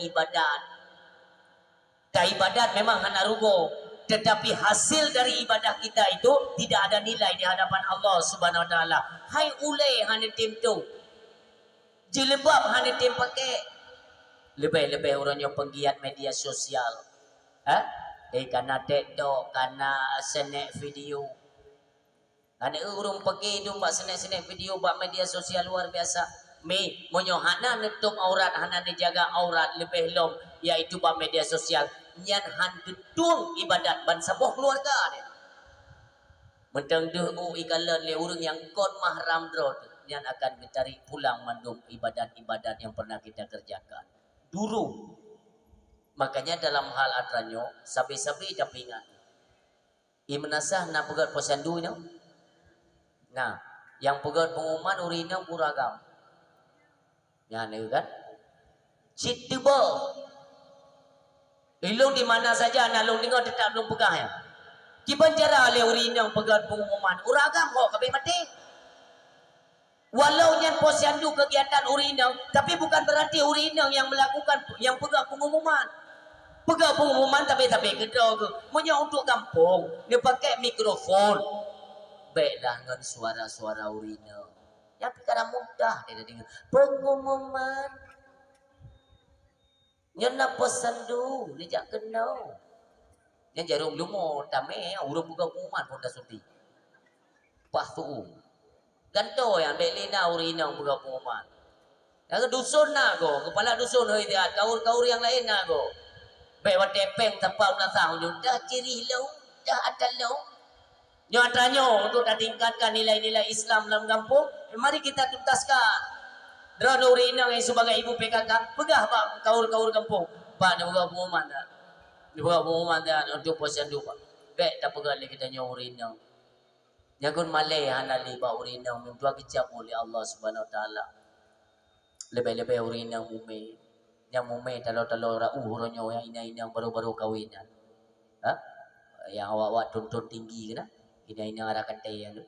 A: ibadat memang hana rugo, tetapi hasil dari ibadah kita itu tidak ada nilai di hadapan Allah Subhanahu Wa Taala. Hai ulai hana tim tu jilbab hana tim pakai lebih orangnya penggiat media sosial karena TikTok, karena snack video. Karena urung pergi tu buat snack video buat media sosial luar biasa. Monyohana nutup aurat, hana dijaga aurat lebih lom, iaitu buat media sosial. Nyan han gedung ibadat ban saboh keluarga dia. Mentang deu ikalan le urang yang kon mahram dro, nyan akan ditarik pulang mandum ibadat-ibadat yang pernah kita kerjakan. Dulu makanya dalam hal adranyo sabi-sabi dampingan imenasah nak pegat posandu no. Nah, yang pegat pengumuman urina buragam. Ya ni kan? Citba. Ilung di mana saja nalung dengar tetap belum pegah ya. Kiban cara le urina pegat pengumuman uragam kok kabeh mati. Walau yang posyandu kegiatan urina, tapi bukan berarti urina yang melakukan yang pegang pengumuman. Pegang pengumuman tapi kedau ke. Punya untuk kampung, dia pakai mikrofon. Baiklah dengan suara-suara urina. Ya perkara mudah dia dengar. Pengumuman. Nyana posyandu, dia jak kenal. Yang jarum lumo tamai, urang pegang pengumuman pun dah sudi. Pas tu. Ganto yang belina urina pegang pengumuman. Yang dusun nak go, kepala dusun hoi dia, kaur-kaur yang lain nak go. Baik wat tepeng tapau nak tahu dah ciri lau, dah ada lau. Nyatanya untuk dah tingkatkan nilai-nilai Islam dalam kampung, mari kita tuntaskan. Dra Nurina yang sebagai ibu PKK, pegah pak kaur-kaur kampung. Pak dah buka pengumuman dah. Dia buka pengumuman dah untuk posyandu pak. Baik dah pegah lagi kita Nurina. Jangan malai hanali ba Nurina mintua kecap oleh Allah Subhanahu Wa Taala. Lebih-lebih Nurina mume. Yang mume talo-talo rauh ronyo yang ina-ina baru-baru kawinan. Ha? Yang awak-awak tuntun tinggi kena. Ina-ina arah kantai yang tu.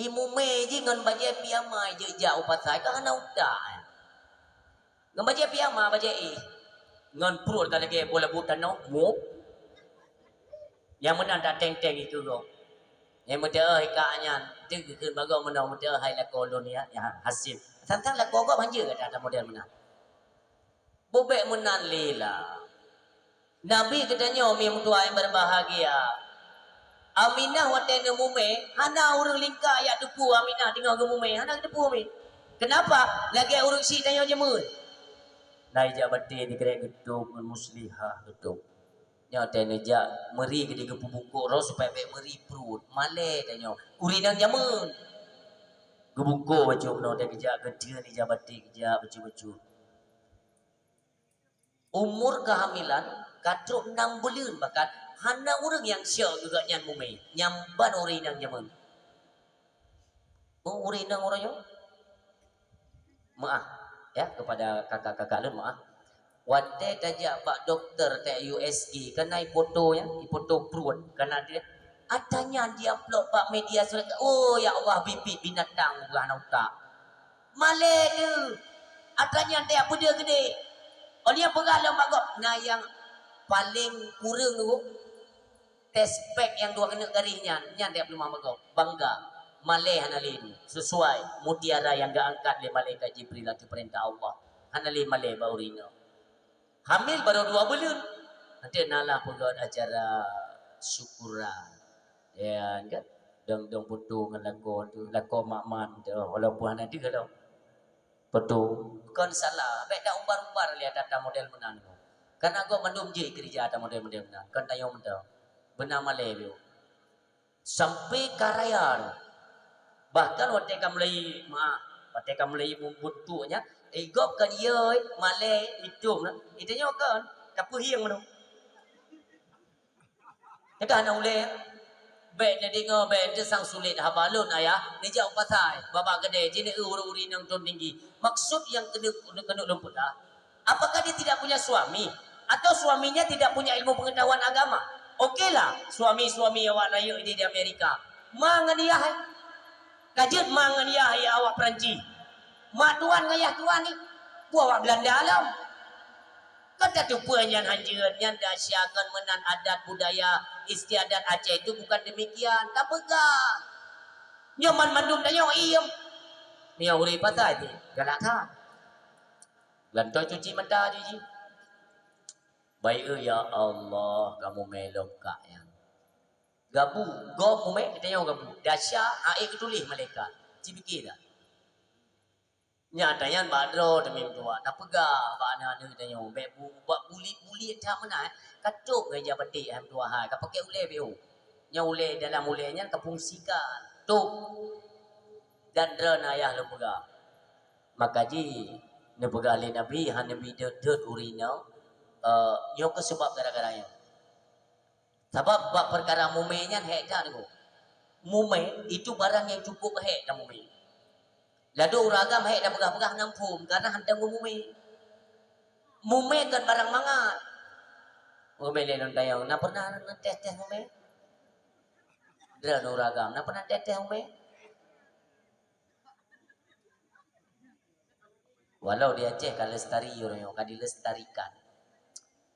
A: Imu meji ngan baje piyama je jauh pasai ka hana udah. Ngan baje piyama baje ngan perut tak lagi bola butan no mu. Yang menang tak teng-teng itu go. Yang muda ikaknya tu ke bago menang muda hai la kolon ya hasil. Tentang la gogo banje kata model menang. Bobek menang lela. Nabi katanya umi mutua yang berbahagia. Aminah watena mume, hana urang lingka ya depu Aminah tinggal ke mume, hana depu umi. Kenapa? Lagi urang si tanya jemur. Nai jabati di kerek gedung muslihah gedung. Nya tanya ja meri ke digepu buku ro supaya baik meri perut. Male tanya. Urinang jamun. Gebuku baju no dia kerja gede di jabati kerja baju-baju. Umur kehamilan kadro 6 bulan bahkan hana orang yang syok juga nyan mume nyamban urinang jaman. Oh urinang orangnya maaf ya kepada kakak-kakak lu maaf. Wate tajak pak dokter te USG kena fotonya foto perut karena dia adanya dia upload pak media sosial. Oh ya Allah bibit binatang bukan otak. Male tu. Adanya dia apa dia gede. Oh dia pegalang bagok. Nah yang paling kurang tu test pack yang dua kena garisnya nya dia belum bagok. Bangga. Malay hanalin sesuai mutiara yang diangkat oleh malaikat Jibril atau perintah Allah. Hanalin malay baurino. Hamil baru 2 bulan. Nanti nalah pegawan acara syukuran. Ya kan? Dong putu dengan lakon makman tu. Walaupun nanti kalau betul bukan salah. Baik dah umbar-umbar lihat data model menan tu. Kan aku mandum je kerja ada model-model menan. Kan tayo mentau. Benar malay tu. Sampai karaya. Bahkan waktu kamulai waktu kamulai membutuhnya igop kan ye malay itu nah. Itunya kan kapu hiang tu. Kita nak uleh. Baik dia dengar baik dia sang sulit habalun ayah ni jauh pasai babak gede jenis uri yang ton tinggi maksud yang kena lemput dah apakah dia tidak punya suami atau suaminya tidak punya ilmu pengetahuan agama okeylah suami-suami awak layu ini di Amerika manganiah kajet manganiah ya awak Perancis mak tuan ngayah tuan ni buah awak Belanda alam kata tu puanyan hanjir yang dahsyatkan menan adat budaya istiadat Aceh itu bukan demikian tak pegang nyaman mandum dah yang iem yang uri patah je galak tak lantai cuci mata je baik ya Allah kamu melok kak yang gabu go mume kita yang gabu dahsyat air ketulis malaikat cipikir dah nyatanya badro demi tua tak pegang pak anak kita yang buat bulit-bulit tak mana katuk gereja batik ham tua hai kau pakai uleh biu nya uleh dalam ulehnya kepungsikan tu dan dran ayah lu pegang maka ji ne pegang le nabi han nabi de urina yo ke sebab gara-gara yang sebab bab perkara mumenya hek dah tu mume itu barang yang cukup hek dah mume ladu ragam hek dah pegah-pegah nang phum karena handang mume mume kan barang mangat mume le non tayang na pernah tes mume dra no ragam na pernah tes mume walau di Aceh kan lestari orang yang dilestarikan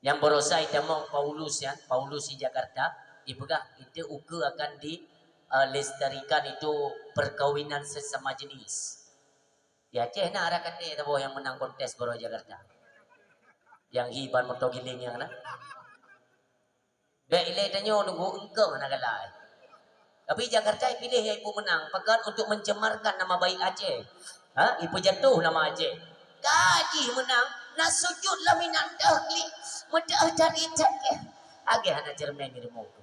A: yang berusaha itu mau Paulus ya Paulus di Jakarta ipegah itu uke akan dilestarikan itu perkawinan sesama jenis di Aceh nah ada kata tahu yang menang kontes baru Jakarta yang hiban motor giling yang na baik ilai tanya nunggu engkau nak galai tapi Jakarta pilih yang ibu menang pekan untuk mencemarkan nama baik Aceh Ha, ipo jatuh nama Aceh. Gaji menang, nak sujud lah minang dahli. Mudah cari cakap. Agak anak cermin di rumah tu.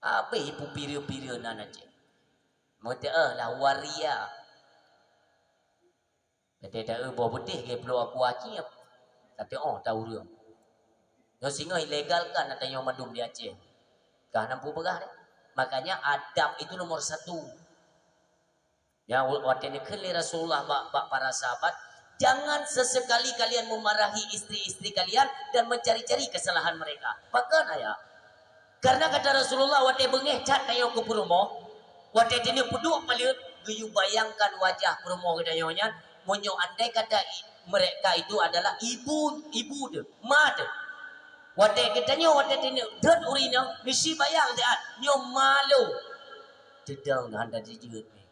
A: Apa ipo pirio-pirio nan Aceh? Mudah lah waria. Kata dah bawa putih ke peluang aku Aceh. Kata tahu dia. Yang singa ilegal kan ada yang mandum di Aceh. Kah nampu begah ni. Makanya adab itu nomor satu. Ya, waktu ini kali Rasulullah para sahabat, jangan sesekali kalian memarahi istri-istri kalian dan mencari-cari kesalahan mereka. Bahkan ayah, karena kata Rasulullah, waktu bengeh cat tayo ke perumoh, waktu ini puduk paling gayu bayangkan wajah perumoh kedayonya, monyo andai kata mereka itu adalah ibu dia, ma dia. Waktu katanya waktu ini dan urina mesti bayang dia, nyo malu, dedang anda dijut ni.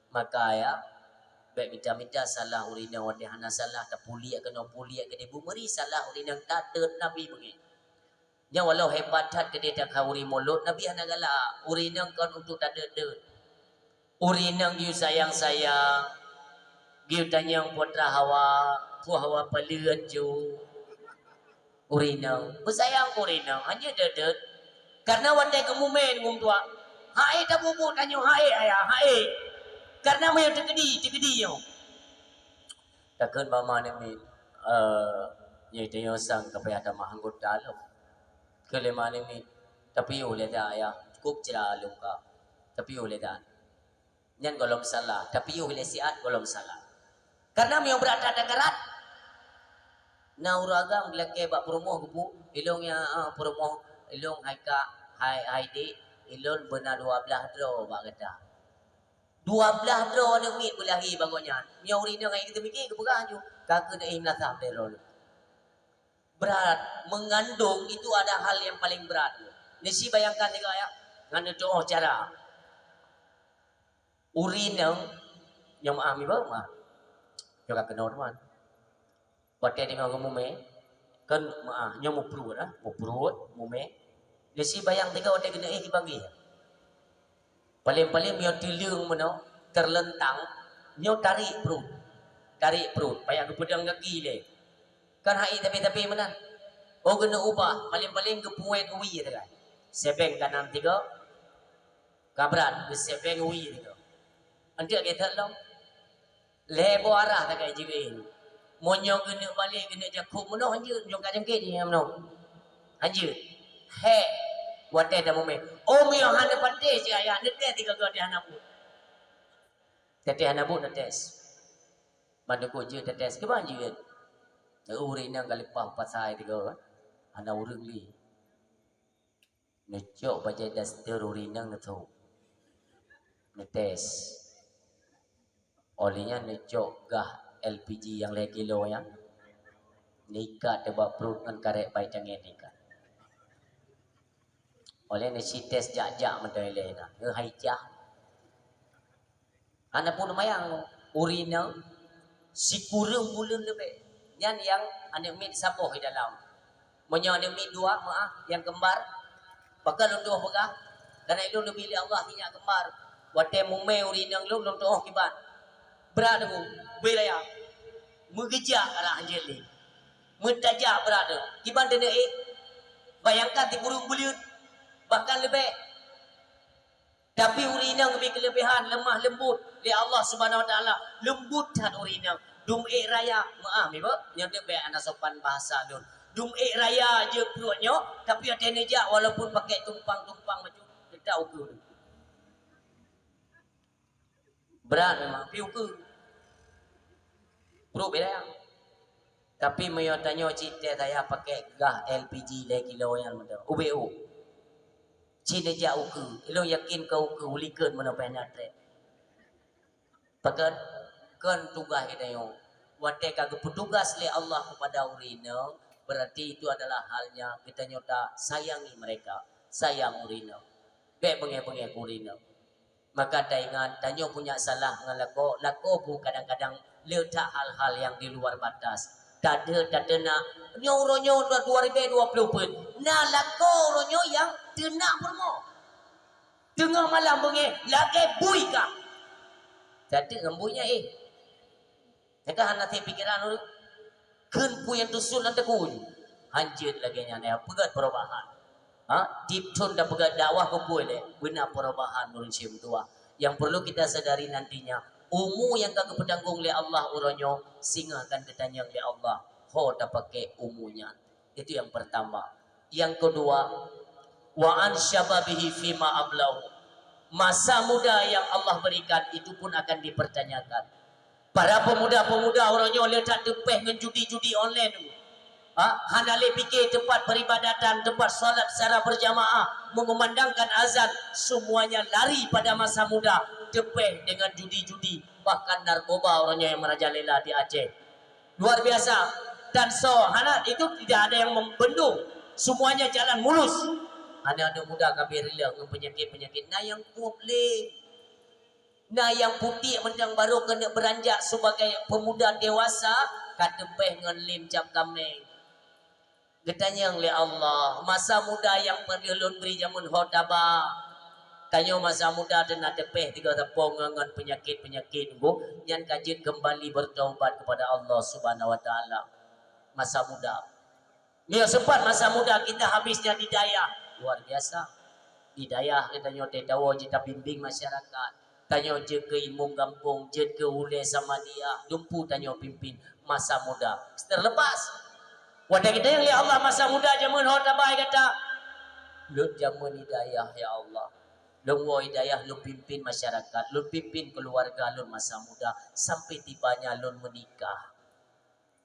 A: Maka ya baik kita minta salah urina wadi hana salah tak puli kena puli ke ibu meri salah urina tak nabi bengi nya walau hebat hat ke dia tak uri mulut nabi hana gala urina kan untuk tak de urina giu sayang giu tanyang putra hawa pelian ju urina bersayang urina hanya de karena wandai kemumen tua hae tak bubuk tanyo hae ayah hae karena mau tegedi yo. Takkan mama ni ye dia sang kepada ada mahanggut dalam. Kelema ni tapi oleh dah ya cukup cerah luka. Tapi oleh dah. Nyan golom salah, tapi oleh siat golom salah. Karena mau berada dekat na uragam leke bak perumoh bu ilong ya perumoh ilong hai di ilon benar 12 dro bak kata. 12 draw ni mit boleh lagi bagonya. Miau rina ngai kita mikir ke perang ju. Kagak nak imlasah terol. Berat mengandung itu ada hal yang paling berat. Nisi bayangkan juga ya. Ngana doa cara. Urina yang ami ba mah. Juga kenal teman. Pakai dengan mume kan nyomu perut mume. Nisi bayang tiga otak kena dibagi. Paling-paling dia tiling mana terlentang, dia tarik perut, payah ke pedang kaki dia. Kan hai tapi mana? Oh kena ubah, paling-paling ke puan uwi tu kan. Sebeng kanan 3, kabrat ke sebeng uwi tu. Antik kita long. Lebo arah tak kai jirin. Monyo kena balik kena jakuk mana anjir, jong kacang ke ni mana. Anjir. He wate dah mume. Oh mio hana pate je ayah nete tiga go dia hana pun. Tete hana pun netes. Manda ko je tetes ke banjir. Uri nang kalipah pasai tiga kan. Hana urang li. Necok baca daster uri nang tu. Netes. Olehnya necok gah LPG yang le kilo yang nikah tebak perut kan karek baik jangan nikah. Oleh ni si tes jak-jak mentai lena. Hai jah. Ana pun mayang urina si kurang bulan lebih. Yan yang ana mit sapoh di dalam. Menyo ana mit 2 maaf yang kembar. Bakal dua pegah. Karena itu lebih Allah tinya kembar. Wate mume urina lu belum toh kibat. Berada mu belaya. Mengejak arah anjeli. Mentajak berada. Kiban dene bayangkan di burung buliut bahkan lebih. Tapi urina lebih kelebihan lemah lembut li Allah Subhanahu wa taala. Lembut hat urina. Dum'e raya, maaf ibu, yang dia baik anak sopan bahasa dun. Dum'e raya je perutnya, tapi ada nejak walaupun pakai tumpang-tumpang macam dia tahu ke. Berat memang, piu ke. Perut beda. Tapi saya tanya cerita saya pakai gah LPG le kilo yang mana. UBO. Cina jauh ke, ilo yakin kau ke ulikan mana banyak trek. Pakai kan tugas kita yang watek kagak petugas le Allah kepada urina, berarti itu adalah halnya kita nyota sayangi mereka, sayang urina. Baik bengai-bengai urina. Maka dah ingat, tanya punya salah dengan lako pun kadang-kadang letak hal-hal yang di luar batas. Tak ada nak nyoronyo 2020 pun. Nah lako ronyo yang tenak permo. Tengah malam bengi lagi buika. Jadi ngembunya Jika anak te pikiran dulu. Kun yang tusun nanti kun. Hanjut lagi nya pegat perubahan. Deep tune dah pegat dakwah ke boleh. Benar perubahan nurun sim tua. Yang perlu kita sadari nantinya. Umu yang kagak pedanggung oleh Allah uronyo. Singa akan ditanya oleh Allah. Ho dah pakai umunya. Itu yang pertama. Yang kedua. Wa an syababihi fima ablau. Masa muda yang Allah berikan itu pun akan dipertanyakan. Para pemuda-pemuda orangnya letak tepeh dengan judi-judi online tu. Hana le fikir tempat peribadatan, tempat solat secara berjamaah, mengumandangkan azan, semuanya lari pada masa muda, tepeh dengan judi-judi, bahkan narkoba orangnya yang merajalela di Aceh. Luar biasa. Dan so hana itu tidak ada yang membendung, semuanya jalan mulus. Hana ada muda kabir rela dengan penyakit-penyakit. Nah yang kuat nah yang putih mendang baru kena beranjak sebagai pemuda dewasa kata peh dengan lim cap kameng. Getanya oleh Allah masa muda yang perlun beri jamun hodaba. Kanyo masa muda dan ada peh tiga tepung dengan penyakit-penyakit bu yang kajian kembali bertaubat kepada Allah Subhanahu Wa Taala. Masa muda. Dia sempat masa muda kita habisnya di daya luar biasa. Di daya kita nyote dawa kita bimbing masyarakat. Tanya je ke imam kampung, je ke ule sama dia, lumpuh tanya pimpin masa muda. Terlepas. Wadah kita yang lihat Allah masa muda jamun hot abai kata. Lu jamun hidayah ya Allah. Lu hidayah lu pimpin masyarakat, lu pimpin keluarga lu masa muda sampai tibanya lu menikah.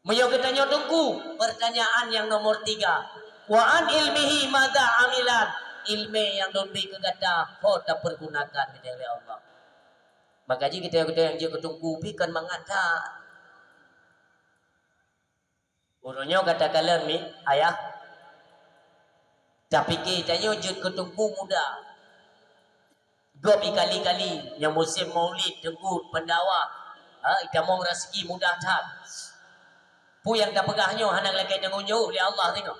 A: Meyo kita tunggu pertanyaan yang nomor 3. Wa an ilmihi madza amilan. Ilmu yang lebih kegata hot pergunakan oleh Allah. Maka kita yang dia ketunggu pikan mengata. Urunyo kata kalian ni ayah. Tapi kita yang ketunggu muda. Gopi kali-kali yang musim maulid tengku pendawa. Kita mau rezeki mudah tak. Pu yang tak pegahnya anak lagi tengoknya oleh Allah tengok.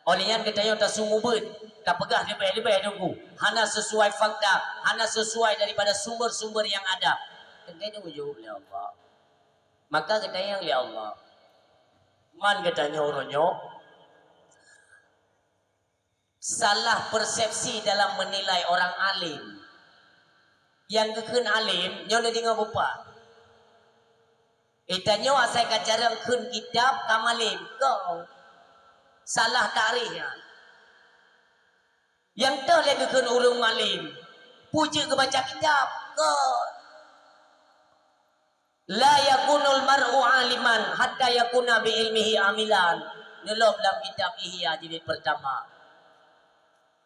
A: Oleh yang kita yang tak sungguh ber, tak pegah lebih-lebih tunggu. Hana sesuai fakta, hana sesuai daripada sumber-sumber yang ada. Kita tunggu oleh Allah. Maka kita yang oleh Allah. Man katanya orangnya salah persepsi dalam menilai orang alim. Yang kekun alim, nyonya dengan bapa. Itanya asal kajarang kun kitab kamalim kau. Salah tarikhnya. Yang tu lagi kan urung malim. Puji ke baca kitab. Ke. La yakunul mar'u aliman hatta yakuna bi ilmihi amilan. Nelop dalam kitab Ihya jilid pertama.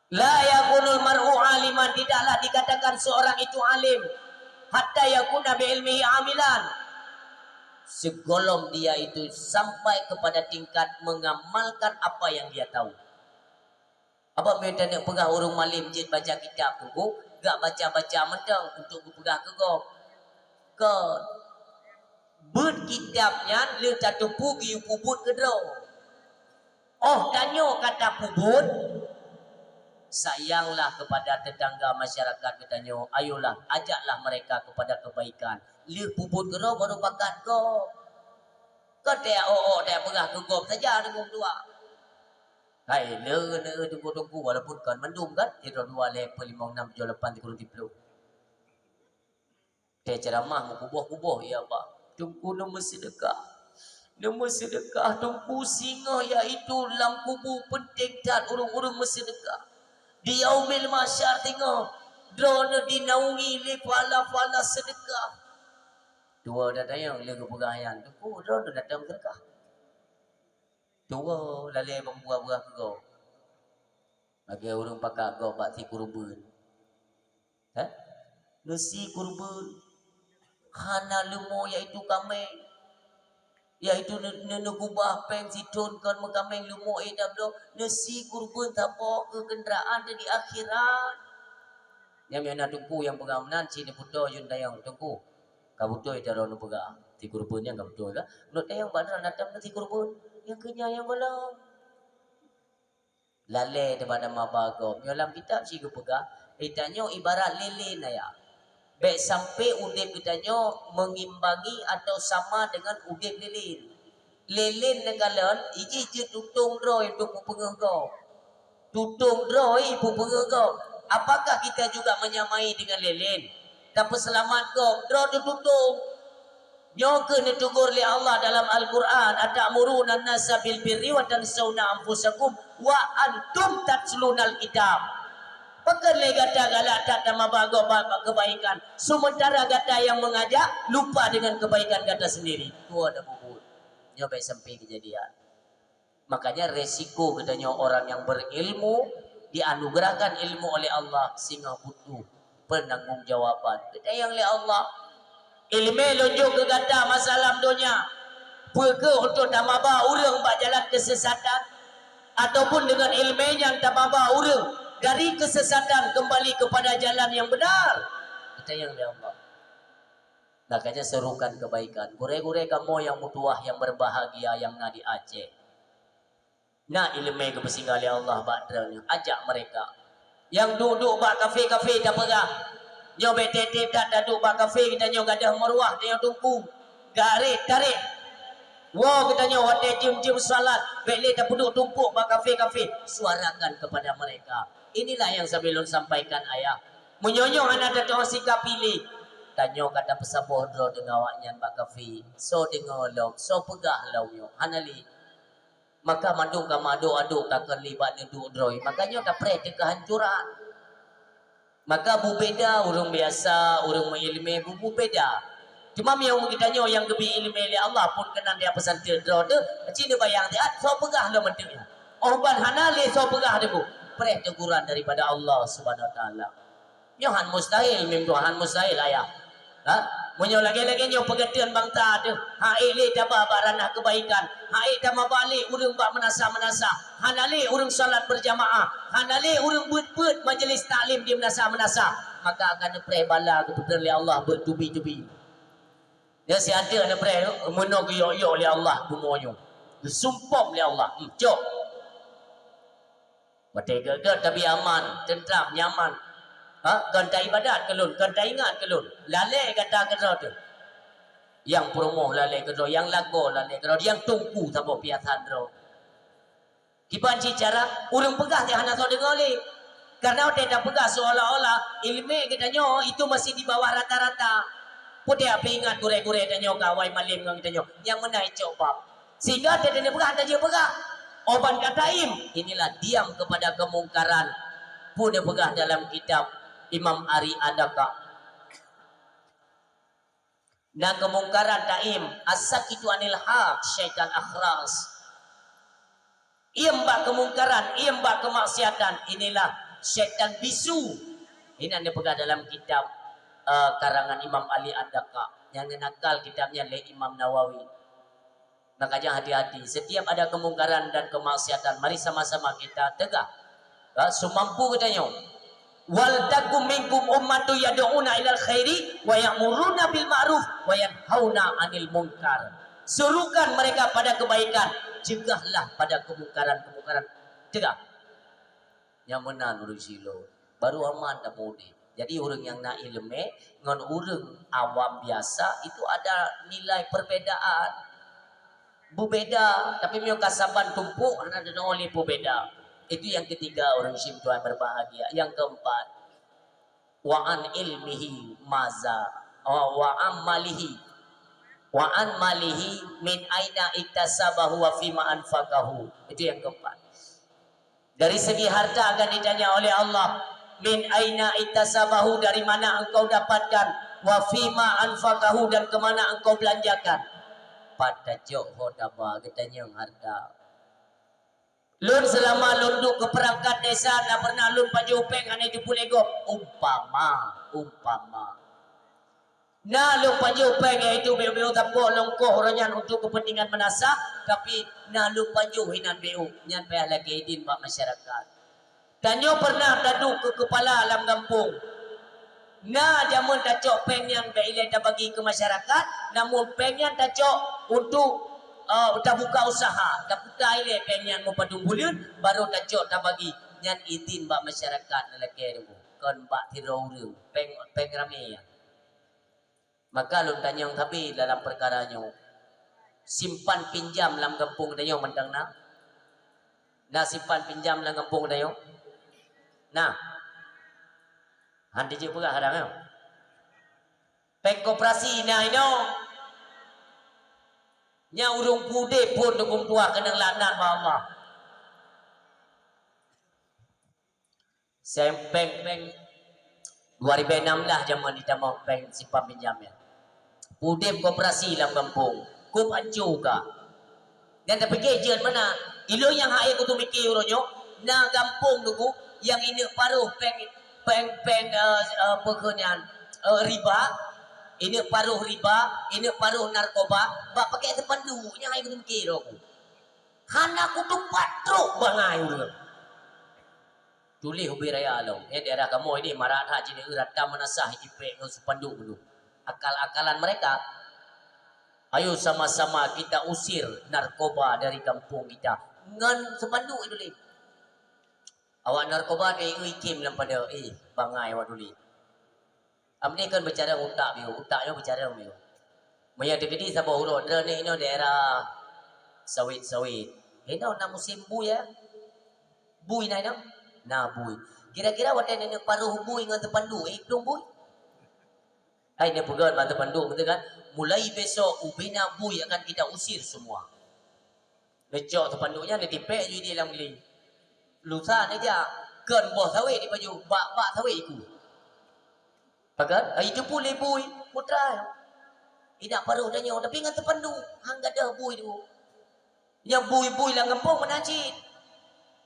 A: La yakunul mar'u aliman, tidaklah dikatakan seorang itu alim hatta yakuna bi ilmihi amilan. Segolong dia itu sampai kepada tingkat mengamalkan apa yang dia tahu. Apa beda nak pegang urung malim jid baca kitab tu, gak baca-baca mentang untuk pegang ke go. Kan ber kitabnya le tatu pugi pubut ke dro. Oh tanyo kata pubut. Sayanglah kepada tetangga masyarakat katanya, ayolah ajaklah mereka kepada kebaikan. Le pubut gero baru pakat go. Kau dia dia pegah ke gom saja dengan dua. Hai le tunggu walaupun kan mendung kan 02 level 56 78 30. Dia ceramah kubuh-kubuh ya Pak. Tunggu nombor sedekah. Nombor sedekah tunggu singa iaitu dalam kubu penting dan urung-urung bersedekah. Di yaumil masyar tengok drone dinaungi le fala-fala sedekah. Dua dah tayang le kepegahan tu drone datang sedekah. Dua lalai membuah-buah ke bagi orang pakak go bakti kurban. Nasi kurban hana lemo iaitu kambing. Iaitu negubah peng situn kan mengameng lumo edabdo nasi kurban tapo ke kenderaan di akhirat. Yang mana tunggu yang pengamanan sini puto yun dayang tunggu. Kabuto itu ron pega ti kurban yang kabuto lah. Not dayang badran datang nasi kurban yang kenya yang belum. Lale daripada mabago. Dalam kitab si pega itanyo ibarat lele naya. Baik sampai udip kita nyo mengimbangi atau sama dengan udip lilin. Lilin negalan iji je tutung droi tu pupengah kau. Tutung droi pupengah kau. Apakah kita juga menyamai dengan lilin? Tapi selamat kau, dro tu tutung. Nyo kena tugur li Allah dalam Al-Quran, atamuruna an-nasa bil birri wa tansawna anfusakum wa antum tatlunal kitab. Pekan le gata galak tak nama bago kebaikan. Sementara gata yang mengajak lupa dengan kebaikan gata sendiri. Tu ada buku. Nyo baik sampai kejadian. Makanya resiko katanya orang yang berilmu dianugerahkan ilmu oleh Allah sehingga butuh penanggungjawaban. Kita yang oleh Allah ilmu lonjok ke gata masalah dunia. Perke untuk tamaba urang bak jalan kesesatan ataupun dengan ilmu yang tamaba urang dari kesesatan kembali kepada jalan yang benar. Kita yang oleh Allah. Makanya serukan kebaikan. Gure-gure kamu yang mutuah, yang berbahagia, yang nadi Aceh. Nah ilmu kebesingan oleh Allah badranya. Ajak mereka. Yang duduk bak kafe-kafe tak pegah. Nyo betete tak duduk bak kafe kita nyo gadah maruah dia tungku. Garit tarik. Wow kita nyo wate jim-jim salat. Bele tak duduk tumpuk bak kafe-kafe. Suarakan kepada mereka. Inilah yang sebelum sampaikan ayah. Menyonyong anak datang sikap pilih. Tanyo kata pesabuh dro dengan awaknya bak kafe. So dengar law, so pegah law nyo. Hanali. Maka madu ka madu aduk takkan libat neduk droi. Makanya tak pre kehancuran. Maka bubeda orang biasa, orang mengilmi bubeda. Cuma yang kita nyo yang lebih ilmu oleh Allah pun kena dia pesan dro tu. Cina bayang dia so pegah law mentuknya. Oh ban hanali so pegah debu. Pre teguran daripada Allah Subhanahu wa taala. Nyohan mustahil mim Tuhan mustahil ayah. Ha? Munyo lagi-lagi nyo pegatian bangsa tu. Ha ile daba barana kebaikan. Ha ida mabalik urang bak menasa-menasa. Hanale urang salat berjamaah. Hanale urang buat-buat majlis taklim di menasa-menasa. Maka akan pre bala kepada Allah bertubi-tubi. Ya si ada pre menog yo oleh Allah bumonyo. Disumpah oleh Allah. Cok. Batega tapi aman, tentram, nyaman. Ha? Kanta ibadat kelun, kanta ingat kelun. Lalai kata kedra tu. Yang promo lalai kedra, yang lago lalai kedra, yang tungku sama piatan kedra. Kiban cara urang pegah dia hana tahu dengar le. Karena dia dah pegah seolah-olah ilmu kita nyo itu masih di bawah rata-rata. Putih api ingat gure-gure dan nyo kawai malim dengan kita nyo. Yang menaik cobab. Sehingga dia pegah, dia pegah. Oban kataim, inilah diam kepada kemungkaran. Pun dia pegah dalam kitab Imam Ari Adaka. Nah kemungkaran taim as-sakitu anil haq syaitan akhras. Iembak kemungkaran, iembak kemaksiatan, inilah syaitan bisu. Ini yang dipegang dalam kitab karangan Imam Ali Adaka yang nakal kitabnya oleh Imam Nawawi. Makanya hati-hati setiap ada kemungkaran dan kemaksiatan, mari sama-sama kita tegak. Semampu katanya. Wal takum minkum ummatu yad'una ilal khairi wa ya'muruna bil ma'ruf wa yanhauna 'anil munkar. Serukan mereka pada kebaikan, cegahlah pada kemungkaran-kemungkaran. Cegah. Yang menang urang silo, baru aman tak mudi. Jadi orang yang nak ilmu dengan orang awam biasa itu ada nilai perbedaan. Berbeda, tapi mio kasaban tumpuk ana ada oleh berbeda. Itu yang ketiga orang syim Tuhan berbahagia. Yang keempat, wa an ilmihi maza wa amalihi wa an malihi min aina iktasabahu wa fima anfaqahu. Itu yang keempat. Dari segi harta akan ditanya oleh Allah, min aina iktasabahu, dari mana engkau dapatkan, wa fima anfaqahu, dan kemana engkau belanjakan. Pada jok hodaba katanya harta. Lun selama lun duk ke perangkat desa tak pernah lun paju upeng ane di Pulegop. Umpama. Nah lun paju upeng iaitu beu-beu tapo longkoh orangnya untuk kepentingan menasah, tapi nah lun paju hinan beu nyan payah lagi idin pak masyarakat. Tanyo pernah taduk ke kepala alam kampung. Nah jamun tacok pengen beile dah bagi ke masyarakat, namun pengen tacok untuk dah buka usaha, dah buka ile pengen mau padung bulan, baru dah jok dah bagi nyan izin bak masyarakat lelaki tu. Kon bak tirau urang, peng rame ya. Maka lun tanyong tapi dalam perkaranya simpan pinjam dalam kampung dayo mendang na simpan pinjam dalam kampung dayo nah handi je pula harang peng koperasi nah ino nya urung pude pun dukung tua kenang laknat ba Allah peng 2016 zaman ditambah peng simpan pinjamnya pude koperasi dalam kampung kup ancu ka dan tapi kejen mana ilo yang hai ku tu mikir uronyo na kampung tu yang ini paruh peng pekerjaan riba ini paruh riba ini paruh narkoba bak pakai tepandu yang hai ku tu mikir aku hana ku tu patruk bangai urang tulis ubi raya long daerah kamu ini maratha jini urat kamanasah ipek no sepandu dulu akal-akalan mereka. Ayo sama-sama kita usir narkoba dari kampung kita. Ngan sepandu itu li. Awak narkoba dia ikim dalam pada bangai awak dulu. Amni kan bicara utak biu, utaknya bicara biu. Maya degedi sabah urut ni ino daerah sawit-sawit. Ino na musim bui ya. Bui na ino. Na bui. Kira-kira wadah ni paruh bui ngan tepandu dong bui. Hai ni pegat mata pandung betul kan? Mulai besok ubina bui akan kita usir semua. Lecok terpanduknya dia tipek je dia dalam geling. Lusa ni dia ken boh sawit di baju bak sawit itu. Pakat? Itu boleh bui putra. Tidak paruh tanya tapi ngan terpanduk hang gadah bui tu. Yang bui-bui lah kampung menajid.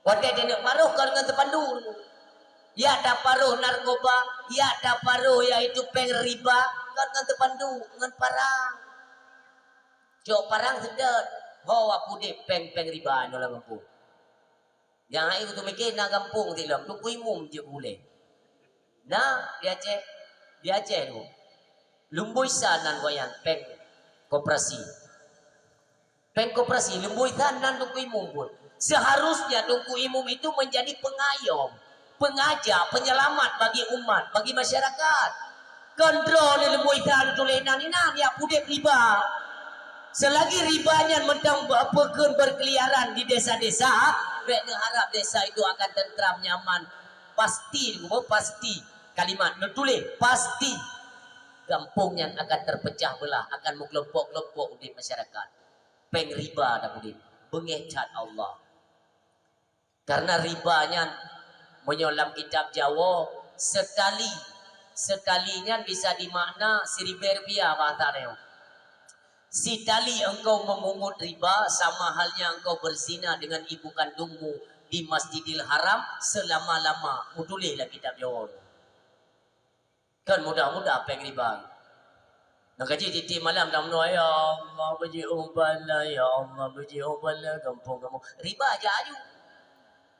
A: Wadah dia nak paruh kan ngan terpanduk tu. Ya ada paruh narkoba, ya ada paruh yaitu peng riba, kan ngan terpandu, ngan parang. Jok parang sedot, bawa pude peng riba no lang kampung. Yang ai tu mikir nak kampung tilam, tu kuimum je boleh. Nah, dia cek tu. Lumbui sanan wayan peng koperasi. Peng koperasi lumbui sanan tu kuimum pun. Seharusnya tu kuimum itu menjadi pengayom. Pengajar, penyelamat bagi umat, bagi masyarakat. Kontrol ni lembuitan tulenan ni nak ya pudik riba. Selagi ribanya mentang berkeliaran di desa-desa, baiknya harap desa itu akan tentram nyaman. Pasti kalimat tulis pasti kampungnya akan terpecah belah, akan mengkelompok-kelompok di masyarakat. Peng riba dah pudik, bengecat Allah. Karena ribanya menyolam kitab Jawa sekalinya bisa dimakna ₹1,000 bahasa dia. Sekali engkau memungut riba sama halnya engkau berzina dengan ibu kandungmu di Masjidil Haram selama-lama. Tulislah kitab Jawa. Kan mudah-mudah peng riba. Nak kaji titik malam dah menua ya Allah bagi umbala ya Allah bagi umbala kampung-kampung. Riba aja aju.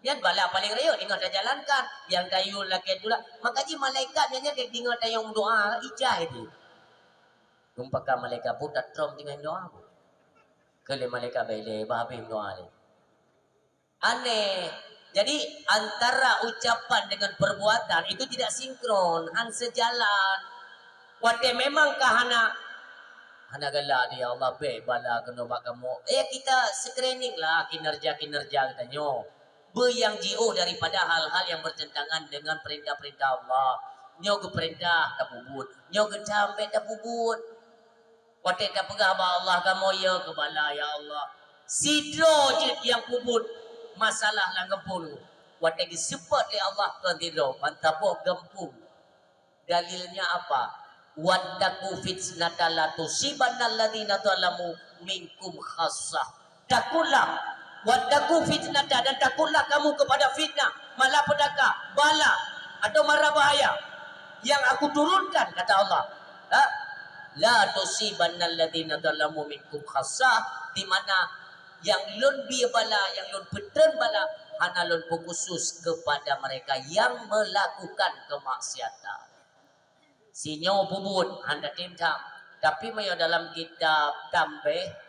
A: Yang bala paling raya dengar dah jalankan. Yang kayu laki tu lah. Makanya malaikat dia dengar dah yang doa ijah itu. Tumpahkan malaikat pun tak trom dengan doa pun. Kalau malaikat bele bahabim doa ni. Aneh. Jadi antara ucapan dengan perbuatan itu tidak sinkron. Han sejalan. Wate memang kahana galak dia Allah baik bala kena buat kamu. Kita screening lah kinerja-kinerja katanya. Yang jauh daripada hal-hal yang bertentangan dengan perintah-perintah Allah. Nyo ke perintah tak bubut, nyo ke sampai tak bubut. Watak tak pegah ba Allah kamu ya ke bala ya Allah. Sidro je yang bubut masalah lang gempung. Watak disebut oleh Allah kan tidro, pantapo gempung. Dalilnya apa? Wattaqu fitnata la tusibanna alladziina zalamu minkum khassah. Takutlah Wadaku fitnata dan takutlah kamu kepada fitnah, malapetaka, bala atau mara bahaya yang aku turunkan kata Allah. La tusibanna alladziina zalamu minkum khassah, di mana yang lun bi bala, yang lun peten bala, hana lun khusus kepada mereka yang melakukan kemaksiatan. Sinyo bubut anda timtam, tapi mayo dalam kitab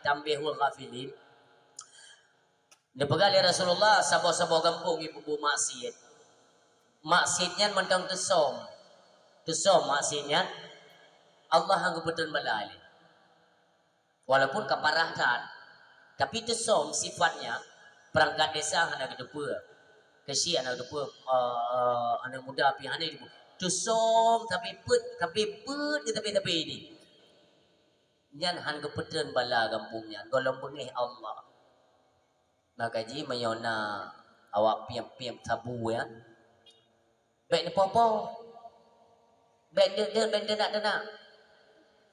A: Tambihul Ghafilin. Dia pegali Rasulullah sabah-sabah kampung ibu maksiat. Maksiatnya mentang tesom maksiatnya. Allah hang betul bala ali. Walaupun keparahkan, tapi itu som sifatnya perangkat desa hana kedepa. Kesi anak depa anak muda api hana itu. Tu som tapi put tapi ini. Nyan han kepeteun bala kampungnya, golong bengih Allah. Maka ji mayona awak piam-piam tabu ya. Baik ni popo. Baik dia nak.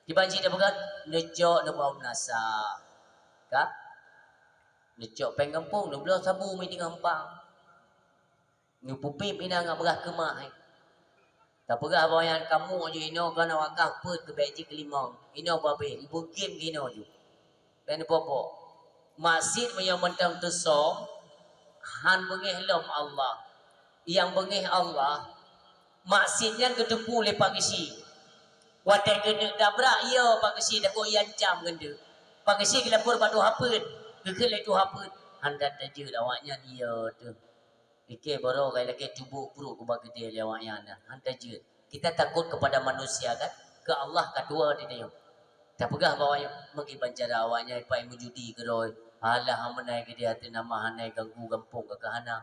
A: Dibanci dia pegat nejok dia bau nasa. Ka? Nejok peng kampung dia belah sabu mai di ngampang. Ni pupip ina ngak berah kemah. Tak perah bayan kamu je ino kana wakah put ke beji kelimang. Ino babe ibu game ino je. Dan popo. Masjid yang mentang tesom han bengih lom Allah. Yang bengih Allah masjidnya gedepu le pagisi. Watai gede dabrak ya pagisi dak ko yan jam gende. Pagisi gelapur batu haput. Gekele tu haput. Handat aja awaknya dia tu. Fikir baru kalau lagi tubuh perut ku bagi dia lewatnya anda. Hantar je. Kita takut kepada manusia kan? Ke Allah kedua di dia. Tak pegah bawa yang mungkin bancara awaknya ipai mujudi ke roy. Alah menai ke dia tu nama hanai ganggu gampung ke hana.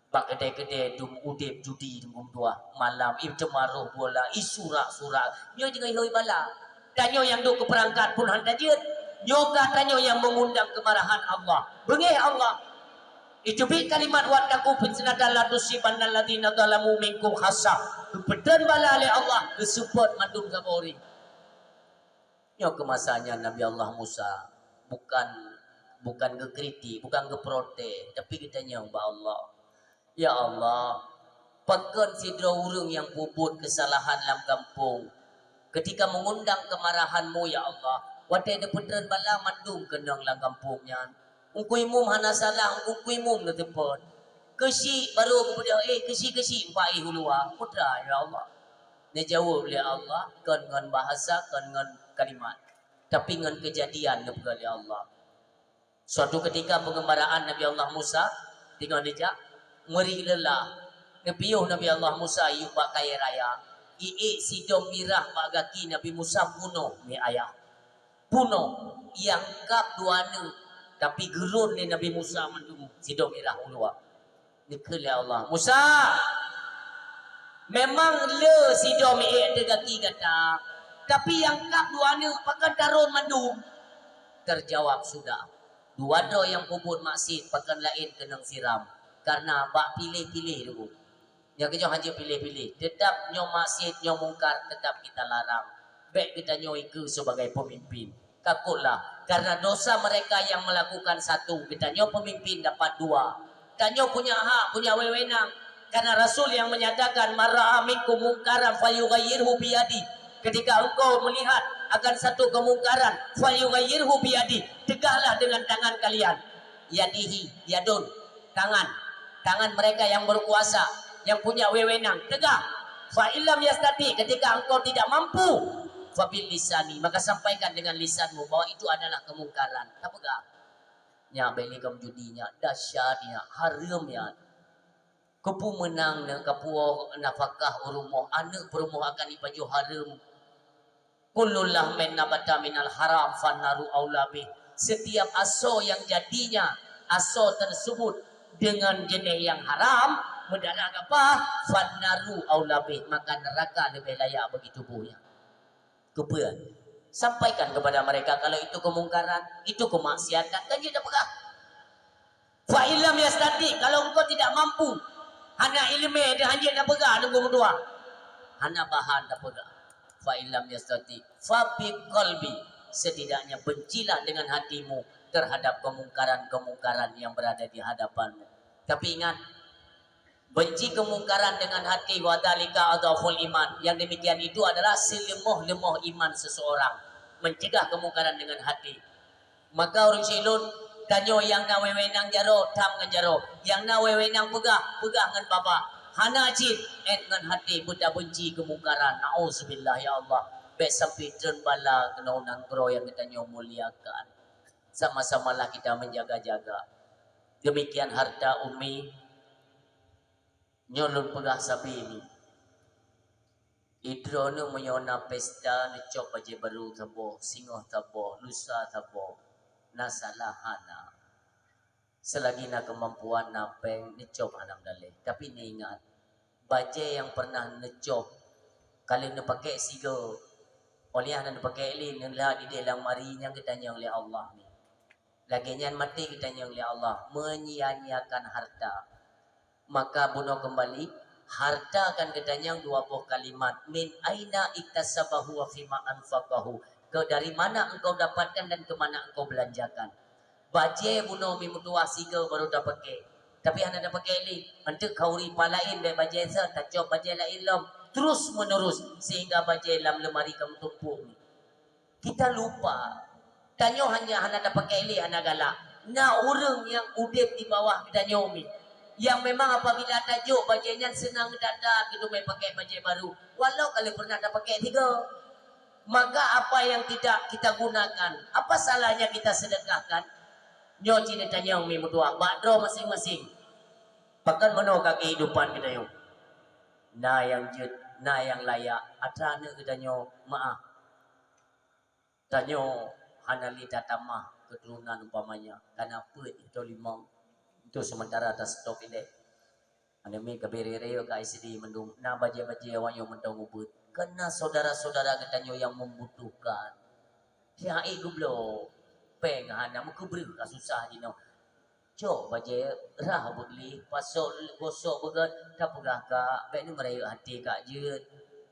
A: Pak kedai-kedai dum udip judi dum tua malam im cemaruh bola isurak-surak. Nyo jangan hoi bala. Tanyo yang duk ke perangkat pun hantar je. Nyo katanya yang mengundang kemarahan Allah. Bengih Allah. Itu bi kalimat wataku fitnatan tusibanna alladziina zalamu minkum khassah. Kepedan bala oleh Allah kesupport madum kabori. Nyo kemasanya Nabi Allah Musa bukan ngekritik, bukan ngeprotes, tapi kita nyembah Allah. Ya Allah, pekan sidra urang yang puput kesalahan dalam kampung. Ketika mengundang kemarahan-Mu ya Allah, watai de pedran bala madum kenang dalam kampungnya. Ungkui mum hana salah, ungkui mum na tepon. Kesi baru kemudian kesi empai hulua putra ya Allah. Dia jawab oleh Allah kan dengan bahasa kan dengan kalimat. Tapi dengan kejadian oleh Allah. Suatu ketika pengembaraan Nabi Allah Musa dengan dia meri lelah. Nabi Allah Musa yuk bak kaya raya. Sidom mirah bak gaki Nabi Musa bunuh ni ayah. Bunuh yang kap duana. Tapi gerun ni Nabi Musa mendung sidom irah ulua. Nikah Allah. Musa, memang le sidom ada kaki kata. Tapi yang kap dua ni pakai tarun mendung. Terjawab sudah. Dua do yang puput maksud pakai lain kenang siram. Karena bak pilih-pilih dulu. Yang kejauh hanya pilih-pilih. Tetap nyo maksud nyo mungkar tetap kita larang. Baik kita nyo ikut sebagai pemimpin. Takutlah karena dosa mereka yang melakukan satu, kita nyo pemimpin dapat dua. Kita nyo punya hak, punya wewenang. Karena Rasul yang menyatakan mara'a minkum mungkaran falyughayyirhu biyadi. Ketika engkau melihat akan satu kemungkaran falyughayyirhu biyadi, tegaklah dengan tangan kalian. Yadihi, yadun, tangan mereka yang berkuasa, yang punya wewenang, tegak. Fa illam yastati, ketika engkau tidak mampu fabil lisani, maka sampaikan dengan lisanmu bahwa itu adalah kemungkaran. Tak pegah. Nya beli kam judinya, dahsyatnya, haramnya. Kepu menang na kepu nafkah urumuh, anak perumuh akan ipaju haram. Kullullah min nabata minal haram fannaru aulabi. Setiap aso yang jadinya aso tersebut dengan jenis yang haram, mendadak apa? Fannaru aulabi, maka neraka lebih layak bagi tubuhnya. Kepuan. Sampaikan kepada mereka kalau itu kemungkaran, itu kemaksiatan, kan dia dah pegah. Fa illam yastati, kalau engkau tidak mampu, hana ilmu dia hanya dah pegah nunggu berdua. Hana bahan dah pegah. Fa illam yastati, fa bi qalbi, setidaknya bencilah dengan hatimu terhadap kemungkaran-kemungkaran yang berada di hadapanmu. Tapi ingat, benci kemungkaran dengan hati wadalika adhaful iman. Yang demikian itu adalah selemah-lemah iman seseorang. Mencegah kemungkaran dengan hati. Maka orang silun tanyo yang na wewenang jaro tam ngan jaro. Yang na wewenang pegah ngan bapa. Hana cit ngan hati buta benci kemungkaran. Nauzubillah ya Allah. Baik sampai tren bala kena unang kro yang kita nyo muliakan. Sama-samalah kita menjaga-jaga. Demikian harta umi nyolong pegah sapi ini. Idrono menyona pesta necok baje baru tabo, singoh tabo, lusa tabo, nasalahana. Selagi na kemampuan napeng necok anam daleh. Tapi ni ingat, baje yang pernah necok kalau nak pakai sigo, oleh anak pakai ini, nela di dalam mari yang kita nyang oleh Allah ni. Lagi nyan mati kita nyang oleh Allah, menyia-nyiakan harta. Maka bunuh kembali, harta kan kedanyang dua buah kalimat, min aina iktasabahu wa fima anfaqahu, ke dari mana engkau dapatkan dan ke mana engkau belanjakan. Baje bunuh mi mutua siga baru dah pakai, tapi anda dah pakai ni untuk kauri palain be baje sa tak cop baje lain lom terus menerus sehingga baje dalam lemari kamu tumpuk ni. Kita lupa tanyo hanya anda dah pakai ni anda galak na orang yang udip di bawah kita nyomi yang memang apabila tajuk bajanya senang dadak gitu main pakai baju baru walau kalau pernah dah pakai tiga, maka apa yang tidak kita gunakan, apa salahnya kita sedekahkan. Nyo cina tanya mi mutua bakdro masing-masing bahkan menolak kehidupan kita yo na yang jut na yang layak atrana kita nyo maaf tanyo hanali datamah keturunan umpamanya kenapa itu limang itu sementara atas stok ini anda mi kabere-reo ka ICD mendung na baje-baje wanyo mentong ubut kena saudara-saudara ketanyo yang membutuhkan ya gublo peng hana muka beri ka susah dino cok baje rah beli pasok gosok begat tak pegah ka baik ni merayu hati kak je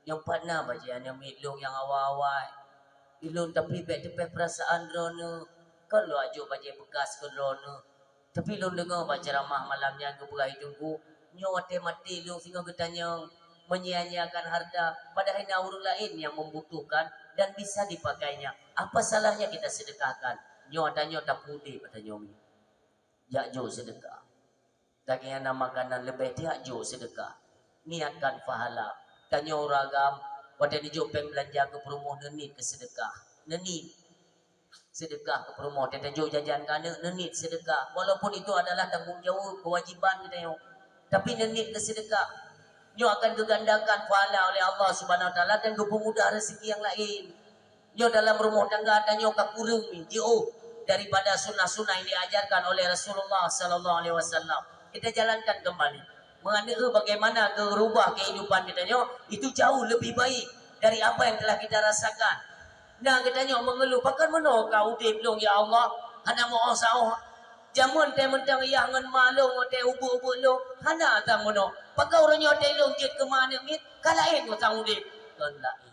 A: yang partner baje anda mi long yang awal-awal ilun tapi baik tepi perasaan drone kalau ajo baje bekas ke drone tapi lu dengar baca ramah malamnya ke berai tunggu nyo mati lu sehingga ketanya menyia-nyiakan harta padahal ada orang lain yang membutuhkan dan bisa dipakainya. Apa salahnya kita sedekahkan? Nyo tanya tak pudi pada nyomi. Jak jo sedekah. Daging nama makanan lebih dia jo sedekah. Niatkan pahala. Tanya orang agam pada ni jo peng belanja ke perumoh nenit ke sedekah. Nenit sedekah ke promo kita jauh jajan kana nenit sedekah walaupun itu adalah tanggungjawab kewajiban kita yo tapi nenit ke sedekah nyo akan digandakan pahala oleh Allah Subhanahu wa taala dan kemudahan rezeki yang lain nyo dalam rumah tangga nyo ka kurung jauh daripada sunnah-sunnah yang diajarkan oleh Rasulullah sallallahu alaihi wasallam kita jalankan kembali mengenai bagaimana merubah kehidupan kita nyo itu jauh lebih baik dari apa yang telah kita rasakan. Nah katanya mengeluh pakan mana kau udip dong ya Allah hana mau sauh jamun teh mentang ya ngan malung teh ubu-ubu lo hana tang mana pakai orangnya teh long jet ke mana mit kalain mo tang udip kan lain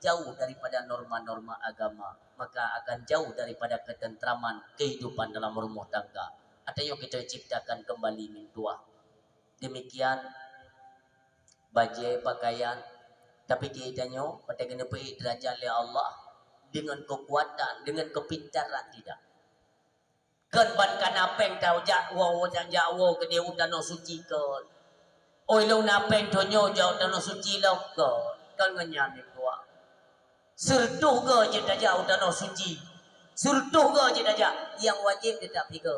A: jauh daripada norma-norma agama maka akan jauh daripada ketentraman kehidupan dalam rumah tangga atau kita ciptakan kembali mintua demikian baju pakaian tapi kita nyo pada kena pergi derajat oleh Allah dengan kekuatan, dengan kepintaran tidak. Kan ban kanapeng tau jakwo jakwo ke dia udah no suci kan. Oi lo napeng tonyo jauh udah no suci lo kan ngenyan ni tua. Sertuh ke je dah udah no suci. Sertuh ke je dah yang wajib tetap tiga.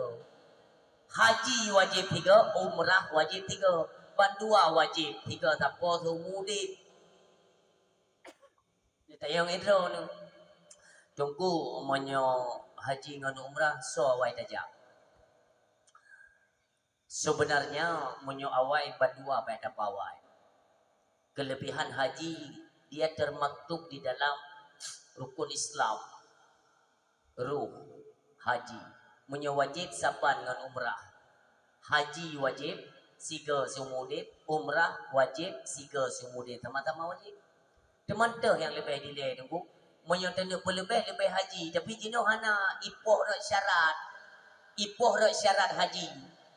A: Haji wajib tiga, umrah wajib tiga, bandua wajib tiga tapo tu mudik. Kita yang itu ni. Tunggu menyo haji dengan umrah so awai tajak. Sebenarnya menyo awai berdua pada pawai. Kelebihan haji dia termaktub di dalam rukun Islam. Ruh haji. Menyo wajib saban dengan umrah. Haji wajib siga sumudit, umrah wajib siga sumudit. Sama-sama wajib. Teman teh yang lebih delay tunggu. Menyatakan lebih haji tapi jino hana ipoh rak syarat haji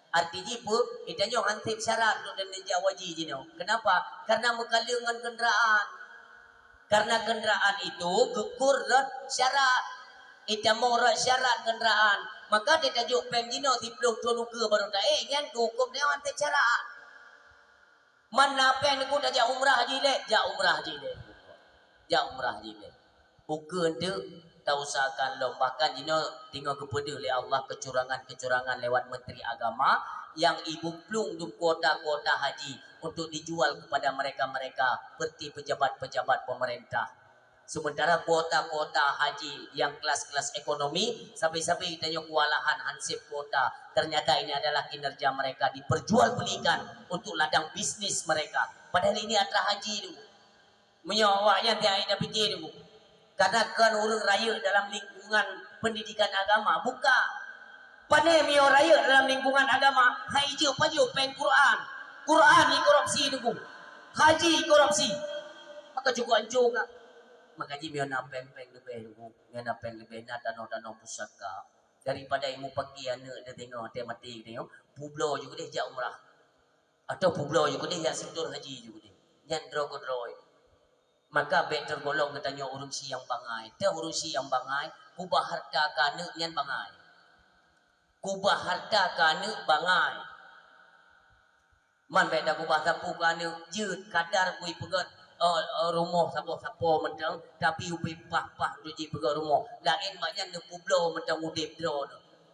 A: artinya apa kita nyo hantip syarat dan dia wajib jino kenapa karena mengkalengan kenderaan karena kenderaan itu gugur rak syarat kita mau rak syarat kenderaan maka dia tajuk pem jino diplong toluga baru dah kan hukum dia hantip syarat mana pen ku dah umrah haji le ja umrah haji le bukan tu tak usahakan lo. Bahkan jino tinggal kepada oleh Allah kecurangan-kecurangan lewat Menteri Agama yang ibu plung di kuota-kuota haji untuk dijual kepada mereka-mereka seperti pejabat-pejabat pemerintah. Sementara kuota-kuota haji yang kelas-kelas ekonomi sampai-sampai kita kewalahan hansip kuota. Ternyata ini adalah kinerja mereka diperjualbelikan untuk ladang bisnis mereka. Padahal ini adalah haji dulu. Menyawaknya dia ada fikir dulu. Karena kan orang raya dalam lingkungan pendidikan agama buka. Pandai mio raya dalam lingkungan agama haji paju pen Quran. Quran ni korupsi dulu. Haji korupsi. Maka cukup hancur kak. Maka ji miona peng-peng lebih dulu. Miona peng lebih na tanah-tanah pusaka. Daripada imu pagi anak dia tengok dia mati tengok. Publo juga dia jak umrah. Atau publo juga dia jak sentur haji juga dia. Jangan draw-draw. Maka baik tergolong katanya urusi yang bangai. Dia urusi yang bangai. Kubah harta kana nyan bangai. Kubah harta kana bangai. Man baik dah kubah sapu kana jut kadar kui pegat rumah sapo-sapo mentang tapi upi pah-pah duji pegat rumah. Lain banyak ne publo mentang udip dro.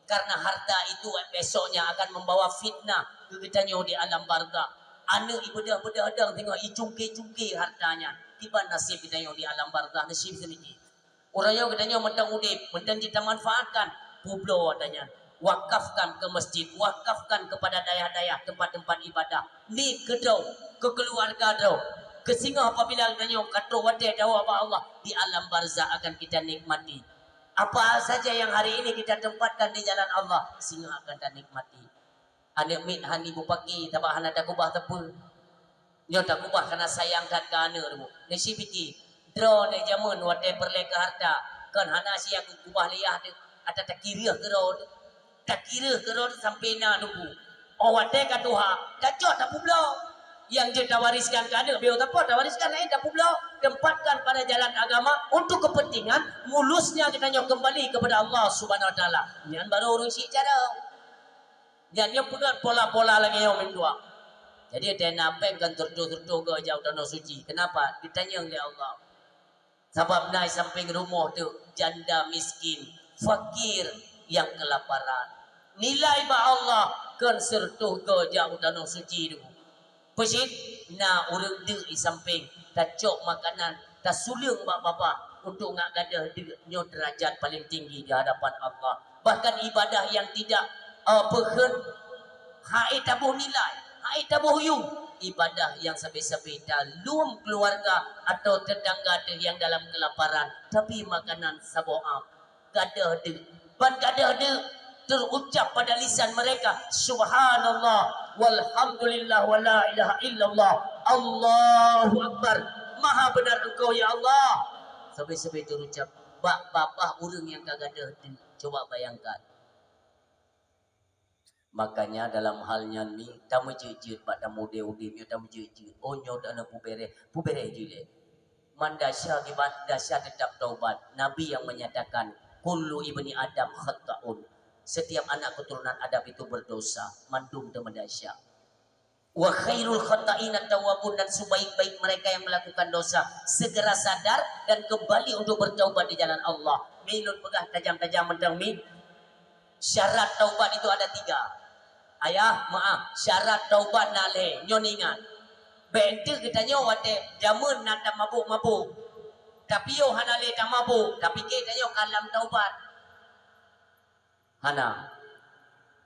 A: Karena harta itu besoknya akan membawa fitnah ke katanya di alam barzakh. Anak ibadah-ibadah adang tengok icungki-cungki hartanya. Tiba nasib kita yang di alam barzakh nasib sedikit. Orang yang katanya mentang udip, mentang kita manfaatkan publo adanya. Wakafkan ke masjid, wakafkan kepada daya-daya tempat-tempat ibadah. Ni kedau, ke keluarga dau. Ke singa apabila katanya kata wadai dawa Allah di alam barzakh akan kita nikmati. Apa saja yang hari ini kita tempatkan di jalan Allah, singa akan kita nikmati. Anak mit han ibu pagi tabak han ada kubah tepu. Nyo tak kubah karena sayang kat ke anak tu. Nasi fikir draw ni jamun wadai perleka harta. Kan hana si aku kubah liah tu. Ada tak kira ke draw tu. Tak kira ke draw tu sampai na nubu. Oh wadai kat Tuhan. Tak cok tak publo. Yang dia wariskan ke anak. Biar tak apa dah wariskan tak publo. Tempatkan pada jalan agama untuk kepentingan mulusnya kita nyok kembali kepada Allah Subhanahu Wa Taala. Yang baru urus cara. Jangan pegang pola-pola lagi yang mendua. Jadi dia nampak kan terdu-terdu ke jauh tanah suci. Kenapa? Ditanya oleh Allah. Sebab naik sampai rumah tu janda miskin, fakir yang kelaparan. Nilai ba Allah kan sertuh ke jauh tanah suci tu. Pesit na urang de di samping tak cok makanan, tak sulung bapa untuk ngak gadah nyo derajat paling tinggi di hadapan Allah. Bahkan ibadah yang tidak pehen haid tabuh nilai, haid tabuh yung ibadah yang sampai-sampai dalam keluarga atau tetangga yang dalam kelaparan tapi makanan saboam gadah de ban gadah de terucap pada lisan mereka subhanallah walhamdulillah wala ilaha illallah Allahu akbar maha benar engkau ya Allah sampai-sampai terucap bapa urang yang kagadah de coba bayangkan. Makanya dalam halnya ni tamu jejut pada model udimnya tamu jejut onyo dana pubere jile mandasya kibat dasya tetap taubat. Nabi yang menyatakan kullu ibni adam khata'un, setiap anak keturunan Adam itu berdosa mandum dan mendasya. Wa khairul khata'ina tawwabun, dan sebaik-baik mereka yang melakukan dosa segera sadar dan kembali untuk bertaubat di jalan Allah. Minun pegah tajam-tajam mentang min. Syarat taubat itu ada 3. Ayah, maaf, syarat taubat nale nyoningan. Bente kitanya wate jamun nata mabuk-mabuk. Tapi yo hanale tak mabuk, tapi kita yo kalam taubat. Hana.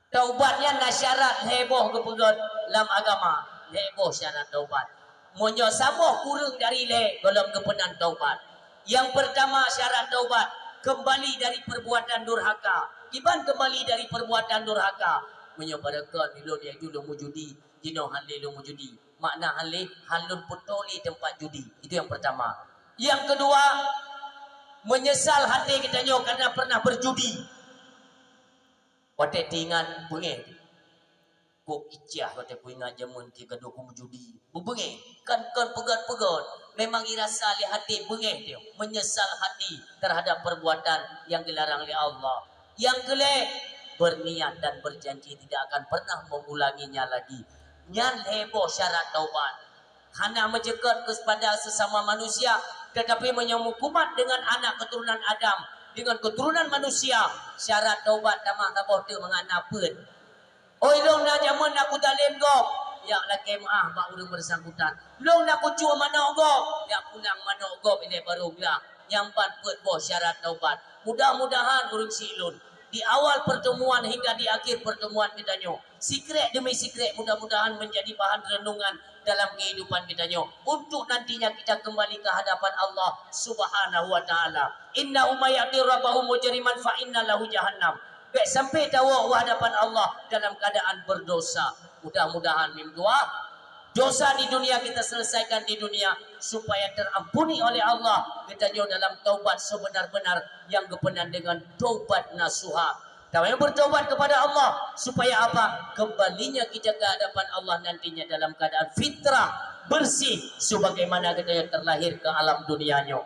A: Taubatnya na syarat heboh kepegot dalam agama. Heboh syarat taubat. Monyo saboh kurang dari le dalam kepenan taubat. Yang pertama syarat taubat, kembali dari perbuatan durhaka. Iban kembali dari perbuatan durhaka. Menyebarakan dulu dia dulu mujudi, jino halil mujudi. Makna halil halun putoli tempat judi. Itu yang pertama. Yang kedua, menyesal hati kita nyo karena pernah berjudi. Wate tingan bengeng. Kok icah wate ku ingat jamun ti gaduh ku mujudi. Bengeng kan pegat-pegat. Memang irasa li hati bengeng dia. Menyesal hati terhadap perbuatan yang dilarang oleh Allah. Yang kelima, berniat dan berjanji tidak akan pernah mengulanginya lagi. Nyan heboh syarat taubat. Hana menjegat kepada sesama manusia, tetapi menyemukumat dengan anak keturunan Adam dengan keturunan manusia. Syarat taubat tamah kabeh teu mangana peun. Oi long na jaman aku dalem gop. Ya laki maah bak urang bersangkutan. Long nak kucu manok gop. Ya pulang manok gop ini baru lah. Nyampan peut boh syarat taubat. Mudah-mudahan urang silun di awal pertemuan hingga di akhir pertemuan kita nyo, secret demi secret mudah-mudahan menjadi bahan renungan dalam kehidupan kita nyo untuk nantinya kita kembali ke hadapan Allah Subhanahu wa taala. Inna umayyati rabbahu mujriman fa inna lahu jahannam. Baik sampai tahu hadapan Allah dalam keadaan berdosa. Mudah-mudahan mim doa dosa di dunia kita selesaikan di dunia supaya terampuni oleh Allah. Kita nyo dalam taubat sebenar-benar yang kepenan dengan taubat nasuha. Kita bertaubat kepada Allah supaya apa? Kembalinya kita ke hadapan Allah nantinya dalam keadaan fitrah bersih sebagaimana kita yang terlahir ke alam dunianya.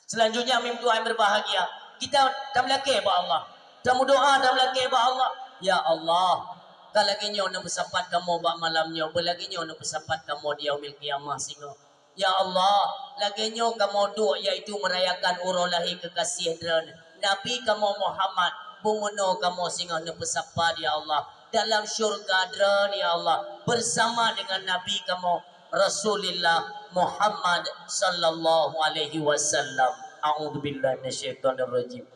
A: Selanjutnya mim doa yang berbahagia. Kita tamlake ba Allah. Tamu doa tamlake ba Allah. Ya Allah, lagi nyo na bersapat kamu bak malamnya, belagi nyo na bersapat kamu di yaumil qiyamah singo. Ya Allah, lagi nyo kamu doa yaitu merayakan urolahi kekasih dan Nabi kamu Muhammad, bungono kamu singo na bersapat ya Allah dalam syurga dan ya Allah bersama dengan Nabi kamu Rasulullah Muhammad sallallahu alaihi wasallam. A'udzubillahi minasyaitonir rajim.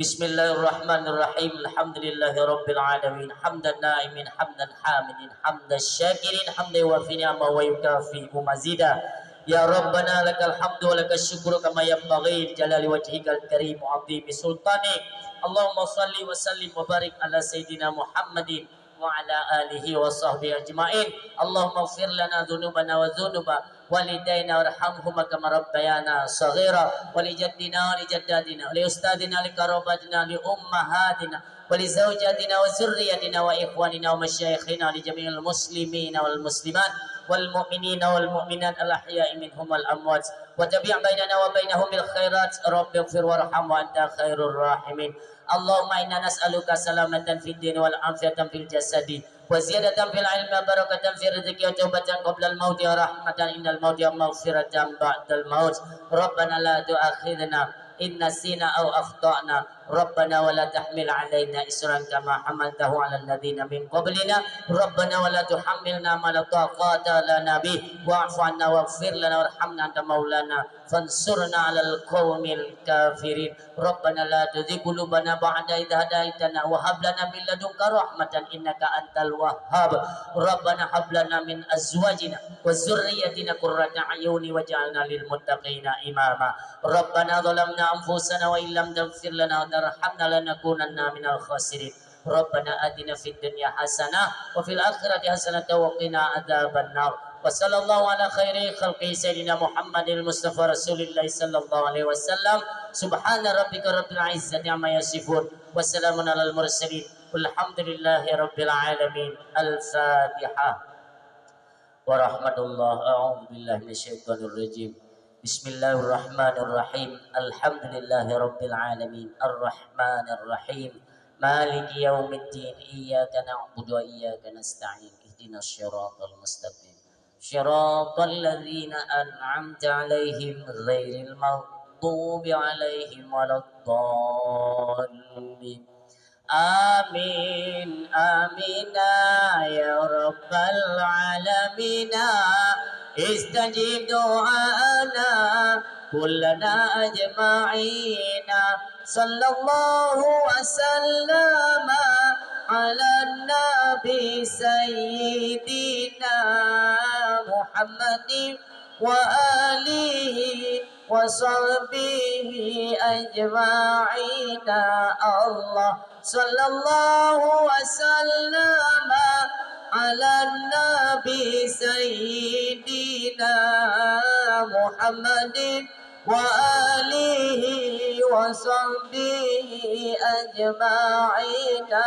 A: Bismillahirrahmanirrahim. Alhamdulillahirabbil alamin. Hamdan na'imin, hamdan hamidin, hamdan syakirin, hamdan yuwafi ni'amahu wa yukafi mazida. Ya Rabbana lakal hamdu wa lakal syukru kama yanbaghi jalali wajhikal karim wa 'azimi sultanik. Allahumma shalli wa sallim wa barik ala sayidina Muhammadin wa ala alihi wa sahbihi ajma'in. Allahumma ighfir lana dhunubana wa dhunuba walidayna warhamhuma kama rabbayana saghira wa li jaddina wa li jaddatina wa li ustadina li karabatina li ummahatina wa li zawjatina wa zurriyatina wa ikhwanina wa masyayikhina li jami'il muslimina wal muslimat wal mu'minina wal mu'minat al ahya'i minhum wal amwat wa tabi' bainana wa bainahum bil khairat rabbighfir warham wa anta khairur rahimin. Allahumma inna nas'aluka salamatan fid din wal afiyatan fil jasadi wa ziyadatan fil ilmi wa barakatan fil rizqi wa taubatan qabla al mauti wa rahmatan innal mauti wa maghfiratan ba'dal maut. Rabbana la tu'akhidna in nasina aw akhtana. Rabbana wa la tahmil 'alaina isran kama hamaltahu 'alal ladzina min qablina. Rabbana wa la tuhammilna ma la taqata lana bih wa'fu 'anna waghfir lana warhamna anta maulana fansurna 'alal qaumil kafirin. Rabbana la tuzigh qulubana ba'da idh hadaitana wa hab lana min ladunka rahmatan innaka antal wahhab. Rabbana hab lana min azwajina wa dzurriyyatina qurrata a'yuni waj'alna lil muttaqina imama. Rabbana zalamna anfusana wa illam taghfir lana wa tarhamna lanakunanna minal khasirin. Rabbana atina fid dunya hasanah wa fil akhirati hasanah wa qina adzabannar. Wa sallallahu ala khairi khalqi sayyidina Muhammadil Mustafa Rasulillah sallallahu alaihi wasallam. Subhana rabbika rabbil izzati amma yasifun wa salamun alal mursalin walhamdulillahi rabbil alamin. Al-Fatihah. Wa rahmatullah. A'udzu billahi minasyaitonir rajim. Bismillahirrahmanirrahim. Alhamdulillahi rabbil alamin. Arrahmanir rahim. Maliki yaumiddin. Iyyaka na'budu wa iyyaka nasta'in. Ihdinas siratal mustaqim. Shiratal ladzina an'amta 'alaihim ghairil maghdubi 'alaihim waladdallin. Amin. Amina ya rabbal alamin. Istajib du'ana kullana ajma'ina. Sallallahu wa sallama ala nabi sayyidina Muhammadin wa alihi wa sahbihi ajma'ina. Allah sallallahu wa sallama ala nabi sayyidina Muhammadin wa alihi wa sahbihi ajma'ina.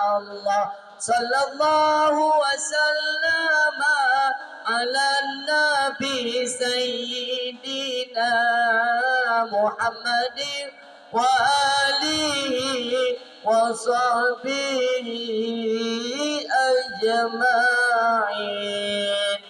A: Allah sallallahu wa sallama ala nabi sayyidina Muhammadin wa alihi wa sahbihi ajma'in.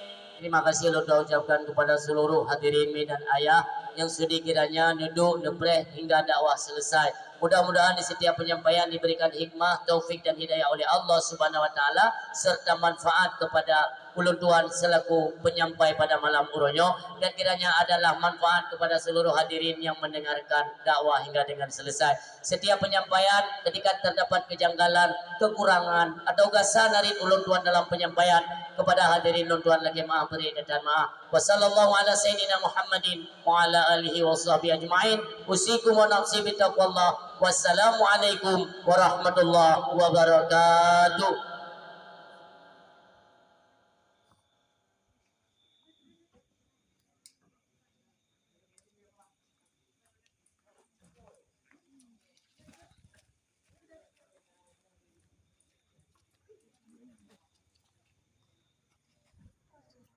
A: Terima kasih kita ucapkan kepada seluruh hadirin dan ayah yang sudi kiranya duduk nebreh hingga dakwah selesai. Mudah-mudahan di setiap penyampaian diberikan hikmah, taufik dan hidayah oleh Allah Subhanahu wa taala serta manfaat kepada ulun tuan selaku penyampai pada malam uronyo, dan kiranya adalah manfaat kepada seluruh hadirin yang mendengarkan dakwah hingga dengan selesai. Setiap penyampaian ketika terdapat kejanggalan, kekurangan atau gasan dari ulun tuan dalam penyampaian, kepada hadirin ulun tuan lagi maaf beri dan maaf. Wassallallahu ala sayyidina Muhammadin wa ala alihi washabihi ajmain. Usikum wa nafsi bitaqwallah. Wassalamualaikum warahmatullahi wabarakatuh.